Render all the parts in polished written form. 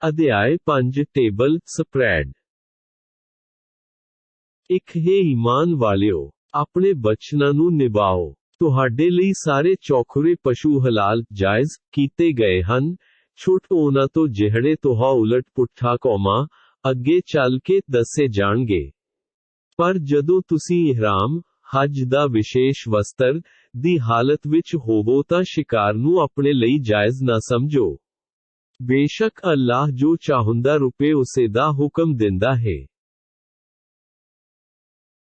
ਅਧਿਆਇ 5 table spread. ਇੱਕ ਹੈ ਈਮਾਨ ਵਾਲਿਓ, ਆਪਣੇ ਬਚਨਾਂ ਨੂੰ ਨਿਭਾਓ। ਤੁਹਾਡੇ ਲਈ ਸਾਰੇ ਚੌਖੁਰੇ ਪਸ਼ੂ ਹਲਾਲ ਜਾਇਜ਼ ਕੀਤੇ ਗਏ ਹਨ, ਛੁੱਟ ਉਹਨਾਂ ਤੋਂ ਜਿਹੜੇ ਤੁਹਾ ਉਲਟ ਪੁੱਠਾ ਕੌਮਾਂ ਅੱਗੇ ਚੱਲ ਕੇ ਦੱਸੇ ਜਾਣਗੇ। ਪਰ ਜਦੋਂ ਤੁਸੀਂ ਇਹਰਾਮ ਹੱਜ ਦਾ ਵਿਸ਼ੇਸ਼ ਵਸਤਰ ਦੀ ਹਾਲਤ ਵਿੱਚ ਹੋਵੋ ਤਾਂ ਸ਼ਿਕਾਰ ਨੂੰ ਆਪਣੇ ਲਈ ਜਾਇਜ਼ ਨਾ ਸਮਝੋ। ਬੇਸ਼ੱਕ ਅੱਲਾਹ ਜੋ ਚਾਹੁੰਦਾ ਰੁਪਏ ਉਸੇ ਦਾ ਹੁਕਮ ਦਿੰਦਾ ਹੈ।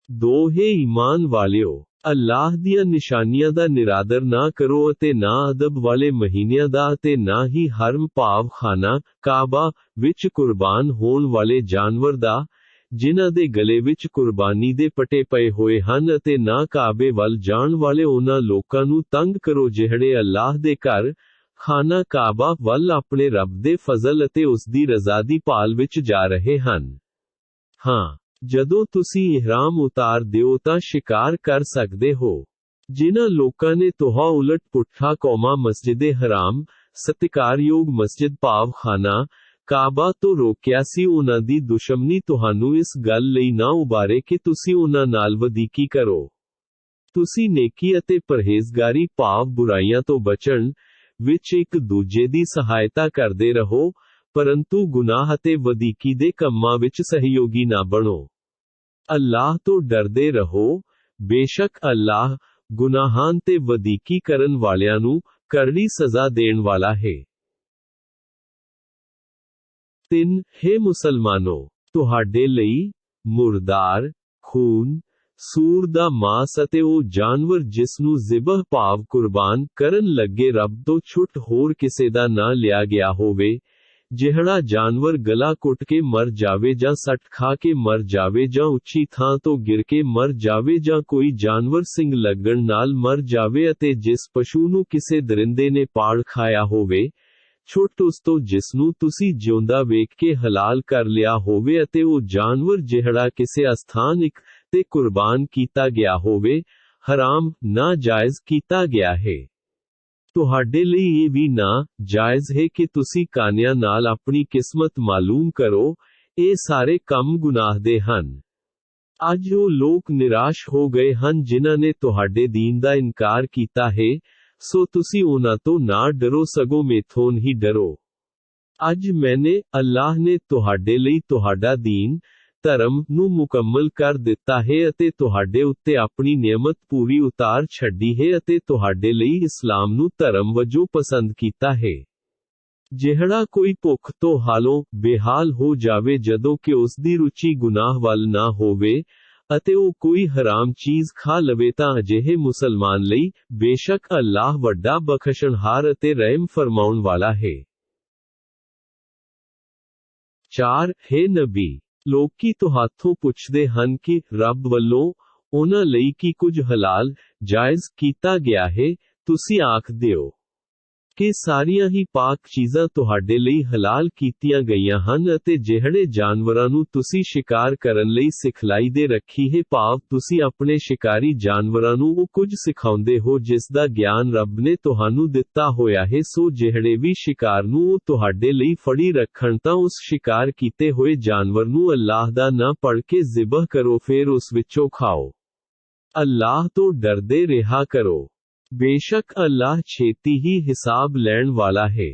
ਦੋਹੇ ਈਮਾਨ ਵਾਲਿਓ, ਅੱਲਾਹ ਦੀਆਂ ਨਿਸ਼ਾਨੀਆਂ ਦਾ ਨਿਰਾਦਰ ਨਾ ਕਰੋ ਅਤੇ ਨਾ ਅਦਬ ਵਾਲੇ ਮਹੀਨਿਆਂ ਦਾ ਅਤੇ ਨਾ ਹੀ ਹਰਮ ਭਾਵ ਖਾਨਾ ਕਾਬਾ ਵਿੱਚ ਕੁਰਬਾਨ ਹੋਣ ਵਾਲੇ ਜਾਨਵਰ ਦਾ, ਜਿਨ੍ਹਾਂ ਦੇ ਗਲੇ ਵਿੱਚ ਕੁਰਬਾਨੀ ਦੇ ਪਟੇ ਪਏ ਹੋਏ ਹਨ, ਅਤੇ ਨਾ ਕਾਬੇ ਵੱਲ ਜਾਣ ਵਾਲੇ ਉਹਨਾਂ ਲੋਕਾਂ ਨੂੰ ਤੰਗ ਕਰੋ ਜਿਹੜੇ ਅੱਲਾਹ ਦੇ ਘਰ ਖਾਨਾ ਕਾਬਾ ਵੱਲ ਆਪਣੇ ਰੱਬ ਦੇ ਫਜ਼ਲ ਅਤੇ ਉਸ ਦੀ ਰਜ਼ਾ ਦੀ ਭਾਲ ਵਿੱਚ ਜਾ ਰਹੇ ਹਨ। ਹਾਂ, ਜਦੋਂ ਤੁਸੀਂ ਇਹਰਾਮ ਉਤਾਰ ਦਿਓ ਤਾਂ ਸ਼ਿਕਾਰ ਕਰ ਸਕਦੇ ਹੋ। ਜਿਨ੍ਹਾਂ ਲੋਕਾਂ ਨੇ ਤੁਹਾ ਉਲਟ ਪੁੱਠਾ ਕੌਮਾਂ ਮਸਜਿਦੇ ਹਰਾਮ ਸਤਿਕਾਰਯੋਗ ਮਸਜਿਦ ਭਾਵ ਖਾਨਾ ਕਾਬਾ ਤੋਂ ਰੋਕਿਆ ਸੀ, ਉਹਨਾਂ ਦੀ ਦੁਸ਼ਮਣੀ ਤੁਹਾਨੂੰ ਇਸ ਗੱਲ ਲਈ ਨਾ ਉਬਾਰੇ ਕਿ ਤੁਸੀਂ ਉਹਨਾਂ ਨਾਲ ਵਧੀਕੀ ਕਰੋ। ਤੁਸੀਂ ਨੇਕੀ ਅਤੇ ਪਰਹੇਜ਼ਗਾਰੀ ਭਾਵ ਬੁਰਾਈਆਂ ਤੋਂ ਬਚਣ ਵਿੱਚ ਇੱਕ ਦੂਜੇ ਦੀ ਸਹਾਇਤਾ ਕਰਦੇ ਰਹੋ, ਪਰੰਤੂ ਗੁਨਾਹ ਅਤੇ ਵਧੀਕੀ ਦੇ ਕੰਮਾਂ ਵਿੱਚ ਸਹਿਯੋਗੀ ਨਾ ਬਣੋ। ਅੱਲਾਹ ਤੋਂ ਡਰਦੇ ਰਹੋ, ਬੇਸ਼ੱਕ ਅੱਲਾਹ ਗੁਨਾਹਾਂ ਤੇ ਵਧੀਕੀ ਕਰਨ ਵਾਲਿਆਂ ਨੂੰ ਕਰੜੀ ਸਜ਼ਾ ਦੇਣ ਵਾਲਾ ਹੈ। 3 ਹੇ ਮੁਸਲਮਾਨੋ, ਤੁਹਾਡੇ ਲਈ ਮੁਰਦਾਰ ਖੂਨ, ਸੂਰ ਦਾ ਮਾਸ ਅਤੇ ਉਹ ਜਾਨਵਰ ਜਿਸ ਨੂੰ ਜ਼ਿਬਹ ਭਾਵ ਕੁਰਬਾਨ ਕਰਨ ਲੱਗੇ ਰੱਬ ਤੋਂ ਛੁੱਟ ਹੋਰ ਕਿਸੇ ਦਾ ਨਾ ਲਿਆ ਗਿਆ ਹੋਵੇ, ਜਿਹੜਾ ਜਾਨਵਰ ਗਲਾ ਘੁੱਟ ਕੇ ਮਰ ਜਾਵੇ ਜਾਂ ਸੱਟ ਖਾ ਕੇ ਮਰ ਜਾਵੇ ਜਾਂ ਉੱਚੀ ਥਾਂ ਤੋਂ ਗਿਰ ਕੇ ਮਰ ਜਾਵੇ ਜਾਂ ਕੋਈ ਜਾਨਵਰ ਸਿੰਗ ਲੱਗਣ ਨਾਲ ਮਰ ਜਾਵੇ, ਅਤੇ ਜਿਸ ਪਸ਼ੂ ਨੂੰ ਕਿਸੇ ਦਰਿੰਦੇ ਨੇ ਪਾੜ ਖਾਇਆ ਹੋਵੇ, ਛੁੱਟ ਉਸ ਤੋਂ ਜਿਸ ਨੂੰ ਤੁਸੀਂ ਜਿਉਂਦਾ ਵੇਖ ਕੇ ਹਲਾਲ ਕਰ ਲਿਆ ਹੋਵੇ, ਅਤੇ ਉਹ ਜਾਨਵਰ ਜਿਹੜਾ ਕਿਸੇ ਅਸਥਾਨ ਇੱਕ ਤੇ ਕੁਰਬਾਨ ਕੀਤਾ ਗਿਆ ਹੋਵੇ, ਹਰਾਮ ਨਾ ਜਾਇਜ਼ ਕੀਤਾ ਗਿਆ ਹੈ। ਤੁਹਾਡੇ ਲਈ ਇਹ ਵੀ ਨਾ ਜਾਇਜ਼ ਹੈ ਕਿ ਤੁਸੀਂ ਕਾਨਿਆਂ ਨਾਲ ਆਪਣੀ ਕਿਸਮਤ ਮਾਲੂਮ ਕਰੋ, ਇਹ ਸਾਰੇ ਕੰਮ ਗੁਨਾਹ ਦੇ ਹਨ। ਅੱਜ ਉਹ ਲੋਕ ਨਿਰਾਸ਼ ਹੋ ਗਏ ਹਨ ਜਿਨ੍ਹਾਂ ਨੇ ਤੁਹਾਡੇ ਦੀਨ ਦਾ ਇਨਕਾਰ ਕੀਤਾ ਹੈ, ਸੋ ਤੁਸੀਂ ਉਹਨਾਂ ਤੋਂ ਨਾ ਡਰੋ ਸਗੋਂ ਮੇਥੋਂ ਹੀ ਡਰੋ। ਅੱਜ ਮੈਨੇ ਅੱਲਾਹ ਨੇ ਤੁਹਾਡੇ ਲਈ ਤੁਹਾਡਾ ਦੀਨ ਧਰਮ ਨੂੰ ਮੁਕੰਮਲ ਕਰ ਦਿੱਤਾ ਹੈ ਅਤੇ ਤੁਹਾਡੇ ਉੱਤੇ ਆਪਣੀ ਨਿਯਮਤ ਪੂਰੀ ਉਤਾਰ ਛੱਡੀ ਹੈ ਅਤੇ ਤੁਹਾਡੇ ਲਈ ਇਸਲਾਮ ਨੂੰ ਧਰਮ ਵਜੋਂ ਪਸੰਦ ਕੀਤਾ ਹੈ। ਜਿਹੜਾ ਕੋਈ ਭੁੱਖ ਤੋਂ ਹਾਲੋਂ ਬੇਹਾਲ ਹੋ ਜਾਵੇ ਜਦੋਂ ਕਿ ਉਸ ਦੀ ਰੁਚੀ ਗੁਨਾਹ ਵੱਲ ਨਾ ਹੋਵੇ, ਅਤੇ ਉਹ ਕੋਈ ਹਰਾਮ ਚੀਜ਼ ਖਾ ਲਵੇ ਤਾਂ ਅਜਿਹੇ ਮੁਸਲਮਾਨ ਲਈ ਬੇਸ਼ੱਕ ਅੱਲਾਹ ਵੱਡਾ ਬਖਸ਼ਣਹਾਰ ਅਤੇ ਰਹਿਮ ਫਰਮਾਉਣ ਵਾਲਾ ਹੈ। 4 ਹੇ ਨਬੀ, ਲੋਕੀ ਤੁਹਾਥੋਂ ਪੁੱਛਦੇ ਹਨ ਕਿ ਰੱਬ ਵੱਲੋਂ ਉਹਨਾਂ ਲਈ ਕੀ ਕੁਝ ਹਲਾਲ ਜਾਇਜ਼ ਕੀਤਾ ਗਿਆ ਹੈ। ਤੁਸੀਂ ਆਖ ਦਿਓ ਕਿ ਸਾਰੀਆਂ ਹੀ ਪਾਕ ਚੀਜ਼ਾਂ ਤੁਹਾਡੇ ਲਈ ਹਲਾਲ ਕੀਤੀਆਂ ਗਈਆਂ ਹਨ, ਅਤੇ ਜਿਹੜੇ ਜਾਨਵਰਾਂ ਨੂੰ ਤੁਸੀਂ ਸ਼ਿਕਾਰ ਕਰਨ ਲਈ ਸਿਖਲਾਈ ਦੇ ਰੱਖੀ ਹੈ, ਭਾਵ ਤੁਸੀਂ ਆਪਣੇ ਸ਼ਿਕਾਰੀ ਜਾਨਵਰਾਂ ਨੂੰ ਉਹ ਕੁਝ ਸਿਖਾਉਂਦੇ ਹੋ ਜਿਸ ਦਾ ਗਿਆਨ ਰੱਬ ਨੇ ਤੁਹਾਨੂੰ ਦਿੱਤਾ ਹੋਇਆ ਹੈ, ਸੋ ਜਿਹੜੇ ਵੀ ਸ਼ਿਕਾਰ ਨੂੰ ਉਹ ਤੁਹਾਡੇ ਲਈ ਫੜੀ ਰੱਖਣ ਤਾਂ ਉਸ ਸ਼ਿਕਾਰ ਕੀਤੇ ਹੋਏ ਜਾਨਵਰ ਨੂੰ ਅੱਲਾਹ ਦਾ ਨਾਂ ਪੜ੍ਹ ਕੇ ਜ਼ਿਬਹ ਕਰੋ, ਫਿਰ ਉਸ ਵਿੱਚੋਂ ਖਾਓ। ਅੱਲਾਹ ਤੋਂ ਡਰਦੇ ਰਿਹਾ ਕਰੋ, ਬੇਸ਼ੱਕ ਅੱਲਾਹ ਛੇਤੀ ਹੀ ਹਿਸਾਬ ਲੈਣ ਵਾਲਾ ਹੈ।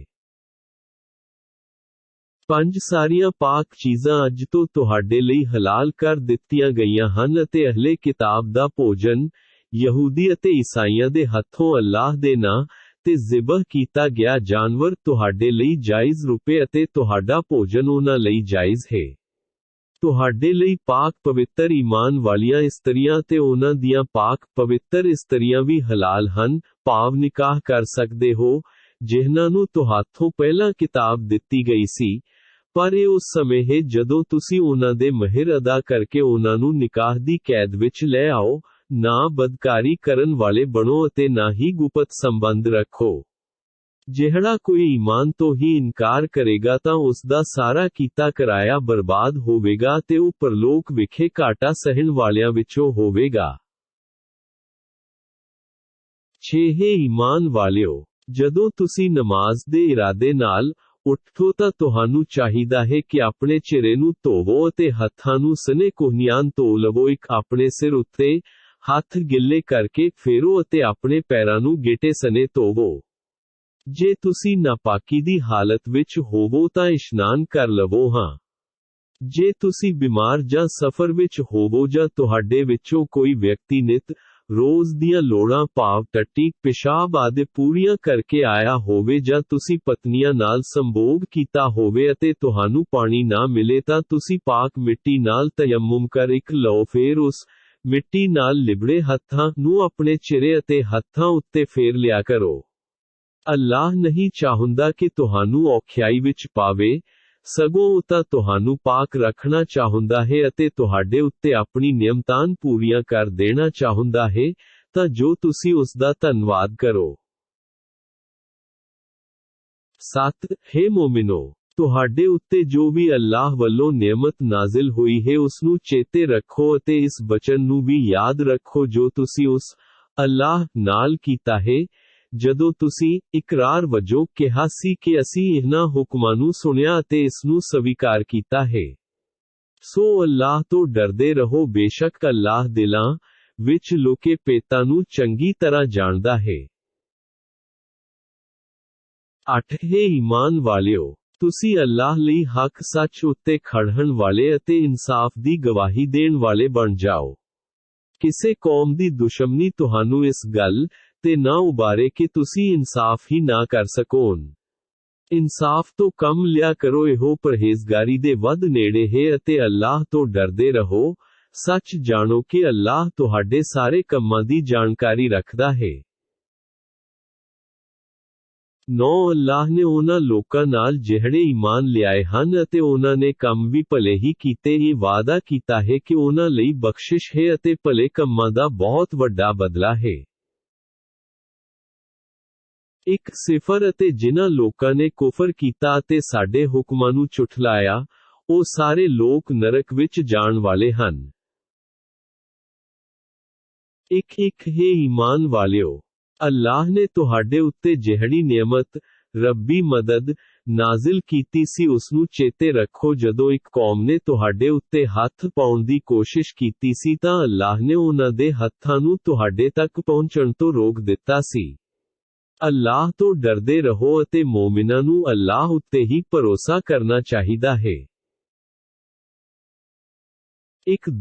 5 ਸਾਰੀਆਂ ਪਾਕ ਚੀਜ਼ਾਂ ਅੱਜ ਤੋਂ ਤੁਹਾਡੇ ਲਈ ਹਲਾਲ ਕਰ ਦਿੱਤੀਆਂ ਗਈਆਂ ਹਨ, ਅਤੇ ਅਹਲੇ ਕਿਤਾਬ ਦਾ ਭੋਜਨ ਯਹੂਦੀ ਅਤੇ ਈਸਾਈਆਂ ਦੇ ਹੱਥੋਂ ਅੱਲਾਹ ਦੇ ਨਾਂ ਤੇ ਜ਼ਿਬਹ ਕੀਤਾ ਗਿਆ ਜਾਨਵਰ ਤੁਹਾਡੇ ਲਈ ਜਾਇਜ਼ ਰੁਪਏ, ਅਤੇ ਤੁਹਾਡਾ ਭੋਜਨ ਉਹਨਾਂ ਲਈ ਜਾਇਜ਼ ਹੈ। ਤੁਹਾਡੇ ਲਈ ਪਾਕ ਪਵਿੱਤਰ ਈਮਾਨ ਵਾਲੀਆਂ ਇਸਤਰੀਆਂ ਤੇ ਉਹਨਾਂ ਦੀਆਂ ਪਾਕ ਪਵਿੱਤਰ ਇਸਤਰੀਆਂ ਵੀ ਹਲਾਲ ਹਨ, ਭਾਵ ਨਿਕਾਹ ਕਰ ਸਕਦੇ ਹੋ, ਜਿਨ੍ਹਾਂ ਨੂੰ ਤੁਹਾਥੋਂ ਪਹਿਲਾਂ ਕਿਤਾਬ ਦਿੱਤੀ ਗਈ ਸੀ, ਪਰ ਇਹ ਉਸ ਸਮੇਂ ਹੈ ਜਦੋਂ ਤੁਸੀਂ ਉਹਨਾਂ ਦੇ ਮਹਿਰ ਅਦਾ ਕਰਕੇ ਉਹਨਾਂ ਨੂੰ ਨਿਕਾਹ ਦੀ ਕੈਦ ਵਿੱਚ ਲੈ ਆਓ। ਨਾ ਬਦਕਾਰੀ ਕਰਨ ਵਾਲੇ ਬਣੋ ਅਤੇ ਨਾ ਹੀ ਗੁਪਤ ਸੰਬੰਧ ਰੱਖੋ। ਜਿਹੜਾ ਕੋਈ ਈਮਾਨ ਤੋਂ ਹੀ ਇਨਕਾਰ ਕਰੇਗਾ ਤਾਂ ਉਸ ਦਾ ਸਾਰਾ ਕੀਤਾ ਕਰਾਇਆ ਬਰਬਾਦ ਹੋਵੇਗਾ ਤੇ ਉਹ ਪਰਲੋਕ ਵਿਖੇ ਘਾਟਾ ਸਹਿਣ ਵਾਲਿਆਂ ਵਿੱਚੋਂ ਹੋਵੇਗਾ। 6 ਈਮਾਨ ਵਾਲਿਓ, ਜਦੋਂ ਤੁਸੀਂ ਨਮਾਜ਼ ਦੇ ਇਰਾਦੇ ਨਾਲ ਉੱਠੋ ਤਾਂ ਤੁਹਾਨੂੰ ਚਾਹੀਦਾ ਹੈ ਕਿ ਆਪਣੇ ਚਿਹਰੇ ਨੂੰ ਧੋਵੋ ਅਤੇ ਹੱਥਾਂ ਨੂੰ ਸਨੇ ਕੋਹਨੀਆਂ ਧੋ ਲਵੋ। ਇੱਕ ਆਪਣੇ ਸਿਰ ਉੱਤੇ ਹੱਥ ਗਿੱਲੇ ਕਰਕੇ ਫੇਰੋ ਅਤੇ ਆਪਣੇ ਪੈਰਾਂ ਨੂੰ ਗਿੱਟੇ ਸਨੇ ਧੋਵੋ। ਜੇ ਤੁਸੀਂ ਨਾਪਾਕੀ ਦੀ ਹਾਲਤ ਵਿੱਚ ਹੋਵੋ ਤਾਂ ਇਸ਼ਨਾਨ ਕਰ ਲਵੋ। ਹਾਂ, ਜੇ ਤੁਸੀਂ ਬਿਮਾਰ ਜਾਂ ਸਫ਼ਰ ਵਿੱਚ ਹੋਵੋ ਜਾਂ ਤੁਹਾਡੇ ਵਿੱਚੋਂ ਕੋਈ ਵਿਅਕਤੀ ਨਿਤ ਰੋਜ਼ ਦੀਆਂ ਲੋੜਾਂ ਭਾਵ ਟੱਟੀ ਪਿਸ਼ਾਬ ਆਦਿ ਪੂਰੀਆਂ ਕਰਕੇ ਆਇਆ ਹੋਵੇ ਜਾਂ ਤੁਸੀਂ ਪਤਨੀਆਂ ਨਾਲ ਸੰਭੋਗ ਕੀਤਾ ਹੋਵੇ ਅਤੇ ਤੁਹਾਨੂੰ ਪਾਣੀ ਨਾ ਮਿਲੇ ਤਾਂ ਤੁਸੀਂ ਪਾਕ ਮਿੱਟੀ ਨਾਲ ਤਯੰਮੁਮ ਕਰ ਇੱਕ ਲਓ। ਫਿਰ ਉਸ ਮਿੱਟੀ ਨਾਲ ਲਿਬੜੇ ਹੱਥਾਂ ਨੂੰ ਆਪਣੇ ਚਿਹਰੇ ਅਤੇ ਹੱਥਾਂ ਉੱਤੇ ਫੇਰ ਲਿਆ ਕਰੋ। ਅੱਲਾਹ ਨਹੀਂ ਚਾਹੁੰਦਾ ਕਿ ਤੁਹਾਨੂੰ ਔਖਿਆਈ ਵਿੱਚ ਪਾਵੇ, ਸਗੋਂ ਉਹ ਤਾਂ ਤੁਹਾਨੂੰ ਪਾਕ ਰੱਖਣਾ ਚਾਹੁੰਦਾ ਹੈ ਅਤੇ ਤੁਹਾਡੇ ਉੱਤੇ ਆਪਣੀ ਨਿਯਮਤਾਂ ਪੂਰੀਆਂ ਕਰ ਦੇਣਾ ਚਾਹੁੰਦਾ ਹੈ, ਤਾਂ ਜੋ ਤੁਸੀਂ ਉਸ ਦਾ ਧੰਨਵਾਦ ਕਰੋ। 7 ਹੇ ਮੋਮਿਨੋ, ਤੁਹਾਡੇ ਉੱਤੇ ਜੋ ਵੀ ਅੱਲਾਹ ਵੱਲੋਂ ਨਿਯਮਤ ਨਾਜ਼ਿਲ ਹੋਈ ਹੈ ਉਸ ਨੂੰ ਚੇਤੇ ਰੱਖੋ ਅਤੇ ਇਸ ਬਚਨ ਨੂੰ ਵੀ ਯਾਦ ਰੱਖੋ ਜੋ ਤੁਸੀਂ ਉਸ ਅੱਲਾਹ ਨਾਲ ਕੀਤਾ ਹੈ, ਜਦੋਂ ਤੁਸੀਂ ਇਕਰਾਰ ਵਜੋਂ ਕਿਹਾ ਸੀ ਕਿ ਅਸੀਂ ਇਹਨਾਂ ਹੁਕਮਾਂ ਨੂੰ ਸੁਣਿਆ ਅਤੇ ਇਸ ਨੂੰ ਸਵੀਕਾਰ ਕੀਤਾ ਹੈ। ਸੋ ਅੱਲਾਹ ਤੋਂ ਡਰਦੇ ਰਹੋ, ਬੇਸ਼ੱਕ ਅੱਲਾਹ ਦਿਲਾਂ ਵਿੱਚ ਲੁਕੇ ਭੇਤਾਂ ਨੂੰ ਚੰਗੀ ਤਰ੍ਹਾਂ ਜਾਣਦਾ ਹੈ। 8 ਹੇ ਈਮਾਨ ਵਾਲਿਓ, ਤੁਸੀਂ ਅੱਲਾਹ ਲਈ ਹੱਕ ਸੱਚ ਉੱਤੇ ਖੜ੍ਹਣ ਵਾਲੇ ਅਤੇ ਇਨਸਾਫ ਦੀ ਗਵਾਹੀ ਦੇਣ ਵਾਲੇ ਬਣ ਜਾਓ। ਕਿਸੇ ਕੌਮ ਦੀ ਦੁਸ਼ਮਣੀ ਤੁਹਾਨੂੰ ਇਸ ਗੱਲ ਤੇ ਨਾ ਉਬਾਰੇ ਕਿ ਤੁਸੀਂ ਇਨਸਾਫ ਹੀ ਨਾ ਕਰ ਸਕੋਨ। ਇਨਸਾਫ ਤੋਂ ਕੰਮ ਲਿਆ ਕਰੋ, ਇਹੋ ਪਰਹੇਜ਼ਗਾਰੀ ਦੇ ਵੱਧ ਨੇੜੇ ਹੈ ਅਤੇ ਅੱਲਾਹ ਤੋਂ ਡਰਦੇ ਰਹੋ। ਸੱਚ ਜਾਣੋ ਕਿ ਅੱਲਾਹ ਤੁਹਾਡੇ ਸਾਰੇ ਕੰਮਾਂ ਦੀ ਜਾਣਕਾਰੀ ਰੱਖਦਾ ਹੈ। 9 ਅੱਲਾਹ ਨੇ ਉਹਨਾਂ ਲੋਕਾਂ ਨਾਲ ਜਿਹੜੇ ਈਮਾਨ ਲਿਆਏ ਹਨ ਅਤੇ ਉਹਨਾਂ ਨੇ ਕੰਮ ਵੀ ਭਲੇ ਹੀ ਕੀਤੇ, ਇਹ ਵਾਅਦਾ ਕੀਤਾ ਹੈ ਕਿ ਉਹਨਾਂ ਲਈ ਬਖਸ਼ਿਸ਼ ਹੈ ਅਤੇ ਭਲੇ ਕੰਮਾਂ ਦਾ ਬਹੁਤ ਵੱਡਾ ਬਦਲਾ ਹੈ। 1 ਅਤੇ ਜਿਨ੍ਹਾਂ ਲੋਕਾਂ ਨੇ ਕੁਫਰ ਕੀਤਾ ਅਤੇ ਸਾਡੇ ਹੁਕਮਾਂ ਨੂੰ ਝੁਠਲਾਇਆ, ਉਹ ਸਾਰੇ ਲੋਕ ਨਰਕ ਵਿੱਚ ਜਾਣ ਵਾਲੇ ਹਨ। 1 ਹੇ ਈਮਾਨ ਵਾਲਿਓ, ਅੱਲਾਹ ਨੇ ਤੁਹਾਡੇ ਉੱਤੇ ਜਿਹੜੀ ਨਿਯਮਤ ਰੱਬੀ ਮਦਦ ਨਾਜ਼ਿਲ ਕੀਤੀ ਸੀ ਉਸ ਨੂੰ ਚੇਤੇ ਰੱਖੋ। ਜਦੋਂ ਇੱਕ ਕੌਮ ਨੇ ਤੁਹਾਡੇ ਉੱਤੇ ਹੱਥ ਪਾਉਣ ਦੀ ਕੋਸ਼ਿਸ਼ ਕੀਤੀ ਸੀ ਤਾਂ ਅੱਲਾਹ ਨੇ ਉਹਨਾਂ ਦੇ ਹੱਥਾਂ ਨੂੰ ਤੁਹਾਡੇ ਤੱਕ ਪਹੁੰਚਣ ਤੋਂ ਰੋਕ ਦਿੱਤਾ ਸੀ। ਅੱਲਾਹ ਤੋਂ ਡਰਦੇ ਰਹੋ ਅਤੇ ਮੋਮਿਨਾਂ ਨੂੰ ਅੱਲਾਹ ਉੱਤੇ ਹੀ ਭਰੋਸਾ ਕਰਨਾ ਚਾਹੀਦਾ ਹੈ।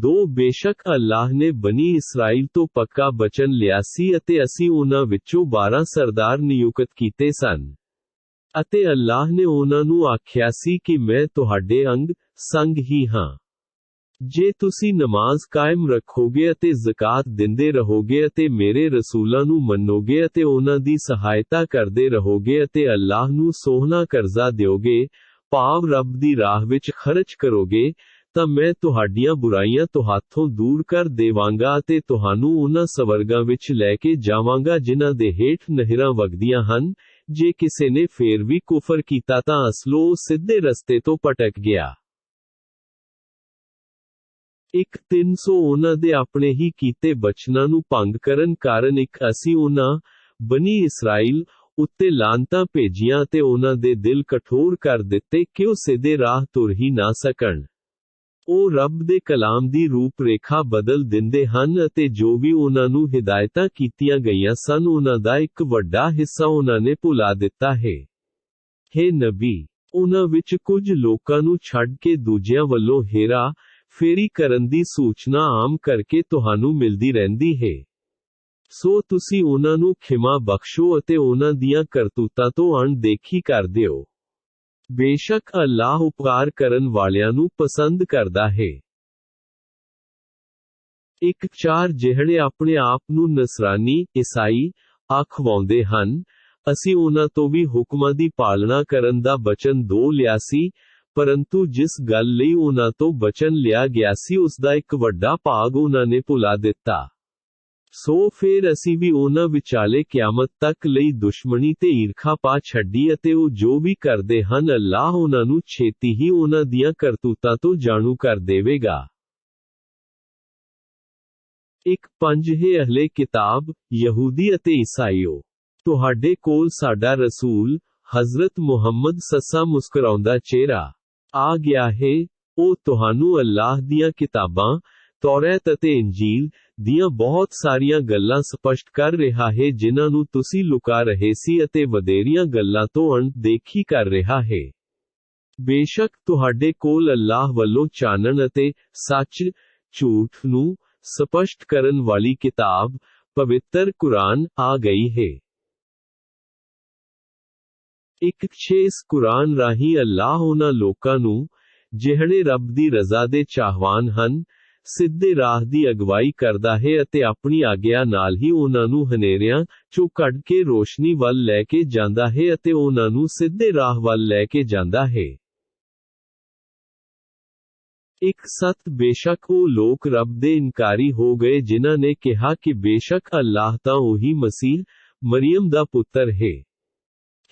2 ਬੇਸ਼ੱਕ ਅੱਲਾਹ ਨੇ ਬਨੀ ਇਸਰਾਈਲ ਤੋਂ ਪੱਕਾ ਬਚਨ ਲਿਆ ਸੀ ਅਤੇ ਅਸੀਂ ਉਹਨਾਂ ਵਿੱਚੋਂ 12 ਸਰਦਾਰ ਨਿਯੁਕਤ ਕੀਤੇ ਸਨ। ਅਤੇ ਅੱਲਾਹ ਨੇ ਉਹਨਾਂ ਨੂੰ ਆਖਿਆ ਸੀ ਕਿ ਮੈਂ ਤੁਹਾਡੇ ਅੰਗ ਸੰਗ ਹੀ ਹਾਂ। ਜੇ ਤੁਸੀਂ ਨਮਾਜ਼ ਕਾਇਮ ਰੱਖੋਗੇ ਅਤੇ ਜ਼ਕਾਤ ਦਿੰਦੇ ਰਹੋਗੇ ਅਤੇ ਮੇਰੇ ਰਸੂਲਾਂ ਨੂੰ ਮੰਨੋਗੇ ਅਤੇ ਉਹਨਾਂ ਦੀ ਸਹਾਇਤਾ ਕਰਦੇ ਰਹੋਗੇ ਅਤੇ ਅੱਲਾਹ ਨੂੰ ਸੋਹਣਾ ਕਰਜ਼ਾ ਦਿਓਗੇ, ਭਾਵ ਰੱਬ ਦੀ ਰਾਹ ਵਿੱਚ ਖਰਚ ਕਰੋਗੇ, ਤਾਂ ਮੈਂ ਤੁਹਾਡੀਆਂ ਬੁਰਾਈਆਂ ਤੁਹਾਥੋਂ ਦੂਰ ਕਰ ਦੇਵਾਂਗਾ ਅਤੇ ਤੁਹਾਨੂੰ ਉਹਨਾਂ ਸਵਰਗਾਂ ਵਿੱਚ ਲੈ ਕੇ ਜਾਵਾਂਗਾ ਜਿਨ੍ਹਾਂ ਦੇ ਹੇਠ ਨਹਿਰਾਂ ਵਗਦੀਆਂ ਹਨ। ਜੇ ਕਿਸੇ ਨੇ ਫੇਰ ਵੀ ਕੁਫਰ ਕੀਤਾ ਤਾਂ ਅਸਲੋਂ ਉਹ ਸਿੱਧੇ ਰਸਤੇ ਤੋਂ ਭਟਕ ਗਿਆ। 300 ਉਹਨਾਂ ਦੇ ਆਪਣੇ ਹੀ ਕੀਤੇ ਬਚਨਾਂ ਨੂੰ ਭੰਗ ਕਰਨ ਕਾਰਨ ਅਸੀਂ ਉਹਨਾਂ ਬਨੀ ਇਸਰਾਈਲ ਉੱਤੇ ਲਾਨਤਾਂ ਭੇਜੀਆਂ ਅਤੇ ਉਹਨਾਂ ਦੇ ਦਿਲ ਕਠੋਰ ਕਰ ਦਿੱਤੇ ਕਿ ਉਹ ਸਿੱਧੇ ਰਾਹ ਤੁਰ ਹੀ ਨਾ ਸਕਣ। ਉਹ ਰੱਬ ਦੇ ਕਲਾਮ ਦੀ ਰੂਪ ਰੇਖਾ ਬਦਲ ਦਿੰਦੇ ਹਨ ਅਤੇ ਜੋ ਵੀ ਉਹਨਾਂ ਨੂੰ ਹਿਦਾਇਤਾਂ ਕੀਤੀਆਂ ਗਈਆਂ ਸਨ ਉਹਨਾਂ ਦਾ ਇੱਕ ਵੱਡਾ ਹਿੱਸਾ ਉਹਨਾਂ ਨੇ ਭੁਲਾ ਦਿੱਤਾ ਹੈ। ਹੇ ਨਬੀ, ਉਹਨਾਂ ਵਿੱਚ ਕੁਝ ਲੋਕਾਂ ਨੂੰ ਛੱਡ ਕੇ ਦੂਜਿਆਂ ਵੱਲੋਂ ਹੇਰਾ ਫੇਰੀ ਕਰਨ ਦੀ ਸੂਚਨਾ ਆਮ ਕਰਕੇ ਤੁਹਾਨੂੰ ਮਿਲਦੀ ਰਹਿੰਦੀ ਹੈ। ਸੋ ਤੁਸੀਂ ਉਹਨਾਂ ਨੂੰ ਖਿਮਾ ਬਖਸ਼ੋ ਅਤੇ ਉਹਨਾਂ ਦੀਆਂ ਕਰਤੂਤਾਂ ਤੋਂ ਅਣਦੇਖੀ ਕਰ ਦਿਓ। ਬੇਸ਼ੱਕ ਅੱਲਾਹ ਉਪਕਾਰ ਕਰਨ ਵਾਲਿਆਂ ਨੂੰ ਪਸੰਦ ਕਰਦਾ ਹੈ। 4 ਜਿਹੜੇ ਆਪਣੇ ਆਪ ਨੂੰ ਨਸਰਾਨੀ, ਈਸਾਈ ਆਖਵਾਉਂਦੇ ਹਨ, ਅਸੀਂ ਉਹਨਾਂ ਤੋਂ ਵੀ ਹੁਕਮਾਂ ਦੀ ਪਾਲਣਾ ਕਰਨ ਦਾ ਬਚਨ ਦੋ ਲਿਆ ਸੀ, ਪਰੰਤੂ ਜਿਸ ਗੱਲ ਲਈ ਉਹਨਾਂ ਤੋਂ ਬਚਨ ਲਿਆ ਗਿਆ ਸੀ ਉਸ ਦਾ ਇੱਕ ਵੱਡਾ ਭਾਗ ਉਹਨਾਂ ਨੇ ਭੁਲਾ ਦਿੱਤਾ। ਸੋ ਫੇਰ ਅਸੀਂ ਵੀ ਉਹਨਾਂ ਵਿਚਾਲੇ ਕਿਆਮਤ ਤੱਕ ਲਈ ਦੁਸ਼ਮਣੀ ਤੇ ਈਰਖਾ ਪਾ ਛੱਡੀ ਅਤੇ ਉਹ ਜੋ ਵੀ ਕਰਦੇ ਹਨ ਅੱਲਾਹ ਉਹਨਾਂ ਨੂੰ ਛੇਤੀ ਹੀ ਉਹਨਾਂ ਦੀਆਂ ਕਰਤੂਤਾਂ ਤੋਂ ਜਾਣੂ ਕਰ ਦੇਵੇਗਾ। 5 ਹੇ ਅਹਲੇ ਕਿਤਾਬ, ਯਹੂਦੀ ਅਤੇ ਈਸਾਈਓ, ਤੁਹਾਡੇ ਕੋਲ ਸਾਡਾ ਰਸੂਲ ਹਜ਼ਰਤ ਮੁਹੰਮਦ ਸੱਸਾ ਮੁਸਕਰਾਉਂਦਾ ਚਿਹਰਾ। ਆ ਗਿਆ ਹੈ। ਉਹ ਤੁਹਾਨੂੰ ਅੱਲਾਹ ਦੀਆਂ ਕਿਤਾਬਾਂ, ਤੌਰਾਤ ਅਤੇ ਇੰਜੀਲ ਦੀਆਂ ਬਹੁਤ ਸਾਰੀਆਂ ਗੱਲਾਂ ਸਪਸ਼ਟ ਕਰ ਰਿਹਾ ਹੈ ਜਿਨ੍ਹਾਂ ਨੂੰ ਤੁਸੀਂ ਲੁਕਾ ਰਹੇ ਸੀ ਅਤੇ ਵਧੇਰੀਆਂ ਗੱਲਾਂ ਤੋਂ ਅਣਦੇਖੀ ਕਰ ਰਿਹਾ ਹੈ। ਬੇਸ਼ੱਕ ਤੁਹਾਡੇ ਕੋਲ ਅੱਲਾਹ ਵੱਲੋਂ ਚਾਨਣ ਅਤੇ ਸੱਚ, ਝੂਠ ਨੂੰ ਸਪਸ਼ਟ ਕਰਨ ਵਾਲੀ ਕਿਤਾਬ, ਪਵਿੱਤਰ ਕੁਰਾਨ ਆ ਗਈ ਹੈ। ਇਸ ਕੁਰਾਨ ਰਾਹੀਂ ਅੱਲਾਹ ਉਹਨਾਂ ਲੋਕਾਂ ਨੂੰ, ਜਿਹੜੇ ਰੱਬ ਦੀ ਰਜ਼ਾ ਦੇ ਚਾਹਵਾਨ ਹਨ, ਸਿੱਧੇ ਰਾਹ ਦੀ ਅਗਵਾਈ ਕਰਦਾ ਹੈ ਅਤੇ ਆਪਣੀ ਆਗਿਆ ਨਾਲ ਹੀ ਉਹਨਾਂ ਨੂੰ ਹਨੇਰਿਆਂ ਚੋਂ ਕੱਢ ਕੇ ਰੋਸ਼ਨੀ ਵੱਲ ਲੈ ਕੇ ਜਾਂਦਾ ਹੈ ਅਤੇ ਉਹਨਾਂ ਨੂੰ ਸਿੱਧੇ ਰਾਹ ਵੱਲ ਲੈ ਕੇ ਜਾਂਦਾ ਹੈ। ਸੱਤ ਬੇਸ਼ੱਕ ਉਹ ਲੋਕ ਰੱਬ ਦੇ ਇਨਕਾਰੀ ਹੋ ਗਏ ਜਿਨ੍ਹਾਂ ਨੇ ਕਿਹਾ ਕਿ ਬੇਸ਼ੱਕ ਅੱਲਾਹ ਤਾਂ ਉਹੀ ਮਸੀਹ, ਮਰੀਮ ਦਾ ਪੁੱਤਰ ਹੈ।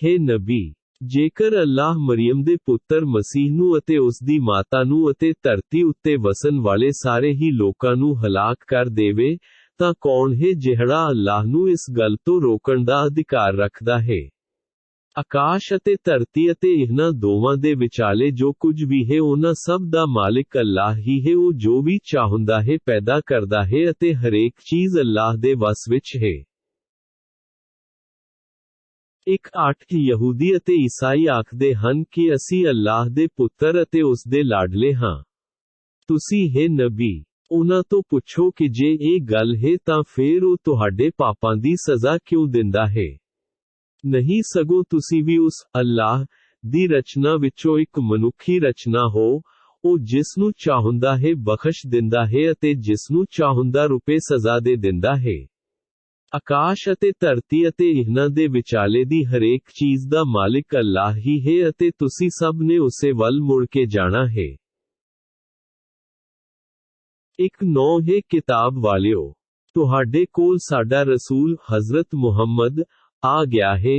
ਹੇ ਨਬੀ, ਜੇਕਰ ਅੱਲਾਹ ਮਰੀਮ ਦੇ ਪੁੱਤਰ ਮਸੀਹ ਨੂੰ ਅਤੇ ਉਸ ਦੀ ਮਾਤਾ ਨੂੰ ਅਤੇ ਧਰਤੀ ਉੱਤੇ ਵਸਣ ਵਾਲੇ ਸਾਰੇ ਹੀ ਲੋਕਾਂ ਨੂੰ ਹਲਾਕ ਕਰ ਦੇਵੇ, ਤਾਂ ਕੌਣ ਹੈ ਜਿਹੜਾ ਅੱਲਾਹ ਨੂੰ ਇਸ ਗੱਲ ਤੋਂ ਰੋਕਣ ਦਾ ਅਧਿਕਾਰ ਰੱਖਦਾ ਹੈ? ਆਕਾਸ਼ ਅਤੇ ਧਰਤੀ ਅਤੇ ਇਹਨਾਂ ਦੋਵਾਂ ਦੇ ਵਿਚਾਲੇ ਜੋ ਕੁਝ ਵੀ ਹੈ ਉਹਨਾਂ ਸਭ ਦਾ ਮਾਲਿਕ ਅੱਲਾਹ ਹੀ ਹੈ। ਉਹ ਜੋ ਵੀ ਚਾਹੁੰਦਾ ਹੈ ਪੈਦਾ ਕਰਦਾ ਹੈ ਅਤੇ ਹਰੇਕ ਚੀਜ਼ ਅੱਲਾਹ ਦੇ ਵਸ ਵਿੱਚ ਹੈ। 8 ਯਹੂਦੀ ਅਤੇ ਈਸਾਈ ਆਖਦੇ ਹਨ ਕਿ ਅਸੀਂ ਅੱਲਾਹ ਦੇ ਪੁੱਤਰ ਅਤੇ ਉਸ ਦੇ ਲਾਡਲੇ ਹਾਂ। ਤੁਸੀਂ ਹੈ ਨਬੀ, ਉਹਨਾਂ ਤੋਂ ਪੁੱਛੋ ਕਿ ਜੇ ਇਹ ਗੱਲ ਹੈ ਤਾਂ ਫੇਰ ਉਹ ਤੁਹਾਡੇ ਪਾਪਾਂ ਦੀ ਸਜ਼ਾ ਕਿਉਂ ਦਿੰਦਾ ਹੈ? ਨਹੀਂ ਸਗੋਂ ਤੁਸੀਂ ਵੀ ਉਸ ਅੱਲਾਹ ਦੀ ਰਚਨਾ ਵਿੱਚੋਂ ਇੱਕ ਮਨੁੱਖੀ ਰਚਨਾ ਹੋ। ਉਹ ਜਿਸ ਨੂੰ ਚਾਹੁੰਦਾ ਹੈ ਬਖਸ਼ ਦਿੰਦਾ ਹੈ ਅਤੇ ਜਿਸ ਨੂੰ ਚਾਹੁੰਦਾ ਰੁਪਏ ਸਜ਼ਾ ਦੇ ਦਿੰਦਾ ਹੈ। ਆਕਾਸ਼ ਅਤੇ ਧਰਤੀ ਅਤੇ ਇਹਨਾਂ ਦੇ ਵਿਚਾਲੇ ਦੀ ਹਰੇਕ ਚੀਜ਼ ਦਾ ਮਾਲਿਕ ਅੱਲਾਹ ਹੀ ਹੈ ਅਤੇ ਤੁਸੀਂ ਸਭ ਨੇ ਉਸੇ ਵੱਲ ਮੁੜ ਕੇ ਜਾਣਾ ਹੈ। 9 ਹੈ ਕਿਤਾਬ ਵਾਲਿਓ, ਤੁਹਾਡੇ ਕੋਲ ਸਾਡਾ ਰਸੂਲ ਹਜ਼ਰਤ ਮੁਹੰਮਦ ਆ ਗਿਆ ਹੈ,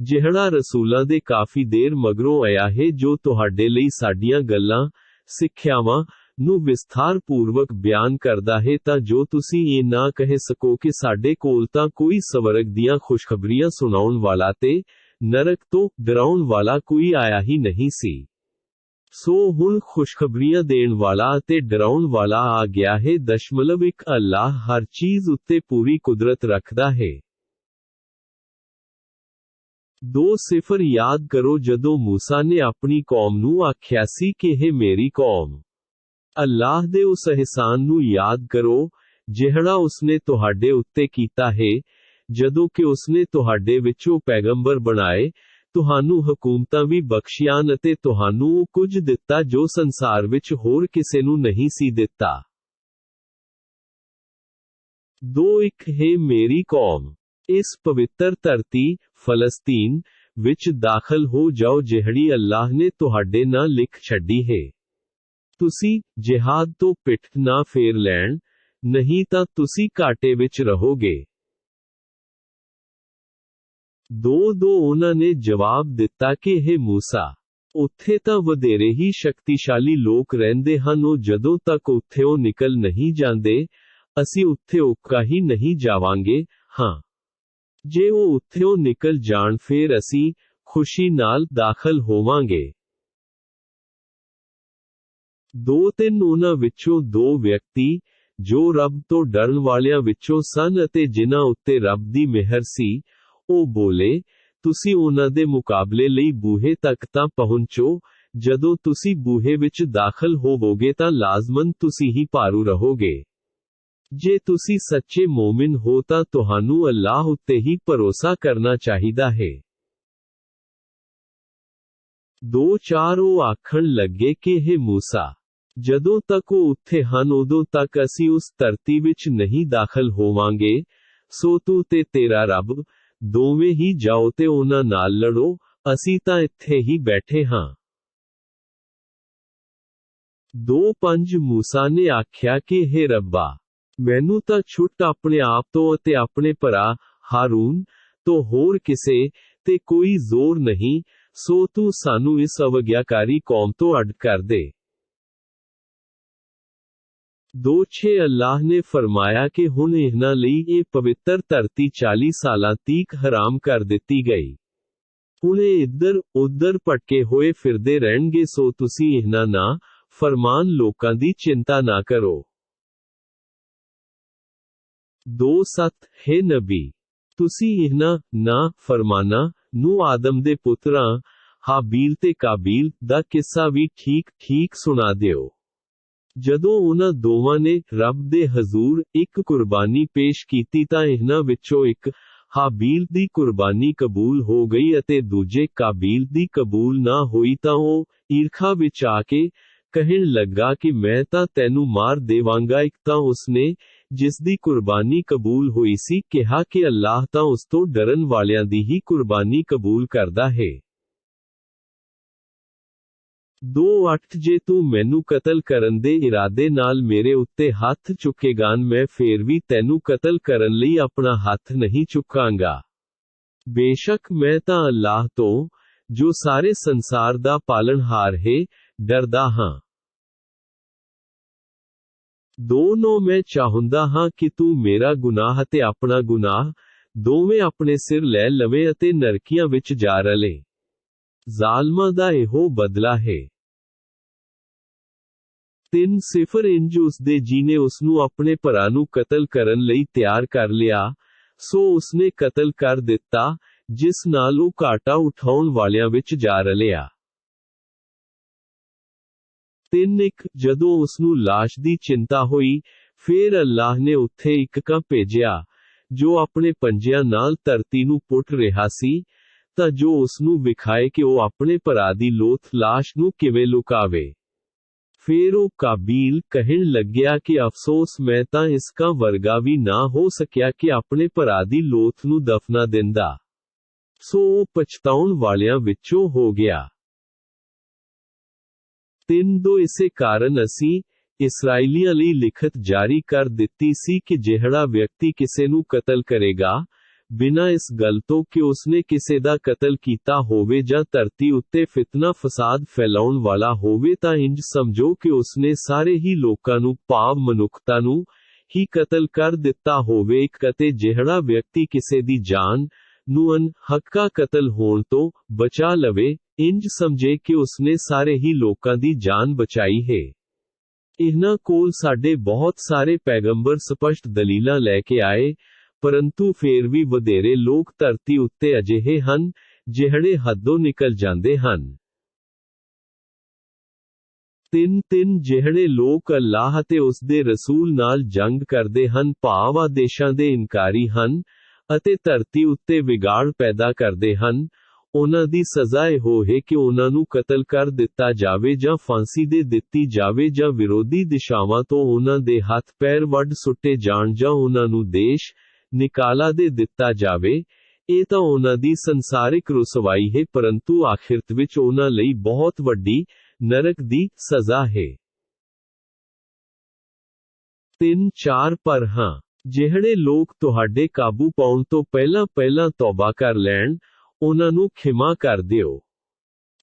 ਜਿਹੜਾ ਰਸੂਲਾਂ ਦੇ ਕਾਫੀ ਦੇਰ ਮਗਰੋਂ ਆਇਆ ਹੈ, ਜੋ ਤੁਹਾਡੇ ਲਈ ਸਾਡੀਆਂ ਗੱਲਾਂ, ਸਿੱਖਿਆਵਾਂ ਨੂੰ ਵਿਸਥਾਰਪੂਰਵਕ ਬਿਆਨ ਕਰਦਾ ਹੈ ਤਾਂ ਜੋ ਤੁਸੀਂ ਇਹ ਨਾ ਕਹਿ ਸਕੋ ਕਿ ਸਾਡੇ ਕੋਲ ਤਾਂ ਕੋਈ ਸਵਰਗ ਦੀਆਂ ਖੁਸ਼ਖਬਰੀਆਂ ਸੁਣਾਉਣ ਵਾਲਾ ਤੇ ਨਰਕ ਤੋਂ ਡਰਾਉਣ ਵਾਲਾ ਕੋਈ ਆਇਆ ਹੀ ਨਹੀਂ ਸੀ। ਸੋ ਹੁਣ ਖੁਸ਼ਖਬਰੀਆਂ ਦੇਣ ਵਾਲਾ ਅਤੇ ਡਰਾਉਣ ਵਾਲਾ ਆ ਗਿਆ ਹੈ। 1 ਅੱਲਾਹ ਹਰ ਚੀਜ਼ ਉੱਤੇ ਪੂਰੀ ਕੁਦਰਤ ਰੱਖਦਾ ਹੈ। 2 ਯਾਦ ਕਰੋ ਜਦੋਂ ਮੂਸਾ ਨੇ ਆਪਣੀ ਕੌਮ ਨੂੰ ਆਖਿਆ ਸੀ ਕਿ ਇਹ ਮੇਰੀ ਕੌਮ, ਅੱਲਾਹ ਦੇ ਉਸ ਅਹਿਸਾਨ ਨੂੰ ਯਾਦ ਕਰੋ ਜਿਹੜਾ ਉਸਨੇ ਤੁਹਾਡੇ ਉੱਤੇ ਕੀਤਾ ਹੈ, ਜਦੋਂ ਕਿ ਉਸਨੇ ਤੁਹਾਡੇ ਵਿੱਚੋਂ ਪੈਗੰਬਰ ਬਣਾਏ, ਤੁਹਾਨੂੰ ਹਕੂਮਤਾਂ ਵੀ ਬਖਸ਼ੀਆਂ ਅਤੇ ਤੁਹਾਨੂੰ ਉਹ ਕੁਝ ਦਿੱਤਾ ਜੋ ਸੰਸਾਰ ਵਿੱਚ ਹੋਰ ਕਿਸੇ ਨੂੰ ਨਹੀਂ ਸੀ ਦਿੱਤਾ। 2 ਹੈ ਮੇਰੀ ਕੌਮ, ਇਸ ਪਵਿੱਤਰ ਧਰਤੀ, ਫਲਸਤੀਨ, ਵਿੱਚ ਦਾਖਲ ਹੋ ਜਾਓ ਜਿਹੜੀ ਅੱਲਾਹ ਨੇ ਤੁਹਾਡੇ ਨਾਂ ਲਿਖ ਛੱਡੀ ਹੈ। ਤੁਸੀਂ ਜਿਹਾਦ ਤੋਂ ਪਿੱਠ ਨਾ ਫੇਰ ਲੈਣ, ਨਹੀਂ ਤਾਂ ਤੁਸੀਂ ਘਾਟੇ ਵਿੱਚ ਰਹੋਗੇ। 2 ਉਹਨਾਂ ਨੇ ਜਵਾਬ ਦਿੱਤਾ ਕਿ ਇਹ ਮੂਸਾ, ਉੱਥੇ ਤਾਂ ਵਧੇਰੇ ਹੀ ਸ਼ਕਤੀਸ਼ਾਲੀ ਲੋਕ ਰਹਿੰਦੇ ਹਨ। ਉਹ ਜਦੋਂ ਤੱਕ ਉੱਥੋਂ ਨਿਕਲ ਨਹੀਂ ਜਾਂਦੇ, ਅਸੀਂ ਉੱਥੇ ਉੱਕਾ ਹੀ ਨਹੀਂ ਜਾਵਾਂਗੇ। ਹਾਂ, ਜੇ ਉਹ ਉੱਥੋਂ ਨਿਕਲ ਜਾਣ ਫੇਰ ਅਸੀਂ ਖੁਸ਼ੀ ਨਾਲ ਦਾਖਲ ਹੋਵਾਂਗੇ। 2 ਉਹਨਾਂ ਵਿੱਚੋਂ 2 ਵਿਅਕਤੀ, ਜੋ ਰੱਬ ਤੋਂ ਡਰਨ ਵਾਲਿਆਂ ਵਿੱਚੋਂ ਸਨ ਅਤੇ ਜਿਨ੍ਹਾਂ ਉੱਤੇ ਰੱਬ ਦੀ ਮਿਹਰ ਸੀ, ਉਹ ਬੋਲੇ, ਤੁਸੀਂ ਉਹਨਾਂ ਦੇ ਮੁਕਾਬਲੇ ਲਈ ਬੂਹੇ ਤੱਕ ਤਾਂ ਪਹੁੰਚੋ। ਜਦੋਂ ਤੁਸੀਂ ਬੂਹੇ ਵਿੱਚ ਦਾਖਲ ਹੋਵੋਗੇ ਤਾਂ ਲਾਜ਼ਮਨ ਤੁਸੀਂ ਹੀ ਭਾਰੂ ਰਹੋਗੇ। ਜੇ ਤੁਸੀਂ ਸੱਚੇ ਮੋਮਿਨ ਹੋ ਤਾਂ ਤੁਹਾਨੂੰ ਅੱਲਾਹ ਉੱਤੇ ਹੀ ਭਰੋਸਾ ਕਰਨਾ ਚਾਹੀਦਾ ਹੈ। 2 ਉਹ ਆਖਣ ਲੱਗੇ ਕਿ ਇਹ ਮੂਸਾ, ਜਦੋਂ ਤੱਕ ਉਹ ਉੱਥੇ ਹਨ ਉਦੋਂ ਤੱਕ ਅਸੀਂ ਉਸ ਧਰਤੀ ਵਿੱਚ ਨਹੀਂ ਦਾਖਲ ਹੋਵਾਂਗੇ। ਸੋ ਤੂੰ ਤੇ ਤੇਰਾ ਰੱਬ, ਦੋਵੇਂ ਹੀ ਜਾਓ ਤੇ ਉਹਨਾਂ ਨਾਲ ਲੜੋ, ਅਸੀਂ ਤਾਂ ਇੱਥੇ ਹੀ ਬੈਠੇ ਹਾਂ। 2 ਮੂਸਾ ਨੇ ਆਖਿਆ ਕਿ ਇਹ ਰੱਬਾ, ਮੈਨੂੰ ਤਾਂ ਛੁੱਟ ਆਪਣੇ ਆਪ ਤੋਂ ਅਤੇ ਆਪਣੇ ਭਰਾ ਹਾਰੂਨ ਤੋਂ ਹੋਰ ਕਿਸੇ ਤੇ ਕੋਈ ਜ਼ੋਰ ਨਹੀਂ, ਸੋ ਤੂੰ ਸਾਨੂੰ ਇਸ ਅਵਗਿਆਕਾਰੀ ਕੌਮ ਤੋਂ ਅੱਡ ਕਰ ਦੇ। 2 ਅੱਲਾਹ ਨੇ ਫਰਮਾਇਆ ਕਿ ਹੁਣ ਇਹਨਾਂ ਲਈ ਇਹ ਪਵਿੱਤਰ ਧਰਤੀ 40 ਸਾਲਾਂ ਤੀਕ ਹਰਾਮ ਕਰ ਦਿੱਤੀ ਗਈ। ਹੁਣ ਇਹ ਇੱਧਰ ਉੱਧਰ ਭਟਕੇ ਹੋਏ ਫਿਰਦੇ ਰਹਿਣਗੇ, ਸੋ ਤੁਸੀਂ ਇਹਨਾਂ ਨਾ ਫਰਮਾਨ ਲੋਕਾਂ ਦੀ ਚਿੰਤਾ ਨਾ ਕਰੋ। 2:7 ਹੇ ਨਬੀ, ਤੁਸੀਂ ਇਹਨਾਂ ਨਾ ਫਰਮਾਨਾਂ ਨੂੰ ਆਦਮ ਦੇ ਪੁੱਤਰਾਂ ਹਾਬੀਲ ਤੇ ਕਾਬੀਲ ਦਾ ਕਿੱਸਾ ਵੀ ਠੀਕ ਸੁਣਾ ਦਿਓ। ਜਦੋਂ ਉਹਨਾਂ ਦੋਵਾਂ ਨੇ ਰੱਬ ਦੇ ਹਜ਼ੂਰ ਇੱਕ ਕੁਰਬਾਨੀ ਪੇਸ਼ ਕੀਤੀ ਤਾਂ ਇਹਨਾਂ ਵਿੱਚੋਂ ਇੱਕ ਹਾਬੀਲ ਦੀ ਕੁਰਬਾਨੀ ਕਬੂਲ ਹੋ ਗਈ ਅਤੇ ਦੂਜੇ ਕਾਬੀਲ ਦੀ ਕਬੂਲ ਨਾ ਹੋਈ, ਤਾਂ ਉਹ ਈਰਖਾ ਵਿੱਚ ਆ ਕੇ ਕਹਿਣ ਲੱਗਾ ਕਿ ਮੈਂ ਤਾਂ ਤੈਨੂੰ ਮਾਰ ਦੇਵਾਂਗਾ। ਇੱਕ ਤਾਂ ਉਸਨੇ ਜਿਸ ਦੀ ਕੁਰਬਾਨੀ ਕਬੂਲ ਹੋਈ ਸੀ ਕਿਹਾ ਕਿ ਅੱਲਾਹ ਤਾਂ ਉਸ ਤੋਂ ਡਰਨ ਵਾਲਿਆਂ ਦੀ ਹੀ ਕੁਰਬਾਨੀ ਕਬੂਲ ਕਰਦਾ ਹੈ। 2:8 ਜੇ ਤੂੰ ਮੈਨੂੰ ਕਤਲ ਕਰਨ ਦੇ ਇਰਾਦੇ ਨਾਲ ਮੇਰੇ ਉੱਤੇ ਹੱਥ ਚੁੱਕੇਗਾ, ਮੈਂ ਫੇਰ ਵੀ ਤੈਨੂੰ ਕਤਲ ਕਰਨ ਲਈ ਆਪਣਾ ਹੱਥ ਨਹੀਂ ਚੁੱਕਾਂਗਾ। ਬੇਸ਼ੱਕ ਮੈਂ ਤਾਂ ਅੱਲਾਹ ਤੋਂ, ਜੋ ਸਾਰੇ ਸੰਸਾਰ ਦਾ ਪਾਲਣਹਾਰ ਹੈ, ਡਰਦਾ ਹਾਂ। 2:9 ਮੈਂ ਚਾਹੁੰਦਾ ਹਾਂ ਕਿ ਤੂੰ ਮੇਰਾ ਗੁਨਾਹ ਅਤੇ ਆਪਣਾ ਗੁਨਾਹ ਦੋਵੇਂ ਆਪਣੇ ਸਿਰ ਲੈ ਲਵੇਂ ਅਤੇ ਨਰਕੀਆਂ ਵਿੱਚ ਜਾ ਰਲੇ। ਜ਼ਾਲਮਾਂ ਦਾ ਇਹੋ ਬਦਲਾ ਹੈ। 3:0 ਇੰਜ ਉਸਦੇ ਜੀ ਨੇ ਉਸਨੂੰ ਆਪਣੇ ਭਰਾ ਨੂੰ ਕਤਲ ਕਰਨ ਲਈ ਤਿਆਰ ਕਰ ਲਿਆ, ਸੋ ਉਸਨੇ ਕਤਲ ਕਰ ਦਿੱਤਾ, ਜਿਸ ਨਾਲ ਉਹ ਘਾਟਾ ਉਠਾਉਣ ਵਾਲਿਆਂ ਵਿੱਚ ਜਾ ਰਲਿਆ। 3:1 ਜਦੋਂ ਉਸਨੂੰ ਲਾਸ਼ ਦੀ ਚਿੰਤਾ ਹੋਈ, ਫੇਰ ਅੱਲਾਹ ਨੇ ਉੱਥੇ ਇੱਕ ਕਾਂ ਭੇਜਿਆ, ਜੋ ਆਪਣੇ ਪੰਜਿਆਂ ਨਾਲ ਧਰਤੀ ਨੂੰ ਪੁੱਟ ਰਿਹਾ ਸੀ, ਤਾਂ ਜੋ ਉਸਨੂੰ ਵਿਖਾਏ ਕਿ ਉਹ ਆਪਣੇ ਭਰਾ ਦੀ ਲੋਥ ਲਾਸ਼ ਨੂੰ ਕਿਵੇਂ ਲੁਕਾਵੇ। ਫੇਰ ਉਹ ਕਾਬੀਲ ਕਹਿਣ ਲੱਗਿਆ ਕਿ ਅਫਸੋਸ, ਮੈਂ ਤਾਂ ਇਸ ਕਾਂ ਵਰਗਾ ਵੀ ਨਾ ਹੋ ਸਕਿਆ ਕਿ ਆਪਣੇ ਭਰਾ ਦੀ ਲੋਥ ਨੂੰ ਦਫਨਾ ਦਿੰਦਾ। ਸੋ ਉਹ ਪਛਤਾਉਣ ਵਾਲਿਆਂ ਵਿੱਚੋਂ ਹੋ ਗਿਆ। 3:2 ਇਸੇ ਕਾਰਨ ਅਸੀਂ ਇਸਰਾਈਲੀਆਂ ਲਈ ਲਿਖਤ ਜਾਰੀ ਕਰ ਦਿੱਤੀ ਸੀ ਕਿ ਜਿਹੜਾ ਵਿਅਕਤੀ ਕਿਸੇ ਨੂੰ ਕਤਲ ਕਰੇਗਾ, ਬਿਨਾਂ ਇਸ ਗੱਲ ਤੋਂ ਕਿ ਉਸਨੇ ਕਿਸੇ ਦਾ ਕਤਲ ਕੀਤਾ ਹੋਵੇ ਜਾਂ ਧਰਤੀ ਉੱਤੇ ਫਿਤਨਾ ਫਸਾਦ ਫੈਲਾਉਣ ਵਾਲਾ ਹੋਵੇ, ਤਾਂ ਇੰਜ ਸਮਝੋ ਕਿ ਉਸਨੇ ਸਾਰੇ ਹੀ ਲੋਕਾਂ ਨੂੰ, ਭਾਵ ਮਨੁੱਖਤਾ ਨੂੰ ਹੀ ਕਤਲ ਕਰ ਦਿੱਤਾ ਹੋਵੇ। ਅਤੇ ਜਿਹੜਾ ਵਿਅਕਤੀ ਕਿਸੇ ਦੀ ਜਾਨ ਨੂੰ ਅਨਹੱਕਾ ਕਤਲ ਹੋਣ ਤੋਂ ਬਚਾ ਲਵੇ, ਇੰਜ ਸਮਝੇ ਕਿ ਉਸਨੇ ਸਾਰੇ ਹੀ ਲੋਕਾਂ ਦੀ ਜਾਨ ਬਚਾਈ ਹੈ। ਇਹਨਾਂ ਕੋਲ ਸਾਡੇ ਬਹੁਤ ਸਾਰੇ ਪੈਗੰਬਰ ਸਪਸ਼ਟ ਦਲੀਲਾਂ ਲੈ ਕੇ ਆਏ, ਪਰੰਤੂ ਫੇਰ ਵੀ ਵਧੇਰੇ ਲੋਕ ਧਰਤੀ ਉੱਤੇ ਅਜਿਹੇ ਹਨ, ਜਿਹੜੇ ਹੱਦੋਂ ਨਿਕਲ ਜਾਂਦੇ ਹਨ। 3:3 ਜਿਹੜੇ ਲੋਕ ਅੱਲਾਹ ਅਤੇ ਉਸਦੇ ਰਸੂਲ ਨਾਲ ਜੰਗ ਕਰਦੇ ਹਨ, ਭਾਵ ਆਦੇਸ਼ਾਂ ਦੇ ਇਨਕਾਰੀ ਹਨ, ਅਤੇ ਧਰਤੀ ਉੱਤੇ ਵਿਗਾੜ ਪੈਦਾ ਕਰਦੇ ਹਨ, ਉਹਨਾਂ ਦੀ ਸਜ਼ਾ ਇਹੋ ਹੈ ਕਿ ਉਹਨਾਂ ਨੂੰ ਕਤਲ ਕਰ ਦਿੱਤਾ ਜਾਵੇ ਜਾਂ ਫਾਂਸੀ ਦੇ ਦਿੱਤੀ ਜਾਵੇ, ਜਾਂ ਵਿਰੋਧੀ ਦਿਸ਼ਾਵਾਂ ਤੋਂ ਉਹਨਾਂ ਦੇ ਹੱਥ ਪੈਰ ਵੱਢ ਸੁੱਟੇ ਜਾਣ, ਜਾਂ ਉਹਨਾਂ ਨੂੰ ਦੇਸ਼ ਨਿਕਾਲਾ ਦੇ ਦਿੱਤਾ ਜਾਵੇ। ਇਹ ਤਾਂ ਉਹਨਾਂ ਦੀ ਸੰਸਾਰਿਕ ਰੁਸਵਾਈ ਹੈ, ਪਰੰਤੂ ਆਖਿਰਤ ਵਿੱਚ ਉਹਨਾਂ ਲਈ ਬਹੁਤ ਵੱਡੀ ਨਰਕ ਦੀ ਸਜ਼ਾ ਹੈ। 3:4 ਪਰ ਹਾਂ, ਜਿਹੜੇ ਲੋਕ ਤੁਹਾਡੇ ਕਾਬੂ ਪਾਉਣ ਤੋਂ ਪਹਿਲਾਂ ਤੌਬਾ ਕਰ ਲੈਣ, ਉਹਨਾਂ ਨੂੰ ਖਿਮਾ ਕਰ ਦਿਓ।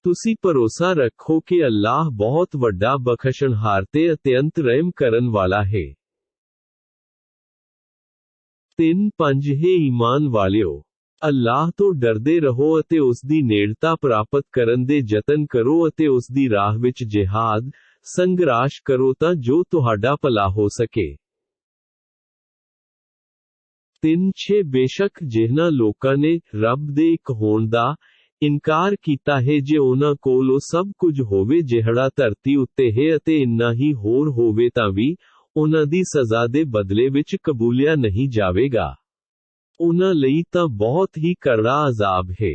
ਤੁਸੀਂ ਭਰੋਸਾ ਰੱਖੋ ਕਿ ਅੱਲਾਹ ਬਹੁਤ ਵੱਡਾ ਬਖਸ਼ਣਹਾਰ ਤੇ ਅਤਿਅੰਤ ਰਹਿਮ ਕਰਨ ਵਾਲਾ ਹੈ। 3:5 ਹੇ ਈਮਾਨ ਵਾਲਿਓ, ਅੱਲਾਹ ਤੋਂ ਡਰਦੇ ਰਹੋ ਅਤੇ ਉਸ ਦੀ ਨੇੜਤਾ ਪ੍ਰਾਪਤ ਕਰਨ ਦੇ ਯਤਨ ਕਰੋ ਅਤੇ ਉਸ ਦੀ ਰਾਹ ਵਿੱਚ ਜਿਹਾਦ, ਸੰਘਰਸ਼ ਕਰੋ ਤਾਂ ਜੋ ਤੁਹਾਡਾ ਭਲਾ ਹੋ ਸਕੇ। 3:6 ਬੇਸ਼ੱਕ ਜਿਨ੍ਹਾਂ ਲੋਕਾਂ ਨੇ ਰੱਬ ਦੇ ਇੱਕ ਹੋਣ ਦਾ ਇਨਕਾਰ ਕੀਤਾ ਹੈ, ਜੇ ਉਹਨਾਂ ਕੋਲ ਉਹ ਸਭ ਕੁਝ ਹੋਵੇ ਜਿਹੜਾ ਧਰਤੀ ਉੱਤੇ ਹੈ ਅਤੇ ਇੰਨਾ ਹੀ ਹੋਰ ਹੋਵੇ, ਤਾਂ ਵੀ ਉਹਨਾਂ ਦੀ ਸਜ਼ਾ ਦੇ ਬਦਲੇ ਵਿੱਚ ਕਬੂਲਿਆ ਨਹੀਂ ਜਾਵੇਗਾ। ਉਹਨਾਂ ਲਈ ਤਾਂ ਬਹੁਤ ਹੀ ਕਰੜਾ ਅਜ਼ਾਬ ਹੈ।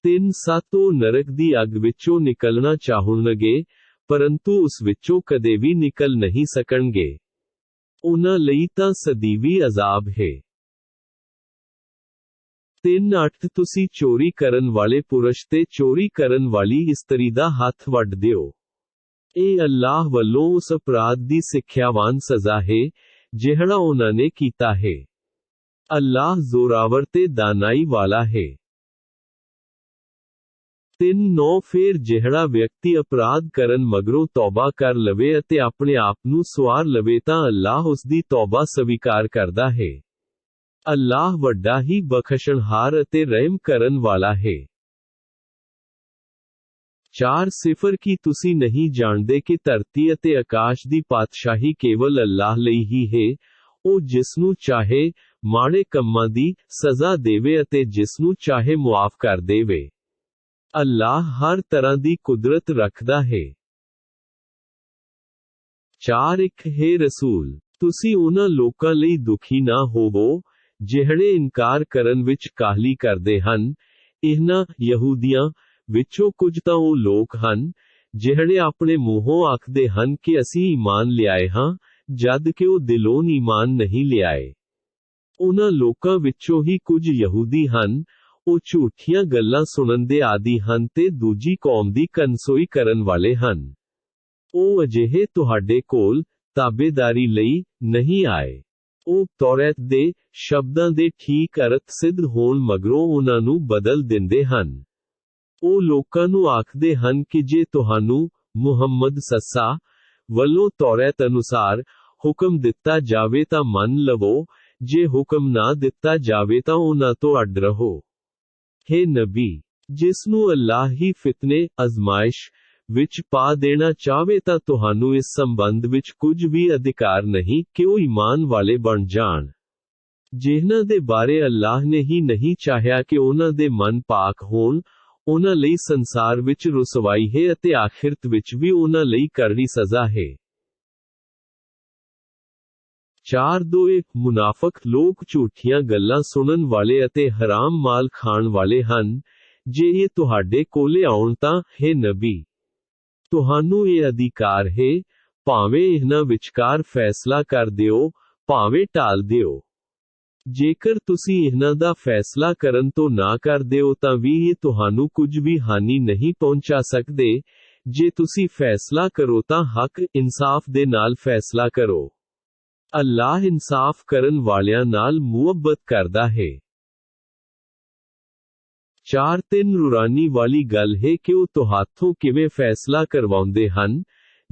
3:7 ਉਹ ਨਰਕ ਦੀ ਅੱਗ ਵਿੱਚੋਂ ਨਿਕਲਣਾ ਚਾਹੁਣਗੇ, ਪਰੰਤੂ ਉਸ ਵਿੱਚੋਂ ਕਦੇ ਵੀ ਨਿਕਲ ਨਹੀਂ ਸਕਣਗੇ। ਉਹਨਾਂ ਲਈ ਤਾਂ ਸਦੀਵੀ ਅਜ਼ਾਬ ਹੈ। 3:8 ਤੁਸੀਂ ਚੋਰੀ ਕਰਨ ਵਾਲੇ ਪੁਰਸ਼ ਤੇ ਚੋਰੀ ਕਰਨ ਵਾਲੀ ਇਸਤਰੀ ਦਾ ਹੱਥ ਵੱਢ ਦਿਓ। ਇਹ ਅੱਲਾਹ ਵੱਲੋਂ ਉਸ ਅਪਰਾਧ ਦੀ ਸਿੱਖਿਆਵਾਨ ਸਜ਼ਾ ਹੈ, ਜਿਹੜਾ ਉਹਨਾਂ ਨੇ ਕੀਤਾ ਹੈ। ਅੱਲਾਹ ਜ਼ੋਰਾਵਰ ਤੇ ਦਾਨਾਈ ਵਾਲਾ ਹੈ। 3:9 ਫੇਰ ਜਿਹੜਾ ਵਿਅਕਤੀ ਅਪਰਾਧ ਕਰਨ ਮਗਰੋਂ ਤੌਬਾ ਕਰ ਲਵੇ ਅਤੇ ਆਪਣੇ ਆਪ ਨੂੰ ਸੁਆਰ ਲਵੇ, ਤਾਂ ਅੱਲਾਹ ਉਸ ਦੀ ਤੌਬਾ ਸਵੀਕਾਰ ਕਰਦਾ ਹੈ। ਅੱਲਾਹ ਵੱਡਾ ਹੀ ਬਖਸ਼ਣਹਾਰ ਅਤੇ ਰਹਿਮ ਕਰਨ ਵਾਲਾ ਹੈ। 4 ਕੀ ਤੁਸੀਂ ਨਹੀਂ ਜਾਣਦੇ ਕਿ ਧਰਤੀ ਅਤੇ ਆਕਾਸ਼ ਦੀ ਪਾਤਸ਼ਾਹੀ ਕੇਵਲ ਅੱਲਾਹ ਲਈ ਹੀ ਹੈ। ਉਹ ਜਿਸਨੂੰ ਚਾਹੇ ਮਾੜੇ ਕੰਮਾਂ ਦੀ ਸਜ਼ਾ ਦੇਵੇ ਅਤੇ ਜਿਸਨੂੰ ਚਾਹੇ ਮੁਆਫ ਕਰ ਦੇਵੇ। ਅੱਲਾਹ ਹਰ ਤਰ੍ਹਾਂ ਦੀ ਕੁਦਰਤ ਰੱਖਦਾ ਹੈ। 4 ਹੈ ਰਸੂਲ, ਤੁਸੀਂ ਉਹਨਾਂ ਲੋਕਾਂ ਲਈ ਦੁਖੀ ਨਾ ਹੋਵੋ ਜਿਹੜੇ ਇਨਕਾਰ ਕਰਨ ਵਿੱਚ ਕਾਹਲੀ ਕਰਦੇ ਹਨ। ਇਹਨਾਂ ਯਹੂਦੀਆਂ ਵਿੱਚੋਂ ਕੁਝ ਤਾਂ ਉਹ ਲੋਕ ਹਨ ਜਿਹੜੇ ਆਪਣੇ ਮੂੰਹੋਂ ਆਖਦੇ ਹਨ ਕਿ ਅਸੀਂ ਈਮਾਨ ਲਿਆਏ ਹਾਂ, ਜਦ ਕਿ ਉਹ ਦਿਲੋਂ ਈਮਾਨ ਨਹੀਂ ਲਿਆਏ। ਉਹਨਾਂ ਲੋਕਾਂ ਵਿੱਚੋਂ ਹੀ ਕੁਝ ਯਹੂਦੀ ਹਨ, ਉਹ ਝੂਠੀਆਂ ਗੱਲਾਂ ਸੁਣਨ ਦੇ ਆਦੀ ਹਨ ਤੇ ਦੂਜੀ ਕੌਮ ਦੀ ਕਨਸੋਈ ਕਰਨ ਵਾਲੇ ਹਨ। ਉਹ ਅਜਿਹੇ ਤੁਹਾਡੇ ਕੋਲ ਤਾਬੇਦਾਰੀ ਲਈ ਨਹੀਂ ਆਏ। ਉਹ ਤੌਰਾਤ ਦੇ ਸ਼ਬਦਾਂ ਦੇ ਠੀਕ ਅਰਥ ਸਿੱਧ ਹੋਣ ਮਗਰੋਂ ਉਹਨਾਂ ਨੂੰ ਬਦਲ ਦਿੰਦੇ ਹਨ। ਉਹ ਲੋਕਾਂ ਨੂੰ ਆਖਦੇ ਹਨ ਕਿ ਜੇ ਤੁਹਾਨੂੰ ਮੁਹੰਮਦ ਸੱਸਾ ਵੱਲੋਂ ਤੌਰਾਤ ਅਨੁਸਾਰ ਹੁਕਮ ਦਿੱਤਾ ਜਾਵੇ ਤਾਂ ਮੰਨ ਲਵੋ, ਜੇ ਹੁਕਮ ਨਾ ਦਿੱਤਾ ਜਾਵੇ ਤਾਂ ਉਹਨਾਂ ਤੋਂ ਅੱਡ ਰਹੋ। ਹੇ ਨਬੀ, ਜਿਸ ਨੂੰ ਅੱਲਾਹ ਹੀ ਫਿਤਨੇ ਅਜ਼ਮਾਇਸ਼ ਵਿੱਚ ਪਾ ਦੇਣਾ ਚਾਹਵੇ ਤਾਂ ਤੁਹਾਨੂੰ ਇਸ ਸੰਬੰਧ ਵਿੱਚ ਕੁਝ ਵੀ ਅਧਿਕਾਰ ਨਹੀਂ ਕਿ ਉਹ ਈਮਾਨ ਵਾਲੇ ਬਣ ਜਾਣ। ਜਿਨ੍ਹਾਂ ਦੇ ਬਾਰੇ ਅੱਲਾਹ ਨੇ ਹੀ ਨਹੀਂ ਚਾਹਿਆ ਕਿ ਉਹਨਾਂ ਦੇ ਮਨ ਪਾਕ ਹੋਣ, ਉਹਨਾਂ ਲਈ ਸੰਸਾਰ ਵਿੱਚ ਰੁਸਵਾਈ ਹੈ ਅਤੇ ਆਖਿਰਤ ਵਿੱਚ ਵੀ ਉਹਨਾਂ ਲਈ ਕਰੜੀ ਸਜ਼ਾ ਹੈ। 4 ਮੁਨਾਫਕ ਲੋਕ ਝੂਠੀਆਂ ਗੱਲਾਂ ਸੁਣਨ ਵਾਲੇ ਅਤੇ ਹਰਾਮ ਮਾਲ ਖਾਣ ਵਾਲੇ ਹਨ। ਜੇ ਇਹ ਤੁਹਾਡੇ ਕੋਲੇ ਆਉਣ ਤਾਂ, ਹੈ ਨਬੀ, ਤੁਹਾਨੂੰ ਇਹ ਅਧਿਕਾਰ ਹੈ, ਭਾਵੇਂ ਇਹਨਾਂ ਵਿਚਕਾਰ ਫੈਸਲਾ ਕਰ ਦਿਓ, ਭਾਵੇਂ ਟਾਲ ਦਿਓ। ਜੇਕਰ ਤੁਸੀਂ ਇਹਨਾਂ ਦਾ ਫੈਸਲਾ ਕਰਨ ਤੋਂ ਨਾ ਕਰਦੇ ਹੋ ਤਾਂ ਵੀ ਇਹ ਤੁਹਾਨੂੰ ਕੁਝ ਵੀ ਹਾਨੀ ਨਹੀਂ ਪਹੁੰਚਾ ਸਕਦੇ। ਜੇ ਤੁਸੀਂ ਫੈਸਲਾ ਕਰੋ ਤਾਂ ਹੱਕ ਇਨਸਾਫ ਦੇ ਨਾਲ ਫੈਸਲਾ ਕਰੋ। ਅੱਲਾਹ ਇਨਸਾਫ ਕਰਨ ਵਾਲਿਆਂ ਨਾਲ ਮੁਹੱਬਤ ਕਰਦਾ ਹੈ। 4 ਰੂਰਾਨੀ ਵਾਲੀ ਗੱਲ ਹੈ ਕਿ ਉਹ ਤੁਹਾਥੋਂ ਕਿਵੇਂ ਫੈਸਲਾ ਕਰਵਾਉਂਦੇ ਹਨ,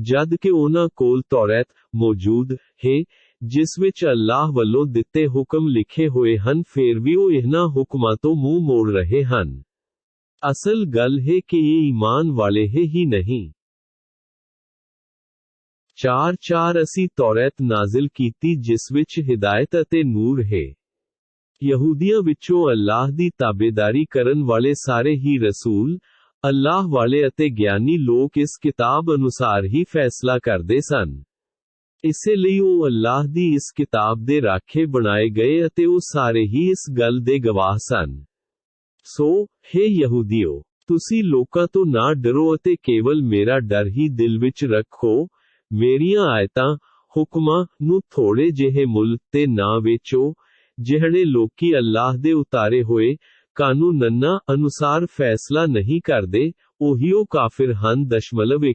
ਜਦ ਕਿ ਉਹਨਾਂ ਕੋਲ ਤੌਰਾਤ ਮੌਜੂਦ ਹੈ, ਜਿਸ ਵਿੱਚ ਅੱਲਾਹ ਵੱਲੋਂ ਦਿੱਤੇ ਹੁਕਮ ਲਿਖੇ ਹੋਏ ਹਨ, ਫਿਰ ਵੀ ਉਹ ਇਹਨਾਂ ਹੁਕਮਾਂ ਤੋਂ ਮੂੰਹ ਮੋੜ ਰਹੇ ਹਨ। ਅਸਲ ਗੱਲ ਹੈ ਕਿ ਇਹ ਈਮਾਨ ਵਾਲੇ ਹੈ ਹੀ ਨਹੀਂ। 4 ਅਸੀਂ ਤੌਰਾਤ ਨਾਜ਼ਿਲ ਕੀਤੀ ਜਿਸ ਵਿੱਚ ਹਿਦਾਇਤ ਅਤੇ ਨੂਰ ਹੈ। ਯਹੂਦੀਆਂ ਵਿੱਚੋਂ ਅੱਲਾਹ ਦੀ ਤਾਬੇਦਾਰੀ ਕਰਨ ਵਾਲੇ ਸਾਰੇ ਹੀ ਰਸੂਲ, ਅੱਲਾਹ ਵਾਲੇ ਅਤੇ ਗਿਆਨੀ ਲੋਕ ਇਸ ਕਿਤਾਬ ਅਨੁਸਾਰ ਹੀ ਫੈਸਲਾ ਕਰਦੇ ਸਨ। ਇਸੇ ਲਈ ਉਹ ਅੱਲਾਹ ਦੀ ਇਸ ਕਿਤਾਬ ਦੇ ਰਾਖੇ ਬਣਾਏ ਗਏ ਅਤੇ ਉਹ ਸਾਰੇ ਹੀ ਇਸ ਗੱਲ ਦੇ ਗਵਾਹ ਸਨ। ਸੋ, ਹੇ ਯਹੂਦੀਓ, ਤੁਸੀਂ ਲੋਕਾਂ ਤੋਂ ਨਾ ਡਰੋ ਅਤੇ ਕੇਵਲ ਮੇਰਾ ਡਰ ਹੀ ਦਿਲ ਵਿੱਚ ਰੱਖੋ। ਮੇਰੀਆਂ ਆਇਤਾਂ, ਹੁਕਮਾਂ ਨੂੰ ਥੋੜੇ ਜਿਹੇ ਮੁੱਲ ਤੇ ਨਾ ਵੇਚੋ। ਜਿਹੜੇ ਲੋਕੀ ਅੱਲਾਹ ਦੇ ਉਤਾਰੇ ਹੋਏ ਕਾਨੂੰਨਾਂ ਅਨੁਸਾਰ ਫੈਸਲਾ ਨਹੀਂ ਕਰਦੇ, ਉਹੀ ਉਹ ਕਾਫਿਰ ਹਨ। 1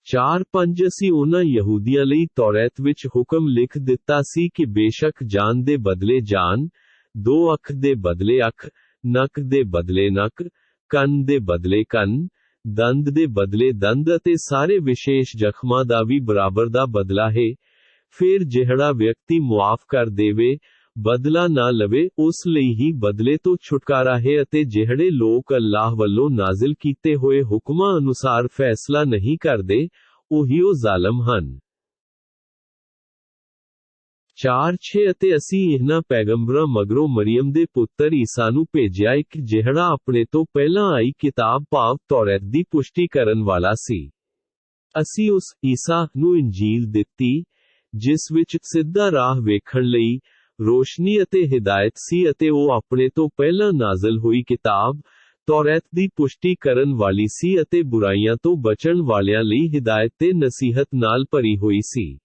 4 ਅਸੀਂ ਉਹਨਾਂ ਯਹੂਦੀਆਂ ਲਈ ਤੌਰਾਤ ਵਿੱਚ ਹੁਕਮ ਲਿਖ ਦਿੱਤਾ ਸੀ ਕਿ ਬੇਸ਼ੱਕ ਜਾਨ ਦੇ ਬਦਲੇ ਜਾਨ, 2 ਅੱਖ ਦੇ ਬਦਲੇ ਅੱਖ, ਨੱਕ ਦੇ ਬਦਲੇ ਨੱਕ, ਕੰਨ ਦੇ ਬਦਲੇ ਕੰਨ, ਦੰਦ ਦੇ ਬਦਲੇ ਦੰਦ ਅਤੇ ਸਾਰੇ ਵਿਸ਼ੇਸ਼ ਜ਼ਖਮਾਂ ਦਾ ਵੀ ਬਰਾਬਰ ਦਾ ਬਦਲਾ ਹੈ। ਫਿਰ ਜਿਹੜਾ ਵਿਅਕਤੀ ਮੁਆਫ ਕਰ ਦੇਵੇ, ਬਦਲਾ ਨਾ ਲਵੇ, ਉਸ ਲਈ ਹੀ ਬਦਲੇ ਤੋਂ ਛੁਟਕਾਰਾ ਹੈ ਅਤੇ ਜਿਹੜੇ ਲੋਕ ਅੱਲਾਹ ਵੱਲੋਂ ਨਾਜ਼ਿਲ ਕੀਤੇ ਹੋਏ ਹੁਕਮਾਂ ਅਨੁਸਾਰ ਫੈਸਲਾ ਨਹੀਂ ਕਰਦੇ, ਉਹੀ ਉਹ ਜ਼ਾਲਮ ਹਨ। 4 ਅਤੇ ਅਸੀਂ ਇਹਨਾਂ ਪੈਗੰਬਰਾਂ ਮਗਰੋਂ ਮਰੀਮ ਦੇ ਪੁੱਤਰ ਈਸਾ ਨੂੰ ਭੇਜਿਆ, ਇੱਕ ਜਿਹੜਾ ਆਪਣੇ ਤੋਂ ਪਹਿਲਾਂ ਆਈ ਕਿਤਾਬ ਭਾਵ ਤੌਰਾਤ ਦੀ ਪੁਸ਼ਟੀ ਕਰਨ ਵਾਲਾ ਸੀ। ਅਸੀਂ ਉਸ ਈਸਾ ਨੂੰ ਇੰਜੀਲ ਦਿੱਤੀ, ਜਿਸ ਵਿੱਚ ਸਿੱਧਾ ਰਾਹ ਵੇਖਣ ਲਈ ਰੋਸ਼ਨੀ ਅਤੇ ਹਿਦਾਇਤ ਸੀ ਅਤੇ ਉਹ ਆਪਣੇ ਤੋਂ ਪਹਿਲਾਂ ਨਾਜ਼ਲ ਹੋਈ ਕਿਤਾਬ ਤੌਰਾਤ ਦੀ ਪੁਸ਼ਟੀ ਕਰਨ ਵਾਲੀ ਸੀ ਅਤੇ ਬੁਰਾਈਆਂ ਤੋਂ ਬਚਣ ਵਾਲਿਆਂ ਲਈ ਹਿਦਾਇਤ ਤੇ ਨਸੀਹਤ ਨਾਲ ਭਰੀ ਹੋਈ ਸੀ।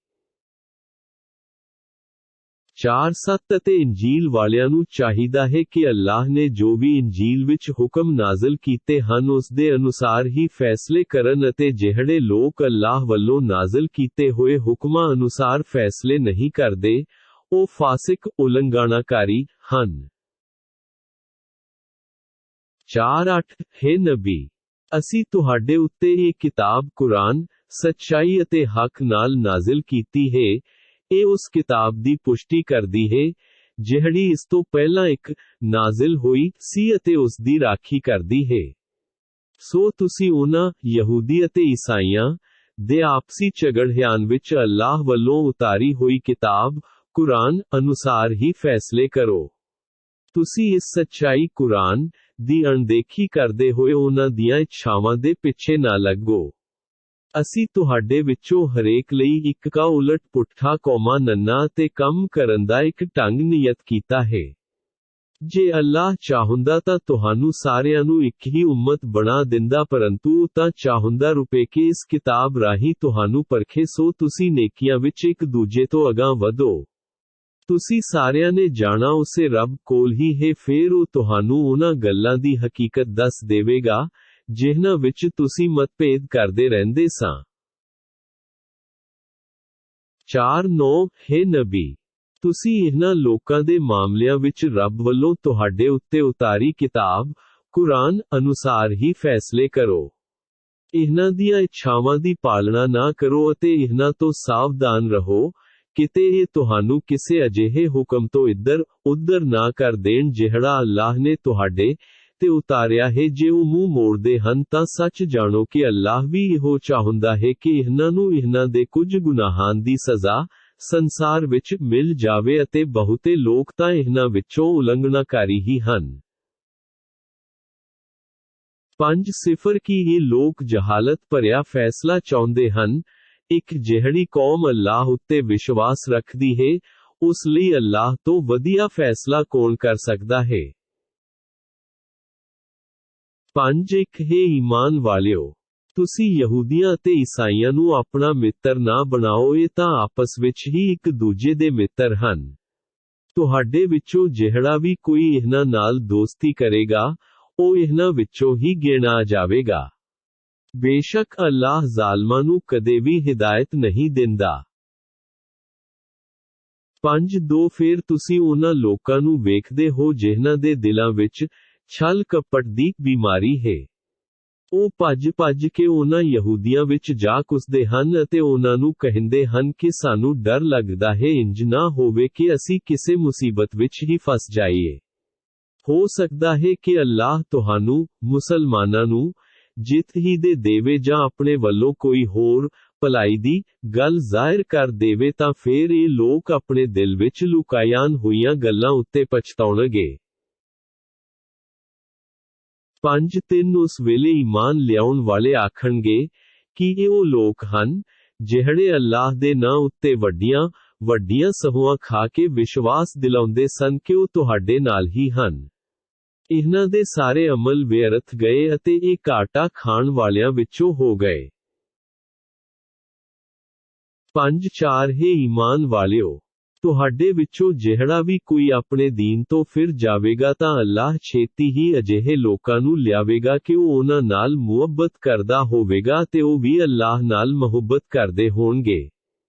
4 ਅਤੇ ਇੰਜੀਲ ਵਾਲਿਆਂ ਨੂੰ ਚਾਹੀਦਾ ਹੈ ਕਿ ਅੱਲਾਹ ਨੇ ਜੋ ਵੀ ਇੰਜੀਲ ਵਿੱਚ ਹੁਕਮ ਨਾਜ਼ਲ ਕੀਤੇ ਹਨ ਉਸ ਦੇ ਅਨੁਸਾਰ ਹੀ ਫੈਸਲੇ ਕਰਨ ਅਤੇ ਜਿਹੜੇ ਲੋਕ ਅੱਲਾਹ ਵੱਲੋਂ ਨਾਜ਼ਲ ਕੀਤੇ ਹੋਏ ਹੁਕਮਾਂ ਅਨੁਸਾਰ ਫੈਸਲੇ ਨਹੀਂ ਕਰਦੇ, ਉਹ ਫਾਸਿਕ ਉਲੰਘਣਾਕਾਰੀ ਹਨ। 4 ਹੈ ਨਬੀ, ਅਸੀਂ ਤੁਹਾਡੇ ਉੱਤੇ ਇਹ ਕਿਤਾਬ ਕੁਰਾਨ, ਸੱਚਾਈ ਅਤੇ ਹੱਕ ਨਾਲ ਨਾਜ਼ਿਲ ਕੀਤੀ ਹੈ। ਇਹ ਉਸ ਕਿਤਾਬ ਦੀ ਪੁਸ਼ਟੀ ਕਰਦੀ ਹੈ ਜਿਹੜੀ ਇਸ ਤੋਂ ਪਹਿਲਾਂ ਇੱਕ ਨਾਜ਼ਿਲ ਹੋਈ ਸੀ ਅਤੇ ਉਸ ਦੀ ਰਾਖੀ ਕਰਦੀ ਹੈ। ਸੋ ਤੁਸੀਂ ਉਹਨਾਂ ਯਹੂਦੀ ਅਤੇ ਈਸਾਈਆਂ ਦੇ ਆਪਸੀ ਝਗੜਿਆਂ ਵਿੱਚ ਅੱਲਾਹ ਵੱਲੋਂ ਉਤਾਰੀ ਹੋਈ ਕਿਤਾਬ ਕੁਰਾਨ ਅਨੁਸਾਰ ਹੀ ਫੈਸਲੇ ਕਰੋ। ਤੁਸੀਂ ਇਸ ਸੱਚਾਈ ਕੁਰਾਨ ਦੀ ਅਣਦੇਖੀ ਕਰਦੇ ਹੋਏ ਉਹਨਾਂ ਦੀਆਂ ਇੱਛਾਵਾਂ ਦੇ ਪਿੱਛੇ ਨਾ ਲੱਗੋ। ਅਸੀਂ ਤੁਹਾਡੇ ਵਿੱਚੋਂ ਹਰੇਕ ਲਈ ਇੱਕ ਕਾ ਉਲਟ ਪੁੱਠਾ ਕੌਮਾਂ ਨੰਨਾ ਅਤੇ ਕੰਮ ਕਰਨ ਦਾ ਇੱਕ ਢੰਗ ਨਿਯਤ ਕੀਤਾ ਹੈ। ਜੇ ਅੱਲਾਹ ਚਾਹੁੰਦਾ ਤਾਂ ਤੁਹਾਨੂੰ ਸਾਰਿਆਂ ਨੂੰ ਇੱਕ ਹੀ ਉਮਤ ਬਣਾ ਦਿੰਦਾ, ਪਰੰਤੂ ਉਹ ਤਾਂ ਚਾਹੁੰਦਾ ਰੁਪਏ ਕਿ ਇਸ ਕਿਤਾਬ ਰਾਹੀਂ ਤੁਹਾਨੂੰ ਪਰਖੇ ਸੋ ਤੁਸੀਂ ਨੇਕੀਆਂ ਵਿੱਚ ਇੱਕ ਦੂਜੇ ਤੋਂ ਅਗਾਂਹ ਵਧੋ। ਤੁਸੀਂ ਸਾਰਿਆਂ ਨੇ ਜਾਣਾ ਉਸੇ ਰੱਬ ਕੋਲ ਹੀ ਹੈ, ਫਿਰ ਉਹ ਤੁਹਾਨੂੰ ਉਹਨਾਂ ਗੱਲਾਂ ਦੀ ਹਕੀਕਤ ਦੱਸ ਦੇਵੇਗਾ ਜਿਨ੍ਹਾਂ ਵਿੱਚ ਤੁਸੀਂ ਮਤਭੇਦ ਕਰਦੇ ਰਹਿੰਦੇ ਸਾਂ। 4:9 ਹੈ ਨਬੀ, ਤੁਸੀਂ ਇਹਨਾਂ ਲੋਕਾਂ ਦੇ ਮਾਮਲਿਆਂ ਵਿੱਚ ਰੱਬ ਵੱਲੋਂ ਤੁਹਾਡੇ ਉੱਤੇ ਉਤਾਰੀ ਕਿਤਾਬ ਕੁਰਾਨ ਅਨੁਸਾਰ ਹੀ ਫੈਸਲੇ ਕਰੋ। ਇਹਨਾਂ ਦੀਆਂ ਇੱਛਾਵਾਂ ਦੀ ਪਾਲਣਾ ਨਾ ਕਰੋ ਅਤੇ ਇਹਨਾਂ ਤੋਂ ਸਾਵਧਾਨ ਰਹੋ ਕਿਤੇ ਇਹ ਤੁਹਾਨੂੰ ਕਿਸੇ ਅਜਿਹੇ ਹੁਕਮ ਤੋਂ ਇੱਧਰ ਉੱਧਰ ਨਾ ਕਰ ਦੇਣ ਜਿਹੜਾ ਅੱਲਾਹ ਨੇ ਤੁਹਾਡੇ ਤੇ ਉਤਾਰਿਆ ਹੈ। ਜੇ ਉਹ ਮੂੰਹ ਮੋੜਦੇ ਹਨ ਤਾਂ ਸੱਚ ਜਾਣੋ ਕਿ ਅੱਲਾਹ ਵੀ ਇਹੋ ਚਾਹੁੰਦਾ ਹੈ ਕਿ ਇਹਨਾਂ ਨੂੰ ਇਹਨਾਂ ਦੇ ਕੁਝ ਗੁਨਾਹਾਂ ਦੀ ਸਜ਼ਾ ਸੰਸਾਰ ਵਿੱਚ ਮਿਲ ਜਾਵੇ ਅਤੇ ਬਹੁਤੇ ਲੋਕ ਤਾਂ ਇਹਨਾਂ ਵਿੱਚੋਂ ਉਲੰਘਣਾਕਾਰੀ ਹੀ ਹਨ। 5 ਕੀ ਇਹ ਲੋਕ ਜਹਾਲਤ ਭਰਿਆ ਫੈਸਲਾ ਚਾਹੁੰਦੇ ਹਨ। ਇੱਕ ਜਿਹੜੀ ਕੌਮ ਅੱਲਾਹ ਉੱਤੇ ਵਿਸ਼ਵਾਸ ਰੱਖਦੀ ਹੈ ਉਸ ਲਈ ਅੱਲਾਹ ਤੋਂ ਵਧੀਆ ਫੈਸਲਾ ਕੌਣ ਕਰ ਸਕਦਾ ਹੈ। 5 ਹੈ ਈਮਾਨ ਵਾਲਿਓ, ਤੁਸੀਂ ਯਹੂਦੀਆਂ ਅਤੇ ਈਸਾਈਆਂ ਨੂੰ ਆਪਣਾ ਮਿੱਤਰ ਨਾ ਬਣਾਓ, ਇਹ ਤਾਂ ਆਪਸ ਵਿੱਚ ਹੀ ਇੱਕ ਦੂਜੇ ਦੇ ਮਿੱਤਰ ਹਨ। ਤੁਹਾਡੇ ਵਿੱਚੋਂ ਜਿਹੜਾ ਵੀ ਕੋਈ ਇਹਨਾਂ ਨਾਲ ਦੋਸਤੀ ਕਰੇਗਾ ਉਹ ਇਹਨਾਂ ਵਿੱਚੋਂ ਹੀ ਗਿਣਾ ਜਾਵੇਗਾ। ਬੇਸ਼ੱਕ ਅੱਲਾਹ ਜ਼ਾਲਮਾਂ ਨੂੰ ਕਦੇ ਵੀ ਹਿਦਾਇਤ ਨਹੀਂ ਦਿੰਦਾ। 5:2 ਫਿਰ ਤੁਸੀਂ ਉਹਨਾਂ ਲੋਕਾਂ ਨੂੰ ਵੇਖਦੇ ਹੋ ਜਿਨ੍ਹਾਂ ਦੇ ਦਿਲਾਂ ਵਿੱਚ ਛਲ ਕਪਟ ਦੀ ਬਿਮਾਰੀ ਹੈ। ਉਹ ਭੱਜ ਕੇ ਉਹਨਾਂ ਯਹੂਦੀਆਂ ਵਿੱਚ ਜਾ ਘੁਸਦੇ ਹਨ ਅਤੇ ਉਹਨਾਂ ਨੂੰ ਕਹਿੰਦੇ ਹਨ ਕਿ ਸਾਨੂੰ ਡਰ ਲੱਗਦਾ ਹੈ ਇੰਜ ਨਾ ਹੋਵੇ ਕਿ ਅਸੀਂ ਕਿਸੇ ਮੁਸੀਬਤ ਵਿੱਚ ਹੀ ਫਸ ਜਾਈਏ। ਹੋ ਸਕਦਾ ਹੈ ਕਿ ਅੱਲਾਹ ਤੁਹਾਨੂੰ ਮੁਸਲਮਾਨਾਂ ਨੂੰ ਜਿੱਤ ਹੀ ਦੇ ਦੇਵੇ ਜਾਂ ਆਪਣੇ ਵੱਲੋਂ ਕੋਈ ਹੋਰ ਭਲਾਈ ਦੀ ਗੱਲ ਜ਼ਾਹਿਰ ਕਰ ਦੇਵੇ ਤਾਂ ਫਿਰ ਇਹ ਲੋਕ ਆਪਣੇ ਦਿਲ ਵਿੱਚ ਲੁਕਾਈਆਂ ਹੋਈਆਂ ਗੱਲਾਂ ਉੱਤੇ ਪਛਤਾਉਣਗੇ। 5:3 ਉਸ ਵੇਲੇ ਈਮਾਨ ਲਿਆਉਣ ਵਾਲੇ ਆਖਣਗੇ ਕਿ ਇਹ ਉਹ ਲੋਕ ਹਨ ਜਿਹੜੇ ਅੱਲਾਹ ਦੇ ਨਾਂ ਉੱਤੇ ਵੱਡੀਆਂ ਸਹੁਆਂ ਖਾ ਕੇ ਵਿਸ਼ਵਾਸ ਦਿਲਾਉਂਦੇ ਸਨ ਕਿ ਉਹ ਤੁਹਾਡੇ ਨਾਲ ਹੀ ਹਨ। ਇਹਨਾਂ ਦੇ ਸਾਰੇ ਅਮਲ ਵਿਅਰਥ ਗਏ ਅਤੇ ਇਹ ਘਾਟਾ ਖਾਣ ਵਾਲਿਆਂ ਵਿੱਚੋਂ ਹੋ ਗਏ। 5:4 ਹੈ ਈਮਾਨ ਵਾਲਿਓ, ਤੁਹਾਡੇ ਵਿੱਚੋਂ ਜਿਹੜਾ ਵੀ ਕੋਈ ਆਪਣੇ ਦੀਨ ਤੋਂ ਫਿਰ ਜਾਵੇਗਾ ਤਾਂ ਅੱਲਾਹ ਛੇਤੀ ਹੀ ਅਜਿਹੇ ਲੋਕਾਂ ਨੂੰ ਲਿਆਵੇਗਾ ਕਿ ਉਹ ਉਹਨਾਂ ਨਾਲ ਮੁਹੱਬਤ ਕਰਦਾ ਹੋਵੇਗਾ ਤੇ ਉਹ ਵੀ ਅੱਲਾਹ ਨਾਲ ਮੁਹੱਬਤ ਕਰਦੇ ਹੋਣਗੇ।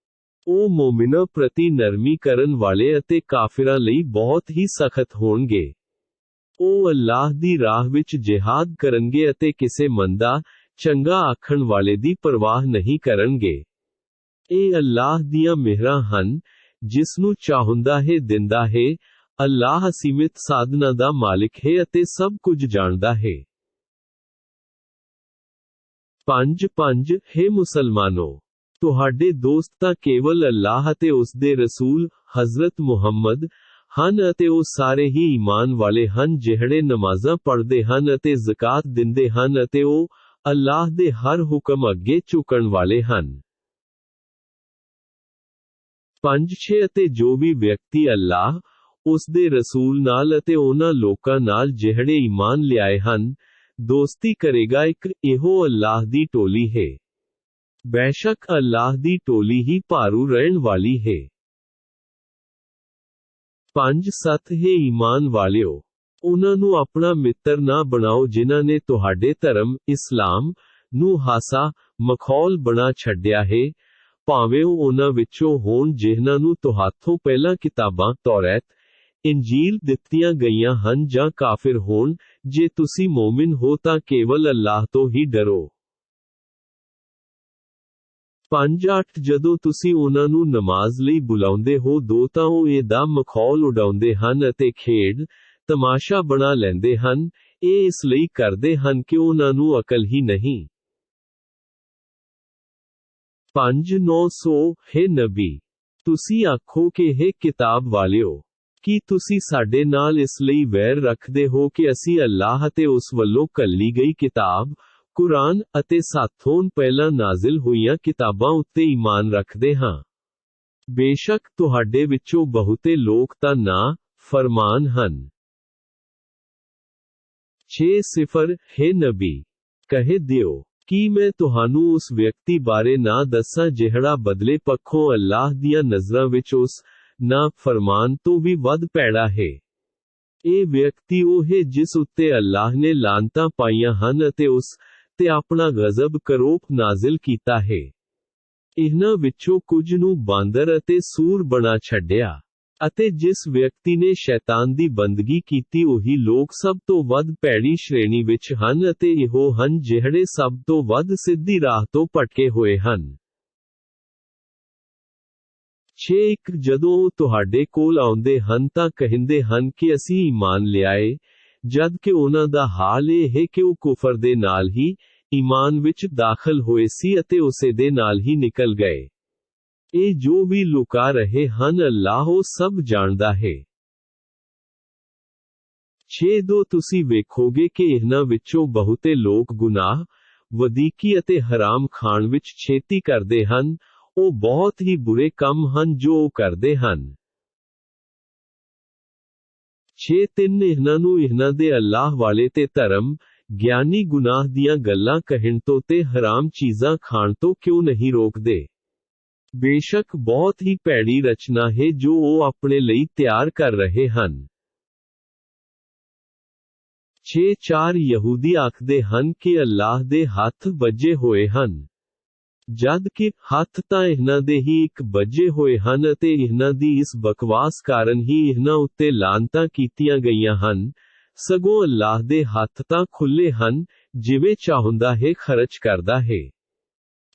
ਉਹ ਮੋਮਿਨਾਂ ਪ੍ਰਤੀ ਨਰਮੀ ਕਰਨ ਵਾਲੇ ਅਤੇ ਕਾਫਿਰਾਂ ਲਈ ਬਹੁਤ ਹੀ ਸਖਤ ਹੋਣਗੇ। ਉਹ ਅੱਲਾਹ ਦੀ ਰਾਹ ਵਿੱਚ ਜਿਹਾਦ ਕਰਨਗੇ ਅਤੇ ਕਿਸੇ ਮੰਦਾ ਚੰਗਾ ਆਖਣ ਵਾਲੇ ਦੀ ਪਰਵਾਹ ਨਹੀਂ ਕਰਨਗੇ। ਇਹ ਅੱਲਾਹ ਦੀਆਂ ਮਿਹਰਾਂ ਹਨ ਜਿਸ ਨੂੰ ਚਾਹੁੰਦਾ ਹੈ ਦਿੰਦਾ ਹੈ। ਅੱਲਾਹ ਅਸੀਮਿਤ ਸਾਧਨਾਂ ਦਾ ਮਾਲਿਕ ਹੈ ਅਤੇ ਸਭ ਕੁਝ ਜਾਣਦਾ ਹੈ। 5:5 ਹੈ ਮੁਸਲਮਾਨੋ, ਤੁਹਾਡੇ ਦੋਸਤ ਤਾਂ ਕੇਵਲ ਅੱਲਾਹ ਅਤੇ ਉਸ ਦੇ ਰਸੂਲ ਹਜ਼ਰਤ ਮੁਹੰਮਦ ਹਨ ਅਤੇ ਉਹ ਸਾਰੇ ਹੀ ਈਮਾਨ ਵਾਲੇ ਹਨ ਜਿਹੜੇ ਨਮਾਜ਼ਾਂ ਪੜ੍ਹਦੇ ਹਨ ਅਤੇ ਜ਼ਕਾਤ ਦਿੰਦੇ ਹਨ ਅਤੇ ਉਹ ਅੱਲਾਹ ਦੇ ਹਰ ਹੁਕਮ ਅੱਗੇ ਝੁਕਣ ਵਾਲੇ ਹਨ। 5:6 ਅਤੇ ਜੋ ਵੀ ਵਿਅਕਤੀ ਅੱਲਾਹ ਉਸ ਦੇ ਰਸੂਲ ਨਾਲ ਅਤੇ ਉਹਨਾਂ ਲੋਕਾਂ ਨਾਲ ਜਿਹੜੇ ਈਮਾਨ ਲਿਆਏ ਹਨ ਦੋਸਤੀ ਕਰੇਗਾ, ਇੱਕ ਇਹੋ ਅੱਲਾਹ ਦੀ ਟੋਲੀ ਹੈ। ਬੇਸ਼ੱਕ ਅੱਲਾਹ ਦੀ ਟੋਲੀ ਹੀ ਭਾਰੂ ਰਹਿਣ ਵਾਲੀ ਹੈ। 5:7 ਹੈ ਈਮਾਨ ਵਾਲਿਓ, ਉਹਨਾਂ ਨੂੰ ਆਪਣਾ ਮਿੱਤਰ ਨਾ ਬਣਾਓ ਜਿਨ੍ਹਾਂ ਨੇ ਤੁਹਾਡੇ ਧਰਮ ਇਸਲਾਮ ਨੂੰ ਹਾਸਾ ਮਖੌਲ ਬਣਾ ਛੱਡਿਆ ਹੈ, ਭਾਵੇਂ ਉਹ ਉਹਨਾਂ ਵਿੱਚੋਂ ਹੋਣ ਜਿਨ੍ਹਾਂ ਨੂੰ ਤੁਹਾਥੋਂ ਪਹਿਲਾਂ ਕਿਤਾਬਾਂ ਤੌਰਾਤ ਇੰਜੀਲ ਦਿੱਤੀਆਂ ਗਈਆਂ ਹਨ ਜਾਂ ਕਾਫਿਰ ਹੋਣ। ਜੇ ਤੁਸੀਂ ਮੋਮਿਨ ਹੋ ਤਾਂ ਕੇਵਲ ਅੱਲਾਹ ਤੋਂ ਹੀ ਡਰੋ। 5-8 ਜਦੋਂ ਤੁਸੀਂ ਉਹਨਾਂ ਨੂੰ ਨਮਾਜ਼ ਲਈ ਬੁਲਾਉਂਦੇ ਹੋ ਦੋ ਤਾਂ ਉਹ ਇਹਦਾ ਮਖੌਲ ਉਡਾਉਂਦੇ ਹਨ ਅਤੇ ਖੇਡ ਤਮਾਸ਼ਾ ਬਣਾ ਲੈਂਦੇ ਹਨ। ਇਹ ਇਸ ਲਈ ਕਰਦੇ ਹਨ ਕਿ ਉਹਨਾਂ ਨੂੰ ਅਕਲ ਹੀ ਨਹੀਂ। 5-900 ਹੇ ਨਬੀ, ਤੁਸੀਂ ਆਖੋ ਕਿ ਇਹ ਕਿਤਾਬ ਵਾਲਿਓ, ਕੀ ਤੁਸੀਂ ਸਾਡੇ ਨਾਲ ਇਸ ਲਈ ਵੈਰ ਰੱਖਦੇ ਹੋ ਕਿ ਅਸੀਂ ਅੱਲਾਹ ਅਤੇ ਉਸ ਵੱਲੋਂ ਘੱਲੀ ਗਈ ਕਿਤਾਬ, ਕੁਰਾਨ ਅਤੇ ਸਾਥੋਂ ਪਹਿਲਾਂ ਨਾਜ਼ਿਲ ਹੋਈਆਂ ਕਿਤਾਬਾਂ ਉੱਤੇ ਈਮਾਨ ਰੱਖਦੇ ਹਾਂ? ਬੇਸ਼ੱਕ ਤੁਹਾਡੇ ਵਿੱਚੋਂ ਬਹੁਤੇ ਲੋਕ ਤਾਂ ਨਾ ਫਰਮਾਨ ਹਨ। 6-0 ਹੇ ਨਬੀ, ਕਹਿ ਦਿਓ, ਕੀ ਮੈਂ ਤੁਹਾਨੂੰ ਉਸ ਵਿਅਕਤੀ ਬਾਰੇ ਨਾ ਦੱਸਾਂ ਜਿਹੜਾ ਬਦਲੇ ਪੱਖੋਂ ਅੱਲਾਹ ਦੀਆਂ ਨਜ਼ਰਾਂ ਵਿੱਚ ਉਸ ਨਾ ਫਰਮਾਨ ਤੋਂ ਵੀ ਵੱਧ ਭੈੜਾ ਹੈ। ਇਹ ਵਿਅਕਤੀ ਉਹ ਹੈ ਜਿਸ ਉੱਤੇ ਅੱਲਾਹ ਨੇ ਲਾਨਤਾਂ ਪਾਈਆਂ ਹਨ ਅਤੇ ਉਸ ਤੇ ਆਪਣਾ ਗਜ਼ਬ ਕਰੋਪ ਨਾਜ਼ਿਲ ਕੀਤਾ ਹੈ। ਇਹਨਾਂ ਵਿੱਚੋਂ ਕੁਝ ਨੂੰ ਬਾਂਦਰ ਅਤੇ ਸੂਰ ਬਣਾ ਛੱਡਿਆ। ਅਤੇ ਜਿਸ ਵਿਅਕਤੀ ਨੇ ਸ਼ੈਤਾਨ ਦੀ ਬੰਦਗੀ ਕੀਤੀ ਉਹੀ ਲੋਕ ਸਭ ਤੋਂ ਵੱਧ ਭੈੜੀ ਸ਼੍ਰੇਣੀ ਵਿੱਚ ਹਨ ਅਤੇ ਇਹੋ ਹਨ ਜਿਹੜੇ ਸਭ ਤੋਂ ਵੱਧ ਸਿੱਧੀ ਰਾਹ ਤੋਂ ਭਟਕੇ ਹੋਏ ਹਨ। 6-1 ਜਦੋਂ ਉਹ ਤੁਹਾਡੇ ਕੋਲ ਆਉਂਦੇ ਹਨ ਤਾਂ ਕਹਿੰਦੇ ਹਨ ਕਿ ਅਸੀਂ ਈਮਾਨ ਲਿਆਏ, ਜਦ ਕਿ ਉਹਨਾਂ ਦਾ ਹਾਲ ਇਹ ਹੈ ਕਿ ਉਹ ਕੁਫਰ ਦੇ ਨਾਲ ਹੀ ਈਮਾਨ ਵਿੱਚ ਦਾਖਲ ਹੋਏ ਸੀ ਅਤੇ ਉਸੇ ਦੇ ਨਾਲ ਹੀ ਨਿਕਲ ਗਏ। ਇਹ ਜੋ ਵੀ ਲੁਕਾ ਰਹੇ ਹਨ ਅੱਲਾਹ ਉਹ ਸਭ ਜਾਣਦਾ ਹੈ। 6-2 ਤੁਸੀਂ ਵੇਖੋਗੇ ਕਿ ਇਹਨਾਂ ਵਿੱਚੋਂ ਬਹੁਤੇ ਲੋਕ ਗੁਨਾਹ, ਵਧੀਕੀ ਅਤੇ ਹਰਾਮ ਖਾਣ ਵਿੱਚ ਛੇਤੀ ਕਰਦੇ ਹਨ। ਉਹ ਬਹੁਤ ਹੀ ਬੁਰੇ ਕੰਮ ਹਨ ਜੋ ਉਹ ਕਰਦੇ ਹਨ। 6-3 ਇਹਨਾਂ ਨੂੰ ਇਹਨਾਂ ਦੇ ਅੱਲਾਹ ਵਾਲੇ ਤੇ ਧਰਮ ਗਿਆਨੀ ਗੁਨਾਹ ਦੀਆਂ ਗੱਲਾਂ ਕਹਿਣ ਤੋਂ ਤੇ ਹਰਾਮ ਚੀਜ਼ਾਂ ਖਾਣ ਤੋਂ ਕਿਉਂ ਨਹੀਂ ਰੋਕਦੇ? ਬੇਸ਼ੱਕ ਬਹੁਤ ਹੀ ਭੈੜੀ ਰਚਨਾ ਹੈ ਜੋ ਉਹ ਆਪਣੇ ਲਈ ਤਿਆਰ ਕਰ ਰਹੇ ਹਨ। 6-4 ਯਹੂਦੀ ਆਖਦੇ ਹਨ ਕਿ ਅੱਲਾਹ ਦੇ ਹੱਥ ਵੱਜੇ ਹੋਏ ਹਨ, ਜਦ ਕਿ ਹੱਥ ਤਾਂ ਇਹਨਾਂ ਦੇ ਹੀ ਇੱਕ ਵੱਜੇ ਹੋਏ ਹਨ ਅਤੇ ਇਹਨਾਂ ਦੀ ਇਸ ਬਕਵਾਸ ਕਾਰਨ ਹੀ ਇਹਨਾਂ ਉੱਤੇ ਲਾਨਤਾਂ ਕੀਤੀਆਂ ਗਈਆਂ ਹਨ। ਸਗੋਂ ਅੱਲਾਹ ਦੇ ਹੱਥ ਤਾਂ ਖੁੱਲੇ ਹਨ, ਜਿਵੇਂ ਚਾਹੁੰਦਾ ਹੈ ਖਰਚ ਕਰਦਾ ਹੈ।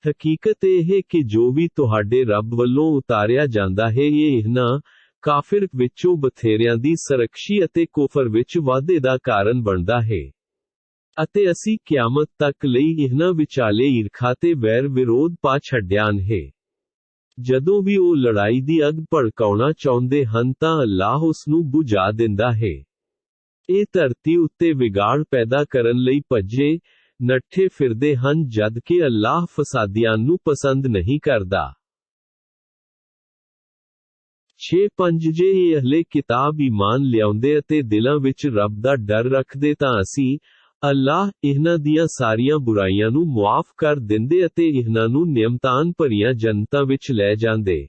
ਹਕੀਕਤ ਇਹ ਹੈ ਕਿ ਜੋ ਵੀ ਤੁਹਾਡੇ ਰੱਬ ਵੱਲੋਂ ਉਤਾਰਿਆ ਜਾਂਦਾ ਹੈ ਇਹ ਇਹਨਾਂ ਕਾਫਿਰ ਵਿੱਚੋਂ ਬਥੇਰਿਆਂ ਦੀ ਸਰਕਸ਼ੀ ਅਤੇ ਕੁਫਰ ਵਿੱਚ ਵਾਧੇ ਦਾ ਕਾਰਨ ਬਣਦਾ ਹੈ। ਅਤੇ ਅਸੀਂ ਕਿਆਮਤ ਤੱਕ ਲਈ ਇਹਨਾਂ ਵਿਚਾਲੇ ਈਰਖਾ ਤੇ ਵੈਰ ਵਿਰੋਧ ਪਾ ਛੱਡਿਆ ਹੈ। ਜਦੋਂ ਵੀ ਉਹ ਲੜਾਈ ਦੀ ਅੱਗ ਭੜਕਾਉਣਾ ਚਾਹੁੰਦੇ ਹਨ ਤਾਂ ਅੱਲਾਹ ਉਸ ਨੂੰ ਬੁਝਾ ਦਿੰਦਾ ਹੈ। ਇਹ ਧਰਤੀ ਉੱਤੇ ਵਿਗਾੜ ਪੈਦਾ ਕਰਨ ਲਈ ਭੱਜੇ ਨੱਠੇ ਫਿਰਦੇ ਹਨ ਜਦਕਿ ਅੱਲਾਹ ਫਸਾਦੀਆਂ ਨੂੰ ਪਸੰਦ ਨਹੀਂ ਕਰਦਾ। 6-5 ਜੇ ਇਹ ਅਹਲੇ ਕਿਤਾਬ ਈਮਾਨ ਲਿਆਉਂਦੇ ਅਤੇ ਦਿਲਾਂ ਵਿੱਚ ਰੱਬ ਦਾ ਡਰ ਰੱਖਦੇ ਤਾਂ ਅਸੀਂ ਅੱਲਾਹ ਇਹਨਾਂ ਦੀਆਂ ਸਾਰੀਆਂ ਬੁਰਾਈਆਂ ਨੂੰ ਮੁਆਫ ਕਰ ਦਿੰਦੇ ਅਤੇ ਇਹਨਾਂ ਨੂੰ ਨਿਯਮਤਾਨ ਭਰੀਆਂ ਜੰਨਤਾਂ ਵਿੱਚ ਲੈ ਜਾਂਦੇ।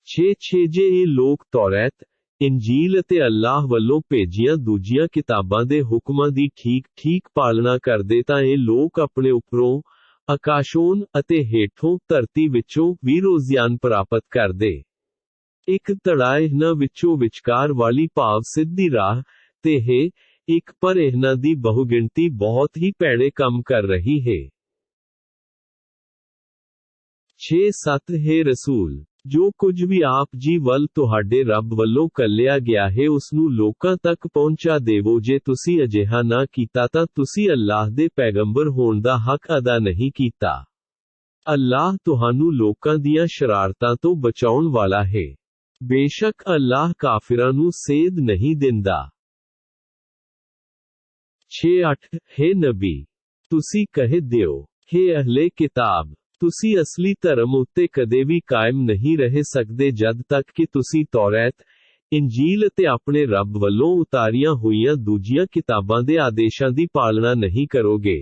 6-6 ਜੇ ਇਹ ਲੋਕ ਤੌਰਾਤ, ਇੰਜੀਲ ਅਤੇ ਅੱਲਾਹ ਵੱਲੋਂ ਭੇਜੀਆਂ ਦੂਜੀਆਂ ਕਿਤਾਬਾਂ ਦੇ ਹੁਕਮਾਂ ਦੀ ਠੀਕ ਪਾਲਣਾ ਕਰਦੇ ਤਾਂ ਇਹ ਲੋਕ ਆਪਣੇ ਉੱਪਰੋਂ ਆਕਾਸ਼ੋਂ ਅਤੇ ਹੇਠੋਂ ਧਰਤੀ ਵਿੱਚੋਂ ਵੀ ਰੋਜ਼ਿਆਨ ਪ੍ਰਾਪਤ ਕਰਦੇ। ਇੱਕ ਧੜਾ ਇਹਨਾਂ ਵਿੱਚੋਂ ਵਿਚਕਾਰ ਵਾਲੀ ਭਾਵ ਸਿੱਧੀ ਰਾਹ ਤੇ ਹੈ, ਇੱਕ ਪਰ ਇਹਨਾਂ ਦੀ ਬਹੁਗਿਣਤੀ ਬਹੁਤ ਹੀ ਭੈੜੇ ਕੰਮ ਕਰ ਰਹੀ ਹੈ। 6-7 ਹੈ ਰਸੂਲ, ਜੋ ਕੁਝ ਵੀ ਆਪ ਜੀ ਵੱਲ ਤੁਹਾਡੇ ਰੱਬ ਵੱਲੋਂ ਕੱਲਿਆ ਗਿਆ ਹੈ ਉਸ ਨੂੰ ਲੋਕਾਂ ਤੱਕ ਪਹੁੰਚਾ ਦੇਵੋ। ਜੇ ਤੁਸੀਂ ਅਜਿਹਾ ਨਾ ਕੀਤਾ ਤਾਂ ਤੁਸੀਂ ਅੱਲਾਹ ਦੇ ਪੈਗੰਬਰ ਹੋਣ ਦਾ ਹੱਕ ਅਦਾ ਨਹੀਂ ਕੀਤਾ। ਅੱਲਾਹ ਤੁਹਾਨੂੰ ਲੋਕਾਂ ਦੀਆਂ ਸ਼ਰਾਰਤਾਂ ਤੋਂ ਬਚਾਉਣ ਵਾਲਾ ਹੈ। ਬੇਸ਼ੱਕ ਅੱਲਾਹ ਕਾਫਿਰਾਂ ਨੂੰ ਸੇਧ ਨਹੀਂ ਦਿੰਦਾ। 6-8 ਹੈ ਨਬੀ, ਤੁਸੀਂ ਕਹਿ ਦਿਓ, ਹੈ ਅਹਲੇ ਕਿਤਾਬ, ਤੁਸੀਂ ਅਸਲੀ ਧਰਮ ਉੱਤੇ ਕਦੇ ਵੀ ਕਾਇਮ ਨਹੀਂ ਰਹਿ ਸਕਦੇ ਜਦ ਤੱਕ ਕਿ ਤੁਸੀਂ ਤੌਰਾਤ, ਇੰਜੀਲ ਅਤੇ ਆਪਣੇ ਰੱਬ ਵੱਲੋਂ ਉਤਾਰੀਆਂ ਹੋਈਆਂ ਦੂਜੀਆਂ ਕਿਤਾਬਾਂ ਦੇ ਆਦੇਸ਼ਾਂ ਦੀ ਪਾਲਣਾ ਨਹੀਂ ਕਰੋਗੇ।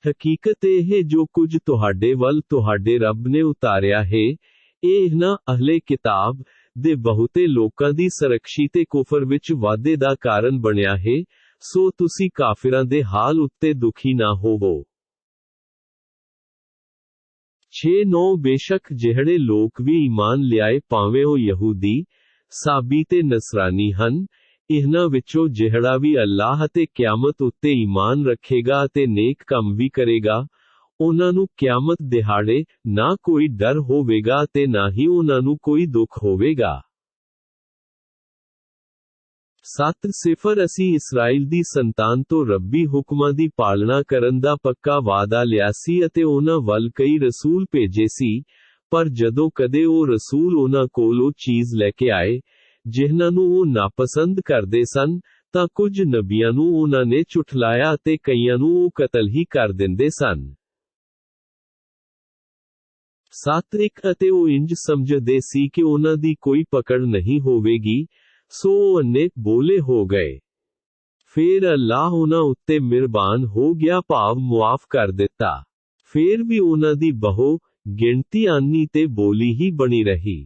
ਹਕੀਕਤ ਇਹ ਹੈ ਜੋ ਕੁਝ ਤੁਹਾਡੇ ਵੱਲ ਤੁਹਾਡੇ ਰੱਬ ਨੇ ਉਤਾਰਿਆ ਹੈ, ਇਹ ਇਹਨਾਂ ਅਹਲੇ ਕਿਤਾਬ ਦੇ ਬਹੁਤੇ ਲੋਕਾਂ ਦੀ ਸਰਕਸ਼ੀ ਤੇ ਕੁਫਰ ਵਿੱਚ ਵਾਧੇ ਦਾ ਕਾਰਨ ਬਣਿਆ ਹੈ, ਸੋ ਤੁਸੀਂ ਕਾਫਿਰਾਂ ਦੇ ਹਾਲ ਉੱਤੇ ਦੁਖੀ ਨਾ ਹੋਵੋ। 6-9 ਬੇਸ਼ੱਕ ਜਿਹੜੇ ਲੋਕ ਵੀ ਈਮਾਨ ਲਿਆਏ ਭਾਵੇਂ ਉਹ ਯਹੂਦੀ, ਸਾਬੀ ਤੇ ਨਸਰਾਨੀ ਹਨ, ਇਹਨਾਂ ਵਿੱਚੋਂ ਜਿਹੜਾ ਵੀ ਅੱਲਾਹ ਅਤੇ ਕਿਆਮਤ ਉੱਤੇ ਈਮਾਨ ਰੱਖੇਗਾ ਅਤੇ ਨੇਕ ਕੰਮ ਵੀ ਕਰੇਗਾ, ਉਹਨਾਂ ਨੂੰ ਕਿਆਮਤ ਦਿਹਾੜੇ ਨਾ ਕੋਈ ਡਰ ਹੋਵੇਗਾ ਤੇ ਨਾ ਹੀ ਉਹਨਾਂ ਨੂੰ ਕੋਈ ਦੁੱਖ ਹੋਵੇਗਾ। 7 ਅਸੀਂ ਇਸਰਾਇਲ ਦੀ ਸੰਤਾਨ ਤੋਂ ਰੱਬੀ ਹੁਕਮਾਂ ਦੀ ਪਾਲਣਾ ਕਰਨ ਦਾ ਪੱਕਾ ਵਾਅਦਾ ਲਿਆ ਸੀ ਅਤੇ ਉਹਨਾਂ ਵੱਲ ਕਈ ਰਸੂਲ ਭੇਜੇ ਸੀ, ਪਰ ਜਦੋਂ ਕਦੇ ਉਹ ਰਸੂਲ ਉਹਨਾਂ ਕੋਲ ਉਹ ਚੀਜ਼ ਲੈ ਕੇ ਆਏ ਜਿਨ੍ਹਾਂ ਨੂੰ ਉਹ ਨਾਪਸੰਦ ਕਰਦੇ ਸਨ, ਤਾਂ ਕੁਝ ਨਬੀਆਂ ਨੂੰ ਉਹਨਾਂ ਨੇ ਝੁਠਲਾਇਆ ਅਤੇ ਕਈਆਂ ਨੂੰ ਉਹ ਕਤਲ ਹੀ ਕਰ ਦਿੰਦੇ ਸਨ। 7 ਅਤੇ ਉਹ ਇੰਜ ਸਮਝਦੇ ਸੀ ਕਿ ਉਹਨਾਂ ਦੀ ਕੋਈ ਪਕੜ ਨਹੀਂ ਹੋਵੇਗੀ, ਸੋ ਉਹ ਅੰਨੇ ਬੋਲੇ ਹੋ ਗਏ। ਫੇਰ ਅੱਲਾਹ ਉਹਨਾਂ ਉੱਤੇ ਮਿਹਰਬਾਨ ਹੋ ਗਿਆ, ਭਾਵ ਮੁਆਫ ਕਰ ਦਿੱਤਾ। ਫੇਰ ਵੀ ਉਹਨਾਂ ਦੀ ਬਹੁ ਗਿਣਤੀ ਆਨੀ ਤੇ ਬੋਲੀ ਹੀ ਬਣੀ ਰਹੀ।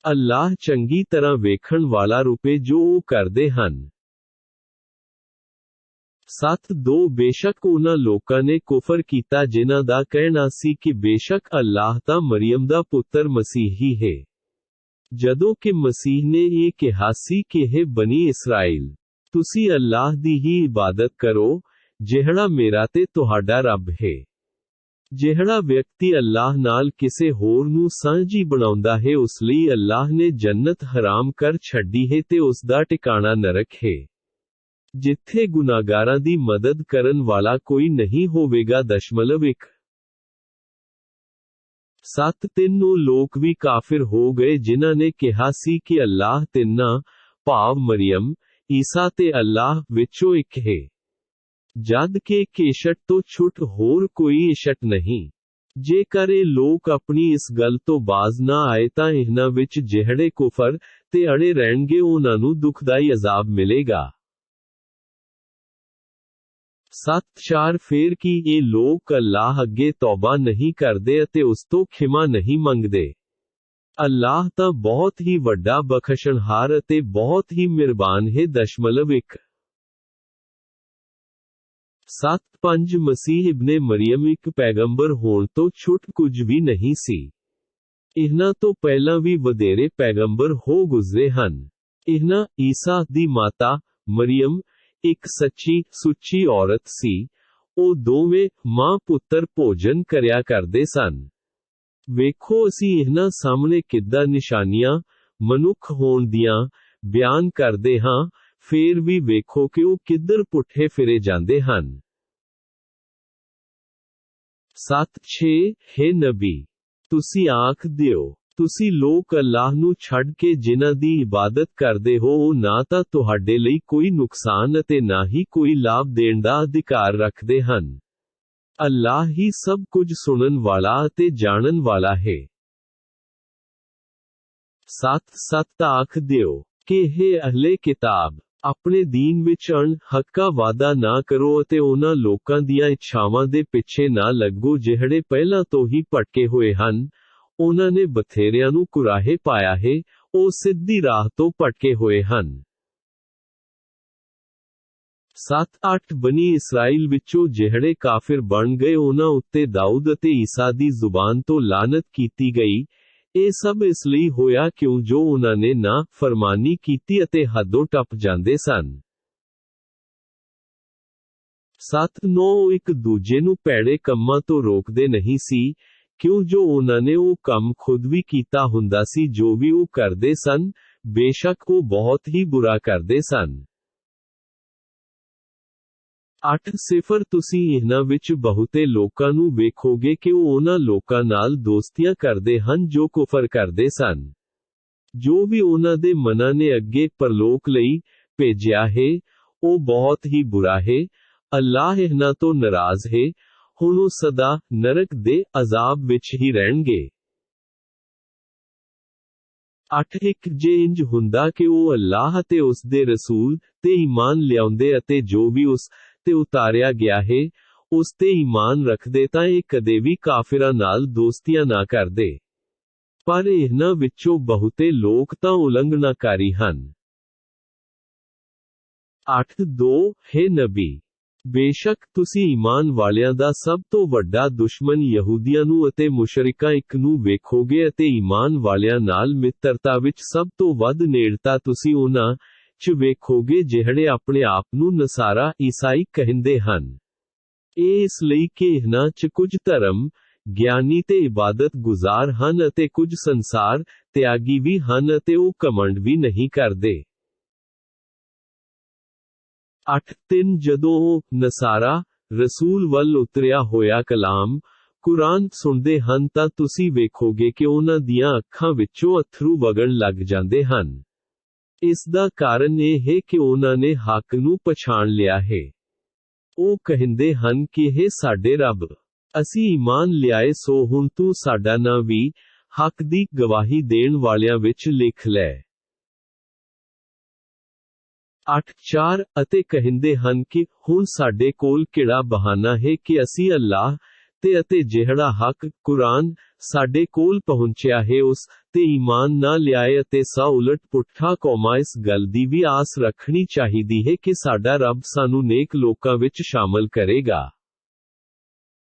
ਅੱਲਾਹ ਚੰਗੀ ਤਰ੍ਹਾਂ ਵੇਖਣ ਵਾਲਾ ਰੂਪੇ ਜੋ ਉਹ ਕਰਦੇ ਹਨ। 7 ਬੇਸ਼ੱਕ ਉਹਨਾਂ ਲੋਕਾਂ ਨੇ ਕੁਫਰ ਕੀਤਾ ਜਿਨ੍ਹਾਂ ਦਾ ਕਹਿਣਾ ਸੀ ਕਿ ਬੇਸ਼ੱਕ ਅੱਲਾਹ ਤਾਂ ਮਰੀਮ ਦਾ ਪੁੱਤਰ ਮਸੀਹ ਹੀ ਹੈ, ਜਦੋਂ ਕਿ ਮਸੀਹ ਨੇ ਇਹ ਕਿਹਾ ਸੀ ਕਿ ਇਹ ਬਨੀ ਇਸਰਾਈਲ, ਤੁਸੀਂ ਅੱਲਾਹ ਦੀ ਹੀ ਇਬਾਦਤ ਕਰੋ, ਜਿਹੜਾ ਮੇਰਾ ਤੇ ਤੁਹਾਡਾ ਰੱਬ ਹੈ। ਜਿਹੜਾ ਵਿਅਕਤੀ ਅੱਲਾਹ ਨਾਲ ਕਿਸੇ ਹੋਰ ਨੂੰ ਸਾਂਝੀ ਬਣਾਉਂਦਾ ਹੈ ਉਸ ਲਈ ਅੱਲਾਹ ਨੇ ਜੰਨਤ ਹਰਾਮ ਕਰ ਛੱਡੀ ਹੈ ਤੇ ਉਸ ਦਾ ਟਿਕਾਣਾ ਨਰਕ ਹੈ, ਜਿੱਥੇ ਗੁਨਾਹਗਾਰਾਂ ਦੀ ਮਦਦ ਕਰਨ ਵਾਲਾ ਕੋਈ ਨਹੀਂ ਹੋਵੇਗਾ। 1 7 ਉਹ ਲੋਕ ਵੀ ਕਾਫਿਰ ਹੋ ਗਏ ਜਿਨ੍ਹਾਂ ਨੇ ਕਿਹਾ ਸੀ ਕਿ ਅੱਲਾਹ ਤਿੰਨਾਂ, ਭਾਵ ਮਰੀਮ, ਈਸਾ ਤੇ ਅੱਲਾਹ ਵਿੱਚੋਂ ਇੱਕ ਹੈ, ਜਦ ਕਿ ਇੱਕ ਇਸ਼ਟ ਤੋਂ ਛੁੱਟ ਹੋਰ ਕੋਈ ਇਸ਼ਟ ਨਹੀਂ। ਜੇਕਰ ਇਹ ਲੋਕ ਆਪਣੀ ਇਸ ਗੱਲ ਤੋਂ ਬਾਜ਼ ਨਾ ਆਏ ਤਾਂ ਇਹਨਾਂ ਵਿੱਚ ਜਿਹੜੇ ਕੁਫਰ ਤੇ ਅੜੇ ਰਹਿਣਗੇ ਉਹਨਾਂ ਨੂੰ ਦੁਖਦਾਈ ਅਜ਼ਾਬ ਮਿਲੇਗਾ। 7 ਫੇਰ ਕੀ ਇਹ ਲੋਕ ਅੱਲਾਹ ਅੱਗੇ ਤੌਬਾ ਨਹੀਂ ਕਰਦੇ ਅਤੇ ਉਸ ਤੋਂ ਖਿਮਾ ਨਹੀਂ ਮੰਗਦੇ? ਅੱਲਾਹ ਤਾਂ ਬਹੁਤ ਹੀ ਵੱਡਾ ਬਖਸ਼ਣਹਾਰ ਅਤੇ ਬਹੁਤ ਹੀ ਮਿਹਰਬਾਨ ਹੈ। 1 7 ਮਸੀਹ ਇਬਨੇ ਮਰੀਮ ਇੱਕ ਪੈਗੰਬਰ ਹੋਣ ਤੋਂ ਛੁੱਟ ਕੁਝ ਵੀ ਨਹੀਂ ਸੀ। ਇਹਨਾਂ ਤੋਂ ਪਹਿਲਾਂ ਵੀ ਵਧੇਰੇ ਪੈਗੰਬਰ ਹੋ ਗੁਜ਼ਰੇ ਹਨ। ਇਹਨਾਂ, ਈਸਾ ਦੀ ਮਾਤਾ, ਮਰੀਮ, ਇੱਕ ਸੱਚੀ, ਸੁੱਚੀ ਔਰਤ ਸੀ। ਉਹ ਦੋਵੇਂ ਮਾਂ ਪੁੱਤਰ ਭੋਜਨ ਕਰਿਆ ਕਰਦੇ ਸਨ। ਵੇਖੋ ਅਸੀਂ ਇਹਨਾਂ ਸਾਹਮਣੇ ਕਿੱਦਾਂ ਨਿਸ਼ਾਨੀਆਂ ਮਨੁੱਖ ਹੋਣ ਦੀਆਂ ਬਿਆਨ ਕਰਦੇ ਹਾਂ, ਫੇਰ ਵੀ ਵੇਖੋ ਕਿ ਉਹ ਕਿੱਧਰ ਪੁੱਠੇ ਫਿਰੇ ਜਾਂਦੇ ਹਨ। 7 ਹੈ ਨਬੀ, ਤੁਸੀਂ ਆਖ ਦਿਓ, ਤੁਸੀਂ ਲੋਕ ਅੱਲਾਹ ਨੂੰ ਛੱਡ ਕੇ ਜਿਨ੍ਹਾਂ ਦੀ ਇਬਾਦਤ ਕਰਦੇ ਹੋ ਉਹ ਨਾ ਤਾਂ ਤੁਹਾਡੇ ਲਈ ਕੋਈ ਨੁਕਸਾਨ ਅਤੇ ਨਾ ਹੀ ਕੋਈ ਲਾਭ ਦੇਣ ਦਾ ਅਧਿਕਾਰ ਰੱਖਦੇ ਹਨ। ਅੱਲਾਹ ਹੀ ਸਭ ਕੁਝ ਸੁਣਨ ਵਾਲਾ ਅਤੇ ਜਾਣਨ ਵਾਲਾ ਹੈ। 7 ਆਖ ਦਿਓ ਕਿ ਇਹ ਅਹਲੇ ਕਿਤਾਬ, ਆਪਣੇ ਦੀਨ ਵਿੱਚ ਅਣ-ਹੱਕਾ ਵਾਅਦਾ ਨਾ ਕਰੋ ਅਤੇ ਉਹਨਾਂ ਲੋਕਾਂ ਦੀਆਂ ਇੱਛਾਵਾਂ ਦੇ ਪਿੱਛੇ ਨਾ ਲੱਗੋ ਜਿਹੜੇ ਪਹਿਲਾਂ ਤੋਂ ਹੀ ਭਟਕੇ ਹੋਏ ਹਨ। ਉਹਨਾਂ ਨੇ ਬਥੇਰਿਆਂ ਨੂੰ ਕੁਰਾਹੇ ਪਾਇਆ ਹੈ, ਉਹ ਸਿੱਧੀ ਰਾਹ ਤੋਂ ਭਟਕੇ ਹੋਏ ਹਨ। 7 ਬਨੀ ਇਸਰਾਈਲ ਵਿੱਚੋਂ ਜਿਹੜੇ ਕਾਫਿਰ ਬਣ ਗਏ ਉਹਨਾਂ ਉੱਤੇ ਦਾਊਦ ਅਤੇ ਈਸਾ ਦੀ ਜ਼ੁਬਾਨ ਤੋਂ ਲਾਨਤ ਕੀਤੀ ਗਈ। ਇਹ ਸਭ ਇਸ ਲਈ ਹੋਇਆ ਕਿਉਂ ਜੋ ਉਹਨਾਂ ਨੇ ਨਾ ਫਰਮਾਨੀ ਕੀਤੀ ਅਤੇ ਹੱਦੋਂ ਟੱਪ ਜਾਂਦੇ ਸਨ। 9 ਇੱਕ ਦੂਜੇ ਨੂੰ ਭੈੜੇ ਕੰਮਾਂ ਤੋਂ ਰੋਕਦੇ ਨਹੀਂ ਸੀ, ਕਿਉਂ ਜੋ ਉਹਨਾਂ ਨੇ ਉਹ ਕੰਮ ਖੁਦ ਵੀ ਕੀਤਾ ਹੁੰਦਾ ਸੀ ਜੋ ਵੀ ਉਹ ਕਰਦੇ ਸਨ, ਬੇਸ਼ੱਕ ਉਹ ਬਹੁਤ ਹੀ ਬੁਰਾ ਕਰਦੇ ਸਨ। 8 ਤੁਸੀਂ ਇਹਨਾਂ ਵਿੱਚ ਬਹੁਤੇ ਲੋਕਾਂ ਨੂੰ ਵੇਖੋਗੇ ਕਿ ਉਹ ਉਹਨਾਂ ਲੋਕਾਂ ਨਾਲ ਦੋਸਤੀਆਂ ਕਰਦੇ ਹਨ ਜੋ ਕੁਫਰ ਕਰਦੇ ਸਨ। ਜੋ ਵੀ ਉਹਨਾਂ ਦੇ ਮਨਾਂ ਨੇ ਅੱਗੇ ਪਰਲੋਕ ਲਈ ਭੇਜਿਆ ਹੈ, ਉਹ ਬਹੁਤ ਹੀ ਬੁਰਾ ਹੈ। ਅੱਲਾਹ ਇਹਨਾਂ ਤੋਂ ਨਾਰਾਜ਼ ਹੈ, ਹੁਣ ਉਹ ਸਦਾ ਨਰਕ ਦੇ ਅਜ਼ਾਬ ਵਿੱਚ ਹੀ ਰਹਿਣਗੇ। 8 ਜੇ ਇੰਜ ਹੁੰਦਾ ਕਿ ਉਹ ਅੱਲਾਹ ਅਤੇ ਉਸ ਦੇ ਰਸੂਲ ਤੇ ਈਮਾਨ ਲਿਆਉਂਦੇ ਅਤੇ ਜੋ ਵੀ ਉਸ ਤੇ ਉਤਾਰਿਆ ਗਿਆ ਹੈ, ਉਸ ਤੇ ਈਮਾਨ ਰੱਖਦੇ ਤਾਂ ਇਹ ਕਦੇ ਵੀ ਕਾਫਿਰਾਂ ਨਾਲ ਦੋਸਤੀਆਂ ਨਾ ਕਰਦੇ। ਪਰ ਇਹਨਾਂ ਵਿੱਚੋਂ ਬਹੁਤੇ ਲੋਕ ਤਾਂ ਉਲੰਘਣਾਕਾਰੀ ਹਨ। 8 ਹੈ ਨਬੀ, ਬੇਸ਼ੱਕ ਤੁਸੀਂ ਈਮਾਨ ਵਾਲਿਆਂ ਦਾ ਸਭ ਤੋਂ ਵੱਡਾ ਦੁਸ਼ਮਣ ਯਹੂਦੀਆਂ ਨੂੰ ਅਤੇ ਮੁਸ਼ਰਿਕਾਂ ਇੱਕ ਨੂੰ ਵੇਖੋਗੇ ਅਤੇ ਈਮਾਨ ਵਾਲਿਆਂ ਨਾਲ ਮਿੱਤਰਤਾ ਵਿੱਚ ਸਭ ਤੋਂ ਵੱਧ ਨੇੜਤਾ ਤੁਸੀਂ ਉਹਨਾਂ 'ਚ ਵੇਖੋਗੇ ਜਿਹੜੇ ਆਪਣੇ ਆਪ ਨੂੰ ਨਸਾਰਾ ਈਸਾਈ ਕਹਿੰਦੇ ਹਨ। ਇਹ ਇਸ ਲਈ ਕਿ ਇਹਨਾਂ 'ਚ ਕੁਝ ਧਰਮ ਗਿਆਨੀ ਤੇ ਇਬਾਦਤ ਗੁਜ਼ਾਰ ਹਨ ਅਤੇ ਕੁਝ ਸੰਸਾਰ ਤਿਆਗੀ ਵੀ ਹਨ ਅਤੇ ਉਹ ਘਮੰਡ ਵੀ ਨਹੀਂ ਕਰਦੇ। 8-3 ਜਦੋਂ ਉਹ ਨਸਾਰਾ ਰਸੂਲ ਵੱਲ ਉਤਰਿਆ ਹੋਇਆ ਕਲਾਮ ਕੁਰਾਨ ਸੁਣਦੇ ਹਨ ਤਾਂ ਤੁਸੀਂ ਵੇਖੋਗੇ ਕਿ ਉਹਨਾਂ ਦੀਆਂ ਅੱਖਾਂ ਵਿੱਚੋਂ ਅੱਥਰੂ ਵਗਣ ਲੱਗ ਜਾਂਦੇ ਹਨ। ਇਸ ਦਾ ਕਾਰਨ ਇਹ ਹੈ ਕਿ ਉਹਨਾਂ ਨੇ ਹੱਕ ਨੂੰ ਪਛਾਣ ਲਿਆ ਹੈ। ਉਹ ਕਹਿੰਦੇ ਹਨ ਕਿ ਇਹ ਸਾਡੇ ਰੱਬ, ਅਸੀਂ ਈਮਾਨ ਲਿਆਏ ਸੋ ਹੁਣ ਤੂੰ ਸਾਡਾ ਨਾਂ ਵੀ ਹੱਕ ਦੀ ਗਵਾਹੀ ਦੇਣ ਵਾਲਿਆਂ ਵਿੱਚ ਲਿਖ ਲੈ। 8-4 ਅਤੇ ਕਹਿੰਦੇ ਹਨ ਕਿ ਹੁਣ ਸਾਡੇ ਕੋਲ ਕਿਹੜਾ ਬਹਾਨਾ ਹੈ ਕਿ ਅਸੀਂ ਅੱਲਾਹ ਤੇ ਅਤੇ ਜਿਹੜਾ ਹੱਕ ਕੁਰਾਨ ਸਾਡੇ ਕੋਲ ਪਹੁੰਚਿਆ ਹੈ ਉਸ ਤੇ ਈਮਾਨ ਨਾ ਲਿਆਏ ਅਤੇ ਸਾ ਉਲਟ ਪੁੱਠਾ ਕੌਮਾਂ ਇਸ ਗੱਲ ਦੀ ਵੀ ਆਸ ਰੱਖਣੀ ਚਾਹੀਦੀ ਹੈ ਕਿ ਸਾਡਾ ਰੱਬ ਸਾਨੂੰ ਨੇਕ ਲੋਕਾਂ ਵਿੱਚ ਸ਼ਾਮਲ ਕਰੇਗਾ।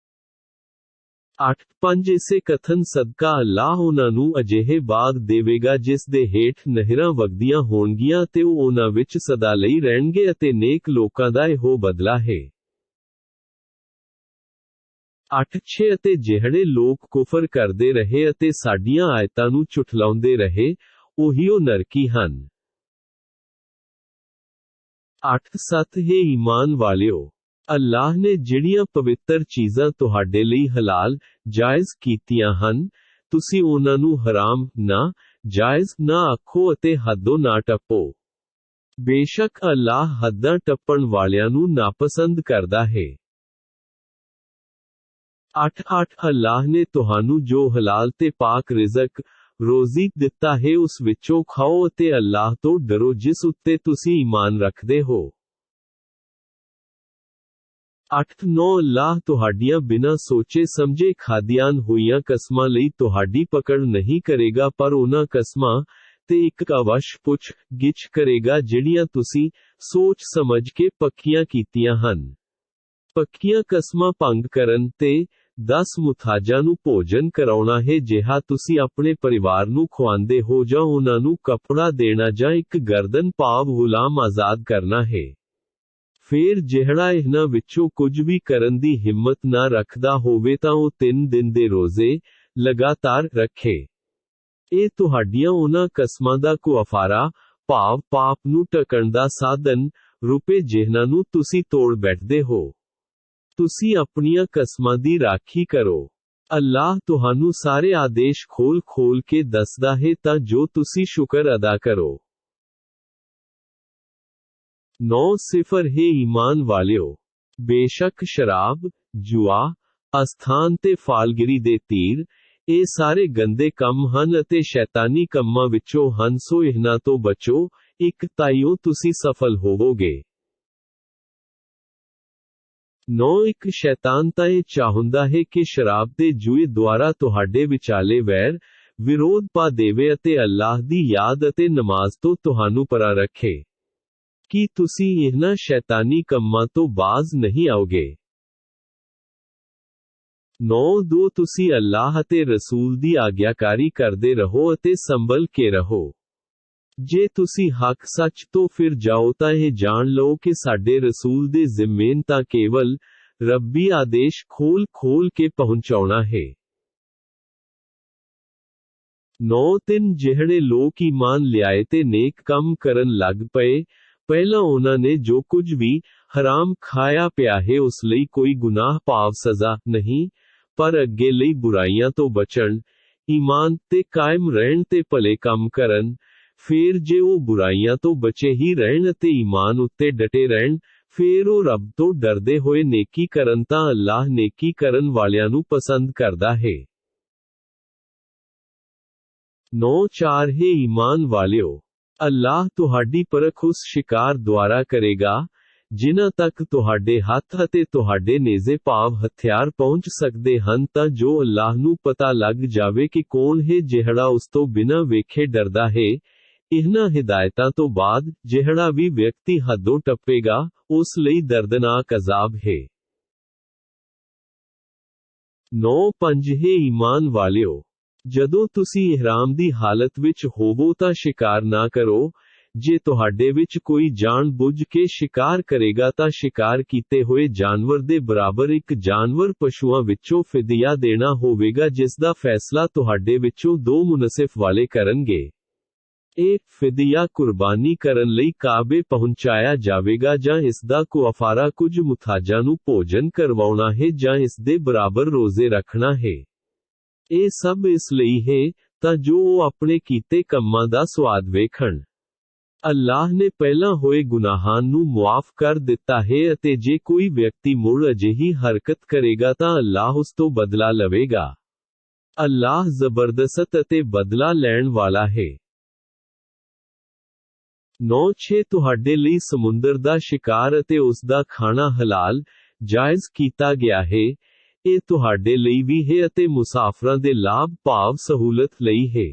8-5 ਇਸੇ ਕਥਨ ਸਦਕਾ ਅੱਲਾਹ ਉਹਨਾਂ ਨੂੰ ਅਜਿਹੇ ਬਾਗ ਦੇਵੇਗਾ ਜਿਸ ਦੇ ਹੇਠ ਨਹਿਰਾਂ ਵਗਦੀਆਂ ਹੋਣਗੀਆਂ ਤੇ ਉਹ ਉਹਨਾਂ ਵਿੱਚ ਸਦਾ ਲਈ ਰਹਿਣਗੇ ਅਤੇ ਨੇਕ ਲੋਕਾਂ ਦਾ ਇਹੋ ਬਦਲਾ ਹੈ। 8-6 ਅਤੇ ਜਿਹੜੇ ਲੋਕ ਕੁਫਰ ਕਰਦੇ ਰਹੇ ਅਤੇ ਸਾਡੀਆਂ ਆਇਤਾਂ ਨੂੰ ਝੁਠਲਾਉਂਦੇ ਰਹੇ ਉਹੀਓ ਨਰਕੀ ਹਨ। 8-7 ਹੈ ਈਮਾਨ ਵਾਲਿਓ, ਅੱਲਾਹ ਨੇ ਜਿਹੜੀਆਂ ਪਵਿੱਤਰ ਚੀਜ਼ਾਂ ਤੁਹਾਡੇ ਲਈ ਹਲਾਲ ਜਾਇਜ਼ ਕੀਤੀਆਂ ਹਨ ਤੁਸੀਂ ਉਹਨਾਂ ਨੂੰ ਹਰਾਮ ਨਾ ਜਾਇਜ਼ ਨਾ ਆਖੋ ਅਤੇ ਹੱਦੋਂ ਨਾ ਟੱਪੋ। ਬੇਸ਼ੱਕ ਅੱਲਾਹ ਹੱਦਾਂ ਟੱਪਣ ਵਾਲਿਆਂ ਨੂੰ ਨਾਪਸੰਦ ਕਰਦਾ ਹੈ। 8-8 ਅੱਲਾਹ ਨੇ ਤੁਹਾਨੂੰ ਜੋ ਹਲਾਲ ਤੇ ਪਾਕ ਰਿਜ਼ਕ ਰੋਜ਼ੀ ਦਿੱਤਾ ਹੈ ਉਸ ਵਿੱਚੋਂ ਖਾਓ ਅਤੇ ਅੱਲਾਹ ਤੋਂ ਡਰੋ ਜਿਸ ਉੱਤੇ ਤੁਸੀਂ ਈਮਾਨ ਰੱਖਦੇ ਹੋ। 8-9 ਅੱਲਾਹ ਤੁਹਾਡੀਆਂ ਬਿਨਾਂ ਸੋਚੇ ਸਮਝੇ ਖਾਦੀਆਂ ਹੋਈਆਂ ਕਸਮਾਂ ਲਈ ਤੁਹਾਡੀ ਪਕੜ ਨਹੀਂ ਕਰੇਗਾ ਪਰ ਉਹਨਾਂ ਕਸਮਾਂ ਤੇ ਇੱਕ ਅਵਸ਼ ਪੁੱਛ ਗਿੱਛ ਕਰੇਗਾ ਜਿਹੜੀਆਂ ਤੁਸੀਂ ਸੋਚ ਸਮਝ ਕੇ ਪੱਕੀਆਂ ਕੀਤੀਆਂ ਹਨ। ਪੱਕੀਆਂ ਕਸਮਾਂ ਭੰਗ ਕਰਨ ਤੇ 10 ਮੁਤਾਜਾਂ ਨੂੰ ਭੋਜਨ ਕਰਾਉਣਾ ਹੈ ਜਿਹਾ ਤੁਸੀਂ ਆਪਣੇ ਪਰਿਵਾਰ ਨੂੰ ਖਵਾਉਂਦੇ ਹੋ ਜਾਂ ਉਹਨਾਂ ਨੂੰ ਕੱਪੜਾ ਦੇਣਾ ਜਾਂ ਇੱਕ ਗਰਦਨ ਪਾਵ ਗੁਲਾਮ ਆਜ਼ਾਦ ਕਰਨਾ ਹੈ। ਫੇਰ ਜਿਹੜਾ ਇਹਨਾਂ ਵਿੱਚੋਂ ਕੁਝ ਵੀ ਕਰਨ ਦੀ ਹਿੰਮਤ ਨਾ ਰੱਖਦਾ ਹੋਵੇ ਤਾਂ ਉਹ 3 ਦਿਨ ਦੇ ਰੋਜ਼ੇ ਲਗਾਤਾਰ ਰੱਖੇ। ਇਹ ਤੁਹਾਡੀਆਂ ਉਹਨਾਂ ਕਸਮਾਂ ਦਾ ਕੁਫਾਰਾ ਭਾਵ ਪਾਪ ਨੂੰ ਢਕਣ ਦਾ ਸਾਧਨ ਰੂਪੇ ਜਿਨ੍ਹਾਂ ਨੂੰ ਤੁਸੀਂ ਤੋੜ ਬੈਠਦੇ ਹੋ। ਤੁਸੀਂ ਆਪਣੀਆਂ ਕਸਮਾਂ ਦੀ ਰਾਖੀ ਕਰੋ। ਅੱਲਾਹ ਤੁਹਾਨੂੰ ਸਾਰੇ ਆਦੇਸ਼ ਖੋਲ ਕੇ ਦੱਸਦਾ ਹੈ ਤਾਂ ਜੋ ਤੁਸੀਂ ਸ਼ੁਕਰ ਅਦਾ ਕਰੋ। 9 ਹੈ ਈਮਾਨ ਵਾਲਿਓ, ਬੇਸ਼ੱਕ ਸ਼ਰਾਬ, ਜੂਆ, ਅਸਥਾਨ ਤੇ ਫਾਲਗਿਰੀ ਦੇ ਤੀਰ ਇਹ ਸਾਰੇ ਗੰਦੇ ਕੰਮ ਹਨ ਅਤੇ ਸ਼ੈਤਾਨੀ ਕੰਮਾਂ ਵਿੱਚੋਂ ਹਨ ਸੋ ਇਹਨਾਂ ਤੋਂ ਬਚੋ ਇੱਕ ਤਾਈਓ ਤੁਸੀਂ ਸਫਲ ਹੋਵੋਗੇ। 9 ਇੱਕ ਸ਼ੈਤਾਨ ਤਾਂ ਇਹ ਚਾਹੁੰਦਾ ਹੈ ਕਿ ਸ਼ਰਾਬ ਤੇ ਜੂਏ ਦੁਆਰਾ ਤੁਹਾਡੇ ਵਿਚਾਲੇ ਵੈਰ ਵਿਰੋਧ ਪਾ ਦੇਵੇ ਅਤੇ ਅੱਲਾਹ ਦੀ ਯਾਦ ਅਤੇ ਨਮਾਜ਼ ਤੋਂ ਤੁਹਾਨੂੰ ਪਰਾਂ ਰੱਖੇ। ਕੀ ਤੁਸੀਂ ਇਹਨਾਂ ਸ਼ੈਤਾਨੀ ਕੰਮਾਂ ਤੋਂ ਬਾਜ਼ ਨਹੀਂ ਆਓਗੇ? 9 ਤੁਸੀਂ ਅੱਲਾਹ ਅਤੇ ਰਸੂਲ ਦੀ ਆਗਿਆਕਾਰੀ ਕਰਦੇ ਰਹੋ ਅਤੇ ਸੰਭਲ ਕੇ ਰਹੋ। ਜੇ ਤੁਸੀਂ ਹੱਕ ਸੱਚ ਤੋਂ ਫਿਰ ਜਾਓ ਤਾਂ ਇਹ ਜਾਣ ਲਓ ਕਿ ਸਾਡੇ ਰਸੂਲ ਦੇ ਜ਼ਿੰਮੇਨ ਤਾਂ ਕੇਵਲ ਰੱਬੀ ਆਦੇਸ਼ ਖੋਲ ਕੇ ਪਹੁੰਚਾਉਣਾ ਹੈ। 9 ਜਿਹੜੇ ਲੋਕ ਈਮਾਨ ਲਿਆਏ ਤੇ ਨੇਕ ਕੰਮ ਕਰਨ ਲੱਗ ਪਏ ਪਹਿਲਾਂ ਉਹਨਾਂ ਨੇ ਜੋ ਕੁਝ ਵੀ ਹਰਾਮ ਖਾਇਆ ਪਿਆ ਹੈ ਉਸ ਲਈ ਕੋਈ ਗੁਨਾਹ ਭਾਵ ਸਜ਼ਾ ਨਹੀਂ ਪਰ ਅੱਗੇ ਲਈ ਬੁਰਾਈਆਂ ਤੋਂ ਬਚਣ ਈਮਾਨ ਤੇ ਕਾਇਮ ਰਹਿਣ ਤੇ ਭਲੇ ਕੰਮ ਕਰਨ। ਫੇਰ ਜੇ ਉਹ ਬੁਰਾਈਆਂ ਤੋਂ ਬਚੇ ਹੀ ਰਹਿਣ ਅਤੇ ਈਮਾਨ ਉੱਤੇ ਡਟੇ ਰਹਿਣ ਫੇਰ ਉਹ ਰੱਬ ਤੋਂ ਡਰਦੇ ਹੋਏ ਨੇਕੀ ਕਰਨ ਤਾਂ ਅੱਲਾਹ ਨੇਕੀ ਕਰਨ ਵਾਲਿਆਂ ਨੂੰ ਪਸੰਦ ਕਰਦਾ ਹੈ। 9 ਹੈ ਈਮਾਨ ਵਾਲਿਓ, ਅੱਲਾਹ ਤੁਹਾਡੀ ਪਰਖ ਉਸ ਸ਼ਿਕਾਰ ਦੁਆਰਾ ਕਰੇਗਾ ਜਿਨ੍ਹਾਂ ਤੱਕ ਤੁਹਾਡੇ ਹੱਥ ਅਤੇ ਤੁਹਾਡੇ ਨੇਜ਼ੇ ਭਾਵ ਹਥਿਆਰ ਪਹੁੰਚ ਸਕਦੇ ਹਨ ਤਾਂ ਜੋ ਅੱਲਾਹ ਨੂੰ ਪਤਾ ਲੱਗ ਜਾਵੇ ਕਿ ਕੌਣ ਹੈ ਜਿਹੜਾ ਉਸ ਤੋਂ ਬਿਨਾਂ ਵੇਖੇ ਡਰਦਾ ਹੈ। ਇਹਨਾਂ ਹਿਦਾਇਤਾਂ ਤੋਂ ਬਾਅਦ ਜਿਹੜਾ ਵੀ ਵਿਅਕਤੀ ਹੱਦੋਂ ਟੱਪੇਗਾ ਉਸ ਲਈ ਦਰਦਨਾਕ ਅਜ਼ਾਬ ਹੈ। 9 ਹੈ ਈਮਾਨ ਵਾਲਿਓ, ਜਦੋਂ ਤੁਸੀਂ ਇਹਰਾਮ ਦੀ ਹਾਲਤ ਵਿੱਚ ਹੋਵੋ ਤਾਂ ਸ਼ਿਕਾਰ ਨਾ ਕਰੋ ਜੇ ਤੁਹਾਡੇ ਵਿੱਚ ਕੋਈ ਜਾਣ ਬੁੱਝ ਕੇ ਸ਼ਿਕਾਰ ਕਰੇਗਾ ਤਾਂ ਸ਼ਿਕਾਰ ਕੀਤੇ ਹੋਏ ਜਾਨਵਰ ਦੇ ਬਰਾਬਰ ਇੱਕ ਜਾਨਵਰ ਪਸ਼ੂਆਂ ਵਿੱਚੋਂ ਫਿਦਿਆ ਦੇਣਾ ਹੋਵੇਗਾ, ਜਿਸ ਦਾ ਫੈਸਲਾ ਤੁਹਾਡੇ ਵਿੱਚੋਂ ਦੋ ਮੁਨਸਿਫ ਵਾਲੇ ਕਰਨਗੇ। ਇਹ ਫਿਦਿਆ ਕੁਰਬਾਨੀ ਕਰਨ ਲਈ ਕਾਬੇ ਪਹੁੰਚਾਇਆ ਜਾਵੇਗਾ ਜਾਂ ਇਸ ਦਾ ਕੁਆਫਾਰਾ ਕੁਝ ਮੁਤਾਜਾਂ ਨੂੰ ਭੋਜਨ ਕਰਵਾਉਣਾ ਹੈ ਜਾਂ ਇਸ ਦੇ ਬਰਾਬਰ ਰੋਜ਼ੇ ਰੱਖਣਾ ਹੈ। ਇਹ ਸਭ ਇਸ ਲਈ ਹੈ ਤਾਂ ਜੋ ਉਹ ਆਪਣੇ ਕੀਤੇ ਕੰਮਾਂ ਦਾ ਸਵਾਦ ਵੇਖਣ। ਅੱਲਾਹ ਨੇ ਪਹਿਲਾਂ ਹੋਏ ਗੁਨਾਹਾਂ ਨੂੰ ਮੁਆਫ ਕਰ ਦਿੱਤਾ ਹੈ ਅਤੇ ਜੇ ਕੋਈ ਵਿਅਕਤੀ ਮੁੜ ਅਜਿਹੀ ਹਰਕਤ ਕਰੇਗਾ ਤਾਂ ਅੱਲਾਹ ਉਸ ਤੋਂ ਬਦਲਾ ਲਵੇਗਾ। ਅੱਲਾਹ ਜ਼ਬਰਦਸਤ ਅਤੇ ਬਦਲਾ ਲੈਣ ਵਾਲਾ ਹੈ। 9-6 ਤੁਹਾਡੇ ਲਈ ਸਮੁੰਦਰ ਦਾ ਸ਼ਿਕਾਰ ਅਤੇ ਉਸ ਦਾ ਖਾਣਾ ਹਲਾਲ, ਜਾਇਜ਼ ਕੀਤਾ ਗਿਆ ਹੈ। ਇਹ ਤੁਹਾਡੇ ਲਈ ਵੀ ਹੈ ਅਤੇ ਮੁਸਾਫਰਾਂ ਦੇ ਲਾਭ ਭਾਵ ਸਹੂਲਤ ਲਈ ਹੈ।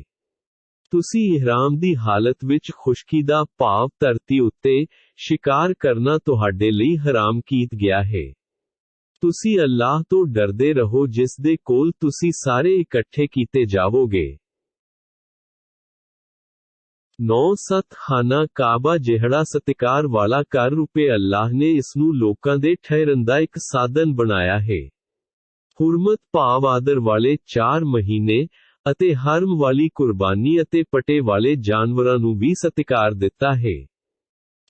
ਤੁਸੀਂ ਇਹਰਾਮ ਦੀ ਹਾਲਤ ਵਿੱਚ ਖੁਸ਼ਕੀ ਦਾ ਭਾਵ ਧਰਤੀ ਉੱਤੇ ਸ਼ਿਕਾਰ ਕਰਨਾ ਤੁਹਾਡੇ ਲਈ ਹਰਾਮ ਕੀਤਾ ਗਿਆ ਹੈ। ਤੁਸੀਂ ਅੱਲਾਹ ਤੋਂ ਡਰਦੇ ਰਹੋ ਜਿਸ ਦੇ ਕੋਲ ਤੁਸੀਂ ਸਾਰੇ ਇਕੱਠੇ ਕੀਤੇ ਜਾਵੋਗੇ। 9-7 ਖਾਨਾ ਕਾਬਾ ਜਿਹੜਾ ਸਤਿਕਾਰ ਵਾਲਾ ਘਰ ਰੂਪੇ ਅੱਲਾਹ ਨੇ ਇਸ ਨੂੰ ਲੋਕਾਂ ਦੇ ਠਹਿਰਨ ਦਾ ਇੱਕ ਸਾਧਨ ਬਣਾਇਆ ਹੈ। ਹੁਰਮਤ ਭਾਵ ਆਦਰ ਵਾਲੇ 4 ਮਹੀਨੇ ਅਤੇ ਹਰਮ ਵਾਲੀ ਕੁਰਬਾਨੀ ਅਤੇ ਪਟੇ ਵਾਲੇ ਜਾਨਵਰਾਂ ਨੂੰ ਵੀ ਸਤਿਕਾਰ ਦਿੱਤਾ ਹੈ।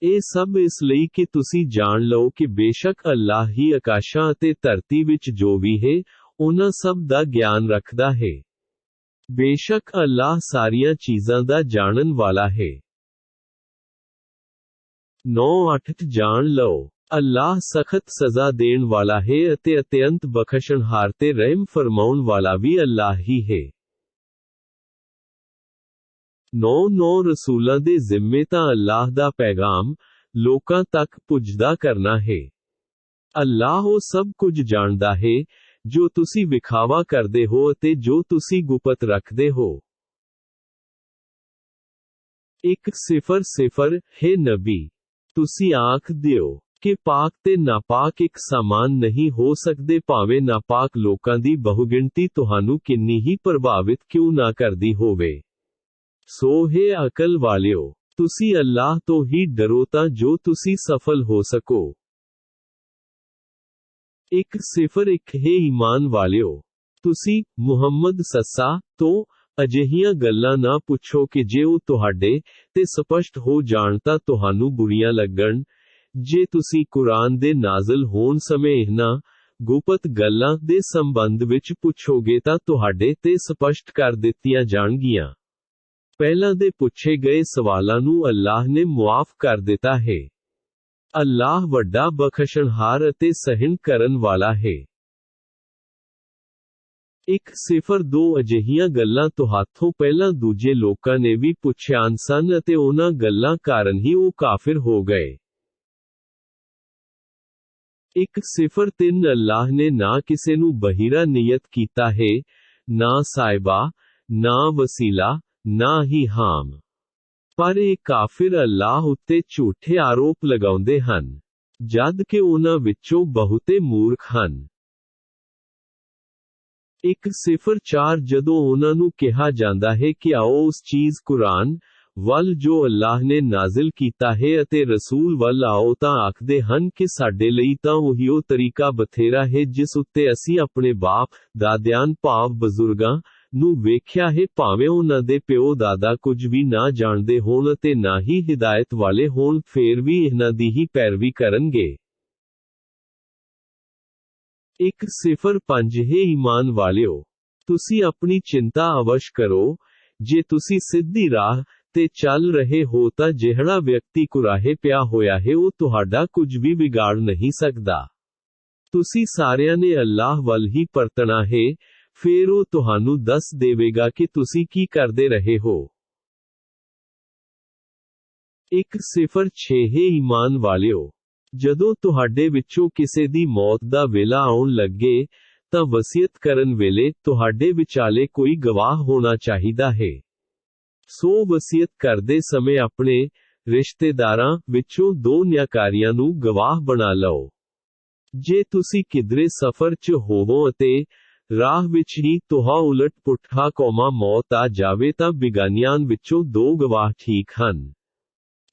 ਇਹ ਸਭ ਇਸ ਲਈ ਕਿ ਤੁਸੀਂ ਜਾਣ ਲਓ ਕਿ ਬੇਸ਼ੱਕ ਅੱਲਾਹ ਹੀ ਆਕਾਸ਼ਾਂ ਅਤੇ ਧਰਤੀ ਵਿੱਚ ਜੋ ਵੀ ਹੈ, ਉਹਨਾਂ ਸਭ ਦਾ ਗਿਆਨ ਰੱਖਦਾ ਹੈ। ਬੇਸ਼ੱਕ ਅੱਲਾਹ ਸਾਰੀਆਂ ਚੀਜ਼ਾਂ ਦਾ ਜਾਣਨ ਵਾਲਾ ਹੈ। 9-8 ਜਾਣ ਲਓ, ਅੱਲਾਹ ਸਖਤ ਸਜ਼ਾ ਦੇਣ ਵਾਲਾ ਹੈ ਅਤੇ ਅਤਿਅੰਤ ਬਖਸ਼ਣਹਾਰ ਤੇ ਰਹਿਮ ਫਰਮਾਉਣ ਵਾਲਾ ਵੀ ਅੱਲਾਹ ਹੀ ਹੈ। 9-9 ਰਸੂਲਾਂ ਦੇ ਜ਼ਿੰਮੇ ਤਾਂ ਅੱਲਾਹ ਦਾ ਪੈਗਾਮ ਲੋਕਾਂ ਤੱਕ ਪੁੱਜਦਾ ਕਰਨਾ ਹੈ। ਅੱਲਾਹ ਉਹ ਸਭ ਕੁਝ ਜਾਣਦਾ ਹੈ ਜੋ ਤੁਸੀਂ ਵਿਖਾਵਾ ਕਰਦੇ ਹੋ ਅਤੇ ਜੋ ਤੁਸੀਂ ਗੁਪਤ ਰੱਖਦੇ ਹੋ। 1-0 ਹੈ ਨਬੀ, ਤੁਸੀਂ ਆਖ ਦਿਓ ਕਿ ਪਾਕ ਤੇ ਨਾਪਾਕ ਇੱਕ ਸਮਾਨ ਨਹੀਂ ਹੋ ਸਕਦੇ, ਭਾਵੇਂ ਨਾਪਾਕ ਲੋਕਾਂ ਦੀ ਬਹੁਗਿਣਤੀ ਤੁਹਾਨੂੰ ਕਿੰਨੀ ਹੀ ਪ੍ਰਭਾਵਿਤ ਕਿਉਂ ਨਾ ਕਰਦੀ ਹੋਵੇ। ਸੋ ਹੈ ਅਕਲ ਵਾਲਿਓ, ਤੁਸੀਂ ਅੱਲਾਹ ਤੋਂ ਹੀ ਡਰੋ ਤਾਂ ਜੋ ਤੁਸੀਂ ਸਫਲ ਹੋ ਸਕੋ। 1-1 ਹੈ ਈਮਾਨ ਵਾਲਿਓ, ਤੁਸੀਂ ਮੁਹੰਮਦ ਸੱਸਾ ਤੋਂ ਅਜਿਹੀਆਂ ਗੱਲਾਂ ਨਾ ਪੁੱਛੋ ਕਿ ਜੇ ਉਹ ਤੁਹਾਡੇ ਤੇ ਸਪਸ਼ਟ ਹੋ ਜਾਣ ਤਾਂ ਤੁਹਾਨੂੰ ਬੁਰੀਆਂ ਲੱਗਣ। ਜੇ ਤੁਸੀਂ ਕੁਰਾਨ ਦੇ ਨਾਜ਼ਲ ਹੋਣ ਸਮੇਂ ਇਹਨਾਂ ਗੁਪਤ ਗੱਲਾਂ ਦੇ ਸੰਬੰਧ ਵਿੱਚ ਪੁੱਛੋਗੇ ਤਾਂ ਤੁਹਾਡੇ ਤੇ ਸਪਸ਼ਟ ਕਰ ਦਿੱਤੀਆਂ ਜਾਣਗੀਆਂ। ਪਹਿਲਾਂ ਦੇ ਪੁੱਛੇ ਗਏ ਸਵਾਲਾਂ ਨੂੰ ਅੱਲਾਹ ਨੇ ਮੁਆਫ ਕਰ ਦਿੱਤਾ ਹੈ। ਅੱਲਾਹ ਵੱਡਾ ਬਖਸ਼ਣਹਾਰ ਅਤੇ ਸਹਿਣ ਕਰਨ ਵਾਲਾ ਹੈ। 1-2 ਅਜਿਹੀਆਂ ਗੱਲਾਂ ਤੁਹਾਥੋਂ ਪਹਿਲਾਂ ਦੂਜੇ ਲੋਕਾਂ ਨੇ ਵੀ ਪੁੱਛੀਆਂ ਸਨ ਅਤੇ ਉਹਨਾਂ ਗੱਲਾਂ ਕਾਰਨ ਹੀ ਉਹ ਕਾਫਿਰ ਹੋ ਗਏ। 1-3 ਅੱਲਾਹ ਨੇ ਨਾ ਕਿਸੇ ਨੂੰ ਬਹੀਰਾ ਨਿਯਤ ਕੀਤਾ ਹੈ, ਨਾ ਸਾਹਿਬਾ, ਨਾ ਵਸੀਲਾ, ਨਾ ਹੀ ਹਾਮ। ਪਰ ਇਹ ਕਾਫਿਰ ਅੱਲਾਹ ਉੱਤੇ ਝੂਠੇ ਆਰੋਪ ਲਗਾਉਂਦੇ ਹਨ, ਜਦ ਕਿ ਉਹਨਾਂ ਵਿੱਚੋਂ ਬਹੁਤੇ ਮੂਰਖ ਹਨ। 1-4 ਜਦੋਂ ਉਹਨਾਂ ਨੂੰ ਕਿਹਾ ਜਾਂਦਾ ਹੈ ਕਿ ਆਓ ਉਸ ਚੀਜ਼ ਕੁਰਾਨ ਵੱਲ ਜੋ ਅੱਲਾਹ ਨੇ ਨਾਜ਼ਿਲ ਕੀਤਾ ਹੈ ਅਤੇ ਰਸੂਲ ਵੱਲ ਆਓ ਤਾਂ ਆਖਦੇ ਹਨ ਕਿ ਸਾਡੇ ਲਈ ਤਾਂ ਉਹੀ ਉਹ ਤਰੀਕਾ ਬਥੇਰਾ ਹੈ ਜਿਸ ਉੱਤੇ ਅਸੀਂ ਆਪਣੇ ਬਾਪ ਦਾਦਿਆਂ ਭਾਵ ਬਜ਼ੁਰਗਾਂ ਨੂੰ ਵੇਖਿਆ ਹੈ, ਭਾਵੇਂ ਉਹਨਾਂ ਦੇ ਪਿਓ ਦਾਦਾ ਕੁਝ ਵੀ ਨਾ ਜਾਣਦੇ ਹੋਣ ਅਤੇ ਨਾ ਹੀ ਹਿਦਾਇਤ ਵਾਲੇ ਹੋਣ, ਫੇਰ ਵੀ ਇਹਨਾਂ ਦੀ ਹੀ ਪੈਰਵੀ ਕਰਨਗੇ। 1-5 ਹੈ ਈਮਾਨ ਵਾਲਿਓ, ਤੁਸੀਂ ਆਪਣੀ ਚਿੰਤਾ ਅਵਸ਼ ਕਰੋ। ਜੇ ਤੁਸੀਂ ਸਿੱਧੀ ਰਾਹ ਤੇ ਚੱਲ ਰਹੇ ਹੋ ਤਾਂ ਜਿਹੜਾ ਵਿਅਕਤੀ ਕੁਰਾਹੇ ਪਿਆ ਹੋਇਆ ਹੈ ਉਹ ਤੁਹਾਡਾ ਕੁਝ ਵੀ ਵਿਗਾੜ ਨਹੀਂ ਸਕਦਾ। ਤੁਸੀਂ ਸਾਰਿਆਂ ਨੇ ਅੱਲਾਹ ਵੱਲ ਹੀ ਪਰਤਣਾ ਹੈ, ਫੇਰ ਉਹ ਤੁਹਾਨੂੰ ਦੱਸ ਦੇਵੇਗਾ ਕਿ ਤੁਸੀਂ ਕੀ ਕਰਦੇ ਰਹੇ ਹੋ। 1-6 ਹੈ ਈਮਾਨ ਵਾਲਿਓ, ਜਦੋਂ ਤੁਹਾਡੇ ਵਿੱਚੋਂ ਕਿਸੇ ਦੀ ਮੌਤ ਦਾ ਵੇਲਾ ਆਉਣ ਲੱਗੇ ਤਾਂ ਵਸੀਅਤ ਕਰਨ ਵੇਲੇ ਤੁਹਾਡੇ ਵਿਚਾਲੇ ਕੋਈ ਗਵਾਹ ਹੋਣਾ ਚਾਹੀਦਾ ਹੈ। ਸੋ ਵਸੀਅਤ ਕਰਦੇ ਸਮੇਂ ਆਪਣੇ ਰਿਸ਼ਤੇਦਾਰਾਂ ਵਿੱਚੋਂ 2 ਨਿਆਂਕਾਰੀਆਂ ਨੂੰ ਗਵਾਹ ਬਣਾ ਲਓ। ਜੇ ਤੁਸੀਂ ਕਿਧਰੇ ਸਫ਼ਰ 'ਚ ਹੋਵੋ ਅਤੇ ਰਾਹ ਵਿੱਚ ਹੀ ਤੁਹਾ ਉਲਟ ਪੁੱਠਾ ਕੌਮਾ ਮੌਤ ਆ ਜਾਵੇ ਤਾਂ ਬਿਗਾਨੀਆਂ ਵਿੱਚੋਂ 2 ਗਵਾਹ ਠੀਕ ਹਨ।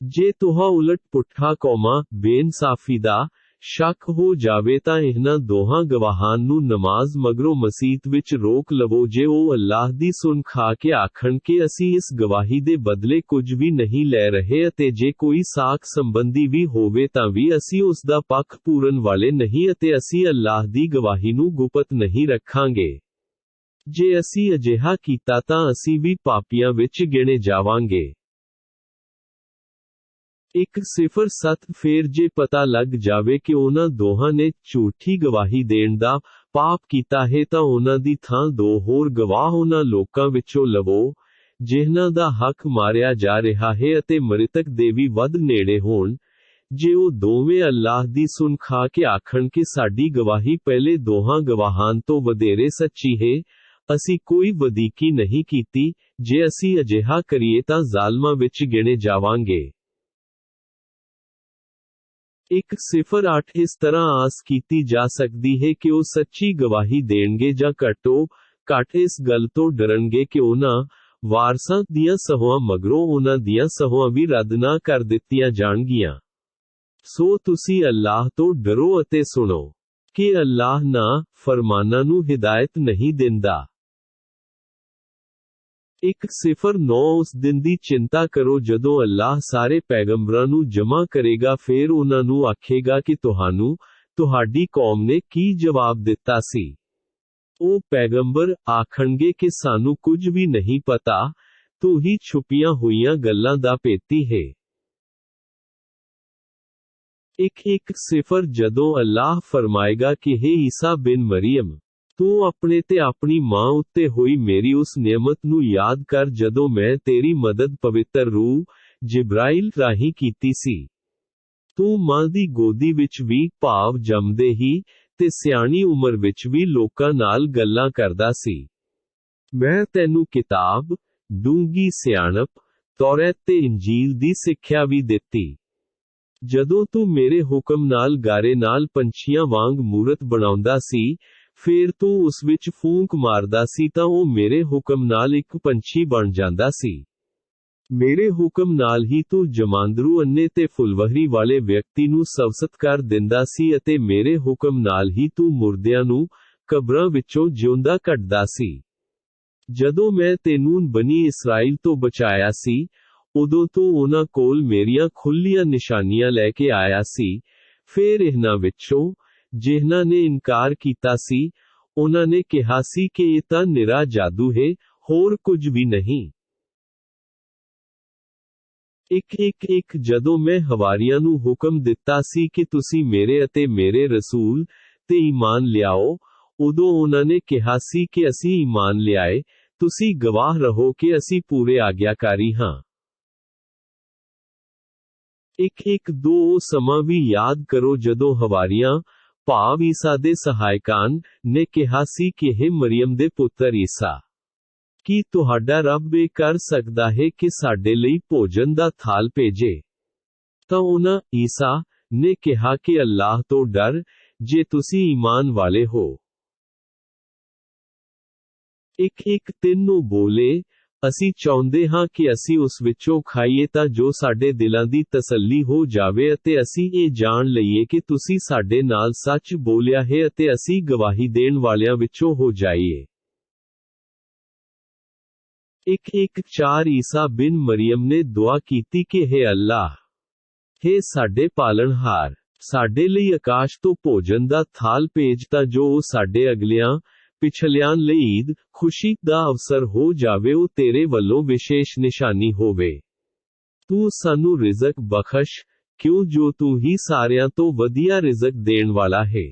ਜੇ ਤੁਹਾ ਉਲਟ ਪੁੱਠਾ ਕੌਮਾਂ ਬੇਇਨਸਾਫੀ ਦਾ ਸ਼ੱਕ ਹੋ ਜਾਵੇ ਤਾਂ ਇਹਨਾਂ ਦੋਹਾਂ ਗਵਾਹਾਂ ਨੂੰ ਨਮਾਜ਼ ਮਗਰੋਂ ਮਸੀਤ ਵਿੱਚ ਰੋਕ ਲਵੋ। ਜੇ ਉਹ ਅੱਲਾਹ ਦੀ ਸੁਣ ਖਾ ਕੇ ਆਖਣ ਕਿ ਅਸੀਂ ਇਸ ਗਵਾਹੀ ਦੇ ਬਦਲੇ ਕੁਝ ਵੀ ਨਹੀਂ ਲੈ ਰਹੇ ਅਤੇ ਜੇ ਕੋਈ ਸਾਖ ਸੰਬੰਧੀ ਵੀ ਹੋਵੇ ਤਾਂ ਵੀ ਅਸੀਂ ਉਸ ਦਾ ਪੱਖ ਪੂਰਨ ਵਾਲੇ ਨਹੀਂ ਅਤੇ ਅਸੀਂ ਅੱਲਾਹ ਦੀ ਗਵਾਹੀ ਨੂੰ ਗੁਪਤ ਨਹੀਂ ਰੱਖਾਂਗੇ। ਜੇ ਅਸੀਂ ਅਜਿਹਾ ਕੀਤਾ ਤਾਂ ਅਸੀਂ ਵੀ ਪਾਪੀਆਂ ਵਿੱਚ ਗਿਣੇ ਜਾਵਾਂਗੇ। 107 ਫਿਰ ਜੇ ਪਤਾ ਲੱਗ ਜਾਵੇ ਕਿ ਉਹਨਾਂ ਦੋਹਾਂ ਨੇ ਝੂਠੀ ਗਵਾਹੀ ਦੇਣ ਦਾ ਪਾਪ ਕੀਤਾ ਹੈ ਤਾਂ ਉਹਨਾਂ ਦੀ ਥਾਂ 2 ਹੋਰ ਗਵਾਹ ਉਹਨਾਂ ਲੋਕਾਂ ਵਿੱਚੋਂ ਲਵੋ ਜਿਨ੍ਹਾਂ ਦਾ ਹੱਕ ਮਾਰਿਆ ਜਾ ਰਿਹਾ ਹੈ ਅਤੇ ਮ੍ਰਿਤਕ ਦੇ ਵੀ ਵੱਧ ਨੇੜੇ ਹੋਣ। ਜੇ ਉਹ ਦੋਵੇਂ ਅੱਲਾਹ ਦੀ ਸੁਣ ਖਾ ਕੇ ਆਖਣ ਕਿ ਸਾਡੀ ਗਵਾਹੀ ਪਹਿਲੇ ਦੋਹਾਂ ਗਵਾਹਾਂ ਤੋਂ ਵਧੇਰੇ ਸੱਚੀ ਹੈ, ਅਸੀਂ ਕੋਈ ਵਧੀਕੀ ਨਹੀਂ ਕੀਤੀ, ਜੇ ਅਸੀਂ ਅਜਿਹਾ ਕਰੀਏ ਤਾਂ ਜ਼ਾਲਮਾਂ ਵਿੱਚ ਗਿਣੇ ਜਾਵਾਂਗੇ। 108 ਇਸ ਤਰ੍ਹਾਂ ਆਸ ਕੀਤੀ ਜਾ ਸਕਦੀ ਹੈ ਕਿ ਉਹ ਸੱਚੀ ਗਵਾਹੀ ਦੇਣਗੇ ਜਾਂ ਘੱਟੋ ਘੱਟ ਇਸ ਗੱਲ ਤੋਂ ਡਰਨਗੇ ਕਿ ਉਹਨਾਂ ਵਾਰਸਾਂ ਦੀਆਂ ਸਹੁਆਂ ਮਗਰੋਂ ਉਹਨਾਂ ਦੀਆਂ ਸਹੁਆਂ ਵੀ ਰੱਦ ਨਾ ਕਰ ਦਿੱਤੀਆਂ ਜਾਣਗੀਆਂ। ਸੋ ਤੁਸੀਂ ਅੱਲਾਹ ਤੋਂ ਡਰੋ ਅਤੇ ਸੁਣੋ ਕਿ ਅੱਲਾਹ ਨਾ ਫਰਮਾਨਾਂ ਨੂੰ ਹਿਦਾਇਤ ਨਹੀਂ ਦਿੰਦਾ। 109 ਉਸ ਦਿਨ ਦੀ ਚਿੰਤਾ ਕਰੋ ਜਦੋਂ ਅੱਲਾਹ ਸਾਰੇ ਪੈਗੰਬਰਾਂ ਨੂੰ ਜਮ੍ਹਾਂ ਕਰੇਗਾ ਫਿਰ ਉਹਨਾਂ ਨੂੰ ਆਖੇਗਾ ਕਿ ਤੁਹਾਨੂੰ ਤੁਹਾਡੀ ਕੌਮ ਨੇ ਕੀ ਜਵਾਬ ਦਿੱਤਾ ਸੀ। ਉਹ ਪੈਗੰਬਰ ਆਖਣਗੇ ਕਿ ਸਾਨੂੰ ਕੁਝ ਵੀ ਨਹੀਂ ਪਤਾ, ਤੂੰ ਹੀ ਛੁਪੀਆਂ ਹੋਈਆਂ ਗੱਲਾਂ ਦਾ ਭੇਤੀ ਹੈ। 110 ਜਦੋਂ ਅੱਲਾਹ ਫਰਮਾਏਗਾ ਕਿ ਹੇ ਈਸਾ ਬਿਨ ਮਰੀਮ, ਤੂੰ ਆਪਣੇ ਤੇ ਆਪਣੀ ਮਾਂ ਉੱਤੇ ਹੋਈ ਮੇਰੀ ਉਸ ਨਿਅਮਤ ਨੂੰ ਯਾਦ ਕਰ ਜਦੋਂ ਮੈਂ ਤੇਰੀ ਮਦਦ ਪਵਿੱਤਰ ਰੂਹ ਜਿਬਰਾਈਲ ਰਾਹੀਂ ਕੀਤੀ ਸੀ। ਤੂੰ ਮਾਂ ਦੀ ਗੋਦੀ ਵਿੱਚ ਵੀ ਭਾਵ ਜੰਮਦੇ ਹੀ ਤੇ ਸਿਆਣੀ ਉਮਰ ਵਿੱਚ ਵੀ ਲੋਕਾਂ ਨਾਲ ਗੱਲਾਂ ਕਰਦਾ ਸੀ। ਮੈਂ ਤੈਨੂੰ ਕਿਤਾਬ, ਡੂੰਗੀ ਸਿਆਣਪ, ਤੌਰੈਤ ਤੇ ਇੰਜੀਲ ਦੀ ਸਿੱਖਿਆ ਵੀ ਦਿੱਤੀ। ਜਦੋਂ ਤੂੰ ਮੇਰੇ ਹੁਕਮ ਨਾਲ ਗਾਰੇ ਨਾਲ ਪੰਛੀਆਂ ਵਾਂਗ ਮੂਰਤ ਬਣਾਉਂਦਾ ਸੀ, ਫਿਰ ਤੂੰ ਉਸ ਵਿੱਚ ਫੂੰਕ ਮਾਰਦਾ ਸੀ ਤਾਂ ਉਹ ਮੇਰੇ ਹੁਕਮ ਨਾਲ ਇੱਕ ਪੰਛੀ ਬਣ ਜਾਂਦਾ ਸੀ। ਮੇਰੇ ਹੁਕਮ ਨਾਲ ਹੀ ਤੂੰ ਜਮਾਂਦਰੂ ਅੰਨੇ ਤੇ ਫੁਲਵਹਰੀ ਵਾਲੇ ਵਿਅਕਤੀ ਨੂੰ ਸਵਸਤ ਕਰ ਦਿੰਦਾ ਸੀ ਅਤੇ ਮੇਰੇ ਹੁਕਮ ਨਾਲ ਹੀ ਤੂੰ ਮੁਰਦਿਆਂ ਨੂੰ ਕਬਰਾਂ ਵਿੱਚੋਂ ਜਿਉਂਦਾ ਕੱਢਦਾ ਸੀ। ਜਦੋਂ ਮੈਂ ਤੈਨੂੰ ਬਨੀ ਇਸਰਾਈਲ ਤੋਂ ਬਚਾਇਆ ਸੀ, ਉਦੋਂ ਤੂੰ ਉਹਨਾਂ ਕੋਲ ਮੇਰੀਆਂ ਖੁੱਲੀਆਂ ਨਿਸ਼ਾਨੀਆਂ ਲੈ ਕੇ ਆਇਆ ਸੀ। ਫਿਰ ਇਹਨਾਂ ਵਿੱਚੋਂ ਜਿਨ੍ਹਾਂ ਨੇ ਇਨਕਾਰ ਕੀਤਾ ਸੀ, ਉਹਨਾਂ ਨੇ ਕਿਹਾ ਸੀ ਕਿ ਇਹ ਤਾਂ ਨਿਰਾ ਜਾਦੂ ਹੈ, ਹੋਰ ਕੁਝ ਵੀ ਨਹੀਂ। 111 ਜਦੋਂ ਮੈਂ ਹਵਾਰੀਆਂ ਨੂੰ ਹੁਕਮ ਦਿੱਤਾ ਸੀ ਕਿ ਤੁਸੀਂ ਮੇਰੇ ਅਤੇ ਮੇਰੇ ਰਸੂਲ ਤੇ ਈਮਾਨ ਲਿਆਓ, ਉਦੋਂ ਉਹਨਾਂ ਨੇ ਕਿਹਾ ਸੀ ਕਿ ਅਸੀਂ ਈਮਾਨ ਲਿਆਏ, ਤੁਸੀਂ ਗਵਾਹ ਰਹੋ ਕਿ ਅਸੀਂ ਪੂਰੇ ਆਗਿਆਕਾਰੀ ਹਾਂ। 112 ਉਹ ਸਮਾਂ ਵੀ ਯਾਦ ਕਰੋ ਜਦੋਂ ਹਵਾਰੀਆਂ ਭਾਵ ਈਸਾ ਦੇ ਸਹਾਇਕਾਂ ਨੇ ਕਿਹਾ ਸੀ ਕਿ ਇਹ ਮਰੀਮ ਦੇ ਪੁੱਤਰ ਈਸਾ, ਕੀ ਤੁਹਾਡਾ ਰੱਬ ਇਹ ਕਰ ਸਕਦਾ ਹੈ ਕਿ ਸਾਡੇ ਲਈ ਭੋਜਨ ਦਾ ਥਾਲ ਭੇਜੇ? ਤਾਂ ਉਹਨਾਂ ਈਸਾ ਨੇ ਕਿਹਾ ਕਿ ਅੱਲਾਹ ਤੋਂ ਡਰ, ਜੇ ਤੁਸੀਂ ਈਮਾਨ ਵਾਲੇ ਹੋ। 113 ਨੂੰ ਬੋਲੇ, ਅਸੀਂ ਚਾਹੁੰਦੇ ਹਾਂ ਕਿ ਅਸੀਂ ਉਸ ਵਿੱਚੋਂ ਖਾਈਏ ਤਾਂ ਜੋ ਸਾਡੇ ਦਿਲਾਂ ਦੀ ਤਸੱਲੀ ਹੋ ਜਾਵੇ ਅਤੇ ਅਸੀਂ ਇਹ ਜਾਣ ਲਈਏ ਕਿ ਤੁਸੀਂ ਸਾਡੇ ਨਾਲ ਸੱਚ ਬੋਲਿਆ ਹੈ ਅਤੇ ਅਸੀਂ ਗਵਾਹੀ ਦੇਣ ਵਾਲਿਆਂ ਵਿੱਚੋਂ ਹੋ ਜਾਈਏ। 114 ਈਸਾ ਬਿਨ ਮਰੀਮ ਨੇ ਦੁਆ ਕੀਤੀ ਕਿ ਹੈ ਅੱਲਾਹ, ਹੈ ਸਾਡੇ ਪਾਲਣਹਾਰ, ਸਾਡੇ ਲਈ ਆਕਾਸ਼ ਤੋਂ ਭੋਜਨ ਦਾ ਥਾਲ ਭੇਜ ਤਾਂ ਜੋ ਉਹ ਸਾਡੇ ਅਗਲਿਆਂ ਪਿਛਲਿਆਂ ਲਈ ਈਦ, ਖੁਸ਼ੀ ਦਾ ਅਵਸਰ ਹੋ ਜਾਵੇ, ਉਹ ਤੇਰੇ ਵੱਲੋਂ ਵਿਸ਼ੇਸ਼ ਨਿਸ਼ਾਨੀ ਹੋਵੇ। ਤੂੰ ਸਾਨੂੰ ਰਿਜ਼ਕ ਬਖਸ਼, ਕਿਉਂ ਜੋ ਤੂੰ ਹੀ ਸਾਰਿਆਂ ਤੋਂ ਵਧੀਆ ਰਿਜ਼ਕ ਦੇਣ ਵਾਲਾ ਹੈ।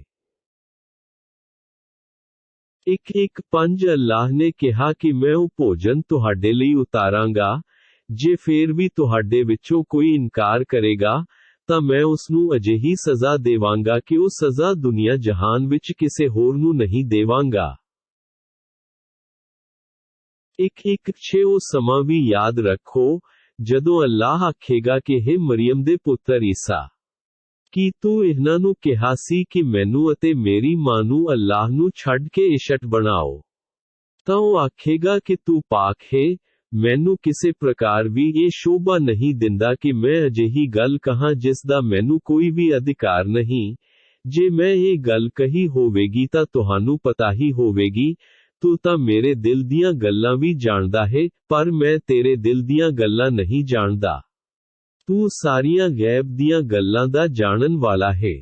115 ਅੱਲਾਹ ਨੇ ਕਿਹਾ ਕਿ ਮੈਂ ਉਹ ਭੋਜਨ ਤੁਹਾਡੇ ਲਈ ਉਤਾਰਾਂਗਾ, ਜੇ ਫੇਰ ਵੀ ਤੁਹਾਡੇ ਵਿੱਚੋਂ ਕੋਈ ਇਨਕਾਰ ਕਰੇਗਾ, ਤਾਂ ਮੈਂ ਉਸ ਨੂੰ ਅਜਿਹੀ ਸਜ਼ਾ ਦੇਵਾਂਗਾ ਕਿ ਉਹ ਸਜ਼ਾ ਦੁਨੀਆ ਜਹਾਨ ਵਿੱਚ ਕਿਸੇ ਹੋਰ ਨੂੰ ਨਹੀਂ ਦੇਵਾਂਗਾ। 116 ਉਹ ਸਮਾਂ ਵੀ ਯਾਦ ਰੱਖੋ ਜਦੋਂ ਅੱਲਾਹ ਆਖੇਗਾ ਕਿ ਹੈ ਮਰੀਮ ਦੇ ਪੁੱਤਰ ਈਸਾ, ਕੀ ਤੂੰ ਇਹਨਾਂ ਨੂੰ ਕਿਹਾ ਸੀ ਕਿ ਮੈਨੂੰ ਅਤੇ ਮੇਰੀ ਮਾਂ ਨੂੰ ਅੱਲਾਹ ਨੂੰ ਛੱਡ ਕੇ ਇਸ਼ਟ ਬਣਾਓ? ਤਾਂ ਉਹ ਆਖੇਗਾ ਕਿ ਤੂੰ ਪਾਕ ਹੈ, ਮੈਨੂੰ ਕਿਸੇ ਪ੍ਰਕਾਰ ਵੀ ਇਹ ਸ਼ੋਭਾ ਨਹੀਂ ਦਿੰਦਾ ਕਿ ਮੈਂ ਅਜਿਹੀ ਗੱਲ ਕਹਾਂ ਜਿਸ ਦਾ ਮੈਨੂੰ ਕੋਈ ਵੀ ਅਧਿਕਾਰ ਨਹੀਂ। ਜੇ ਮੈਂ ਇਹ ਗੱਲ ਕਹੀ ਹੋਵੇਗੀ ਤਾਂ ਤੁਹਾਨੂੰ ਪਤਾ ਹੀ ਹੋਵੇਗੀ, ਤੂੰ ਤਾਂ ਮੇਰੇ ਦਿਲ ਦੀਆਂ ਗੱਲਾਂ ਵੀ ਜਾਣਦਾ ਹੈ, ਪਰ ਮੈਂ ਤੇਰੇ ਦਿਲ ਦੀਆਂ ਗੱਲਾਂ ਨਹੀਂ ਜਾਣਦਾ। ਤੂੰ ਸਾਰੀਆਂ ਗੈਬ ਦੀਆਂ ਗੱਲਾਂ ਦਾ ਜਾਣਨ ਵਾਲਾ ਹੈ।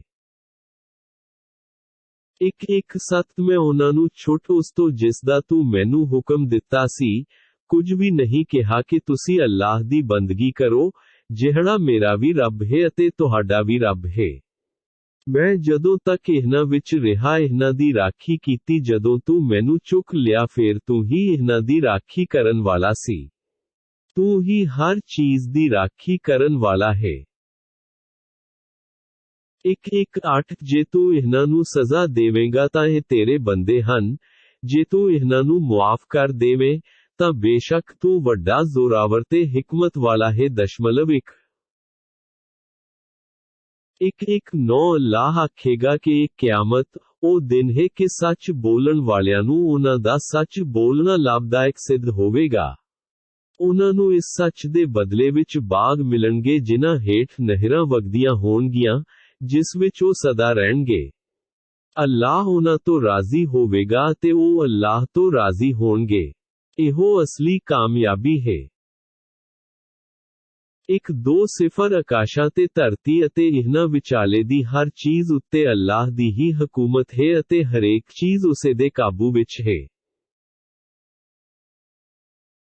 ਇੱਕ ਸੱਤ ਮੈਂ ਉਹਨਾਂ ਨੂੰ ਛੁੱਟ ਉਸ ਤੋਂ ਜਿਸ ਦਾ ਤੂੰ ਮੈਨੂੰ ਹੁਕਮ ਦਿੱਤਾ ਸੀ, ਕੁਝ ਵੀ ਨਹੀਂ ਕਿਹਾ ਕਿ ਤੁਸੀਂ ਅੱਲਾਹ ਦੀ ਬੰਦਗੀ ਕਰੋ, ਜਿਹੜਾ ਮੇਰਾ ਵੀ ਰੱਬ ਹੈ ਅਤੇ ਤੁਹਾਡਾ ਵੀ ਰੱਬ ਹੈ। ਮੈਂ ਜਦੋਂ ਤੱਕ ਇਹਨਾਂ ਵਿੱਚ ਰਿਹਾ ਇਹਨਾਂ ਦੀ ਰਾਖੀ ਕੀਤੀ, ਜਦੋਂ ਤੂੰ ਮੈਨੂੰ ਚੁੱਕ ਲਿਆ ਫੇਰ ਤੂੰ ਹੀ ਇਹਨਾਂ ਦੀ ਰਾਖੀ ਕਰਨ ਵਾਲਾ ਸੀ। ਤੂੰ ਹੀ ਹਰ ਚੀਜ਼ ਦੀ ਰਾਖੀ ਕਰਨ ਵਾਲਾ ਹੈ। 1:8 ਜੇ ਤੂੰ ਇਹਨਾਂ ਨੂੰ ਸਜ਼ਾ ਦੇਵੇਂਗਾ ਤਾਂ ਇਹ ਤੇਰੇ ਬੰਦੇ ਹਨ, ਜੇ ਤੂੰ ਇਹਨਾਂ ਨੂੰ ਮੁਆਫ ਕਰ ਦੇਵੇਂ ਤਾਂ ਬੇਸ਼ੱਕ ਤੂੰ ਵੱਡਾ ਜ਼ੋਰਾਵਰ ਤੇ ਹਿਕਮਤ ਵਾਲਾ ਹੈ। 1:9 ਅੱਲਾਹ ਆਖੇਗਾ ਕਿ ਇਹ ਕਿਆਮਤ ਉਹ ਦਿਨ ਹੈ ਕਿ ਸੱਚ ਬੋਲਣ ਵਾਲਿਆਂ ਨੂੰ ਉਹਨਾਂ ਦਾ ਸੱਚ ਬੋਲਣਾ ਲਾਭਦਾਇਕ ਸਿੱਧ ਹੋਵੇਗਾ। ਉਹਨਾਂ ਨੂੰ ਇਸ ਸੱਚ ਦੇ ਬਦਲੇ ਵਿੱਚ ਬਾਗ ਮਿਲਣਗੇ ਜਿਨ੍ਹਾਂ ਹੇਠ ਨਹਿਰਾਂ ਵਗਦੀਆਂ ਹੋਣਗੀਆਂ, ਜਿਸ ਵਿੱਚ ਉਹ ਸਦਾ ਰਹਿਣਗੇ। ਅੱਲਾਹ ਉਹਨਾਂ ਤੋਂ ਰਾਜ਼ੀ ਹੋਵੇਗਾ ਅਤੇ ਉਹ ਅੱਲਾਹ ਤੋਂ ਰਾਜ਼ੀ ਹੋਣਗੇ। ਇਹੋ ਅਸਲੀ ਕਾਮਯਾਬੀ ਹੈ। 1:2 ਆਕਾਸ਼ਾਂ ਤੇ ਧਰਤੀ ਅਤੇ ਇਹਨਾਂ ਵਿਚਾਲੇ ਦੀ ਹਰ ਚੀਜ਼ ਉੱਤੇ ਅੱਲਾਹ ਦੀ ਹੀ ਹਕੂਮਤ ਹੈ ਅਤੇ ਹਰੇਕ ਚੀਜ਼ ਉਸੇ ਦੇ ਕਾਬੂ ਵਿੱਚ ਹੈ।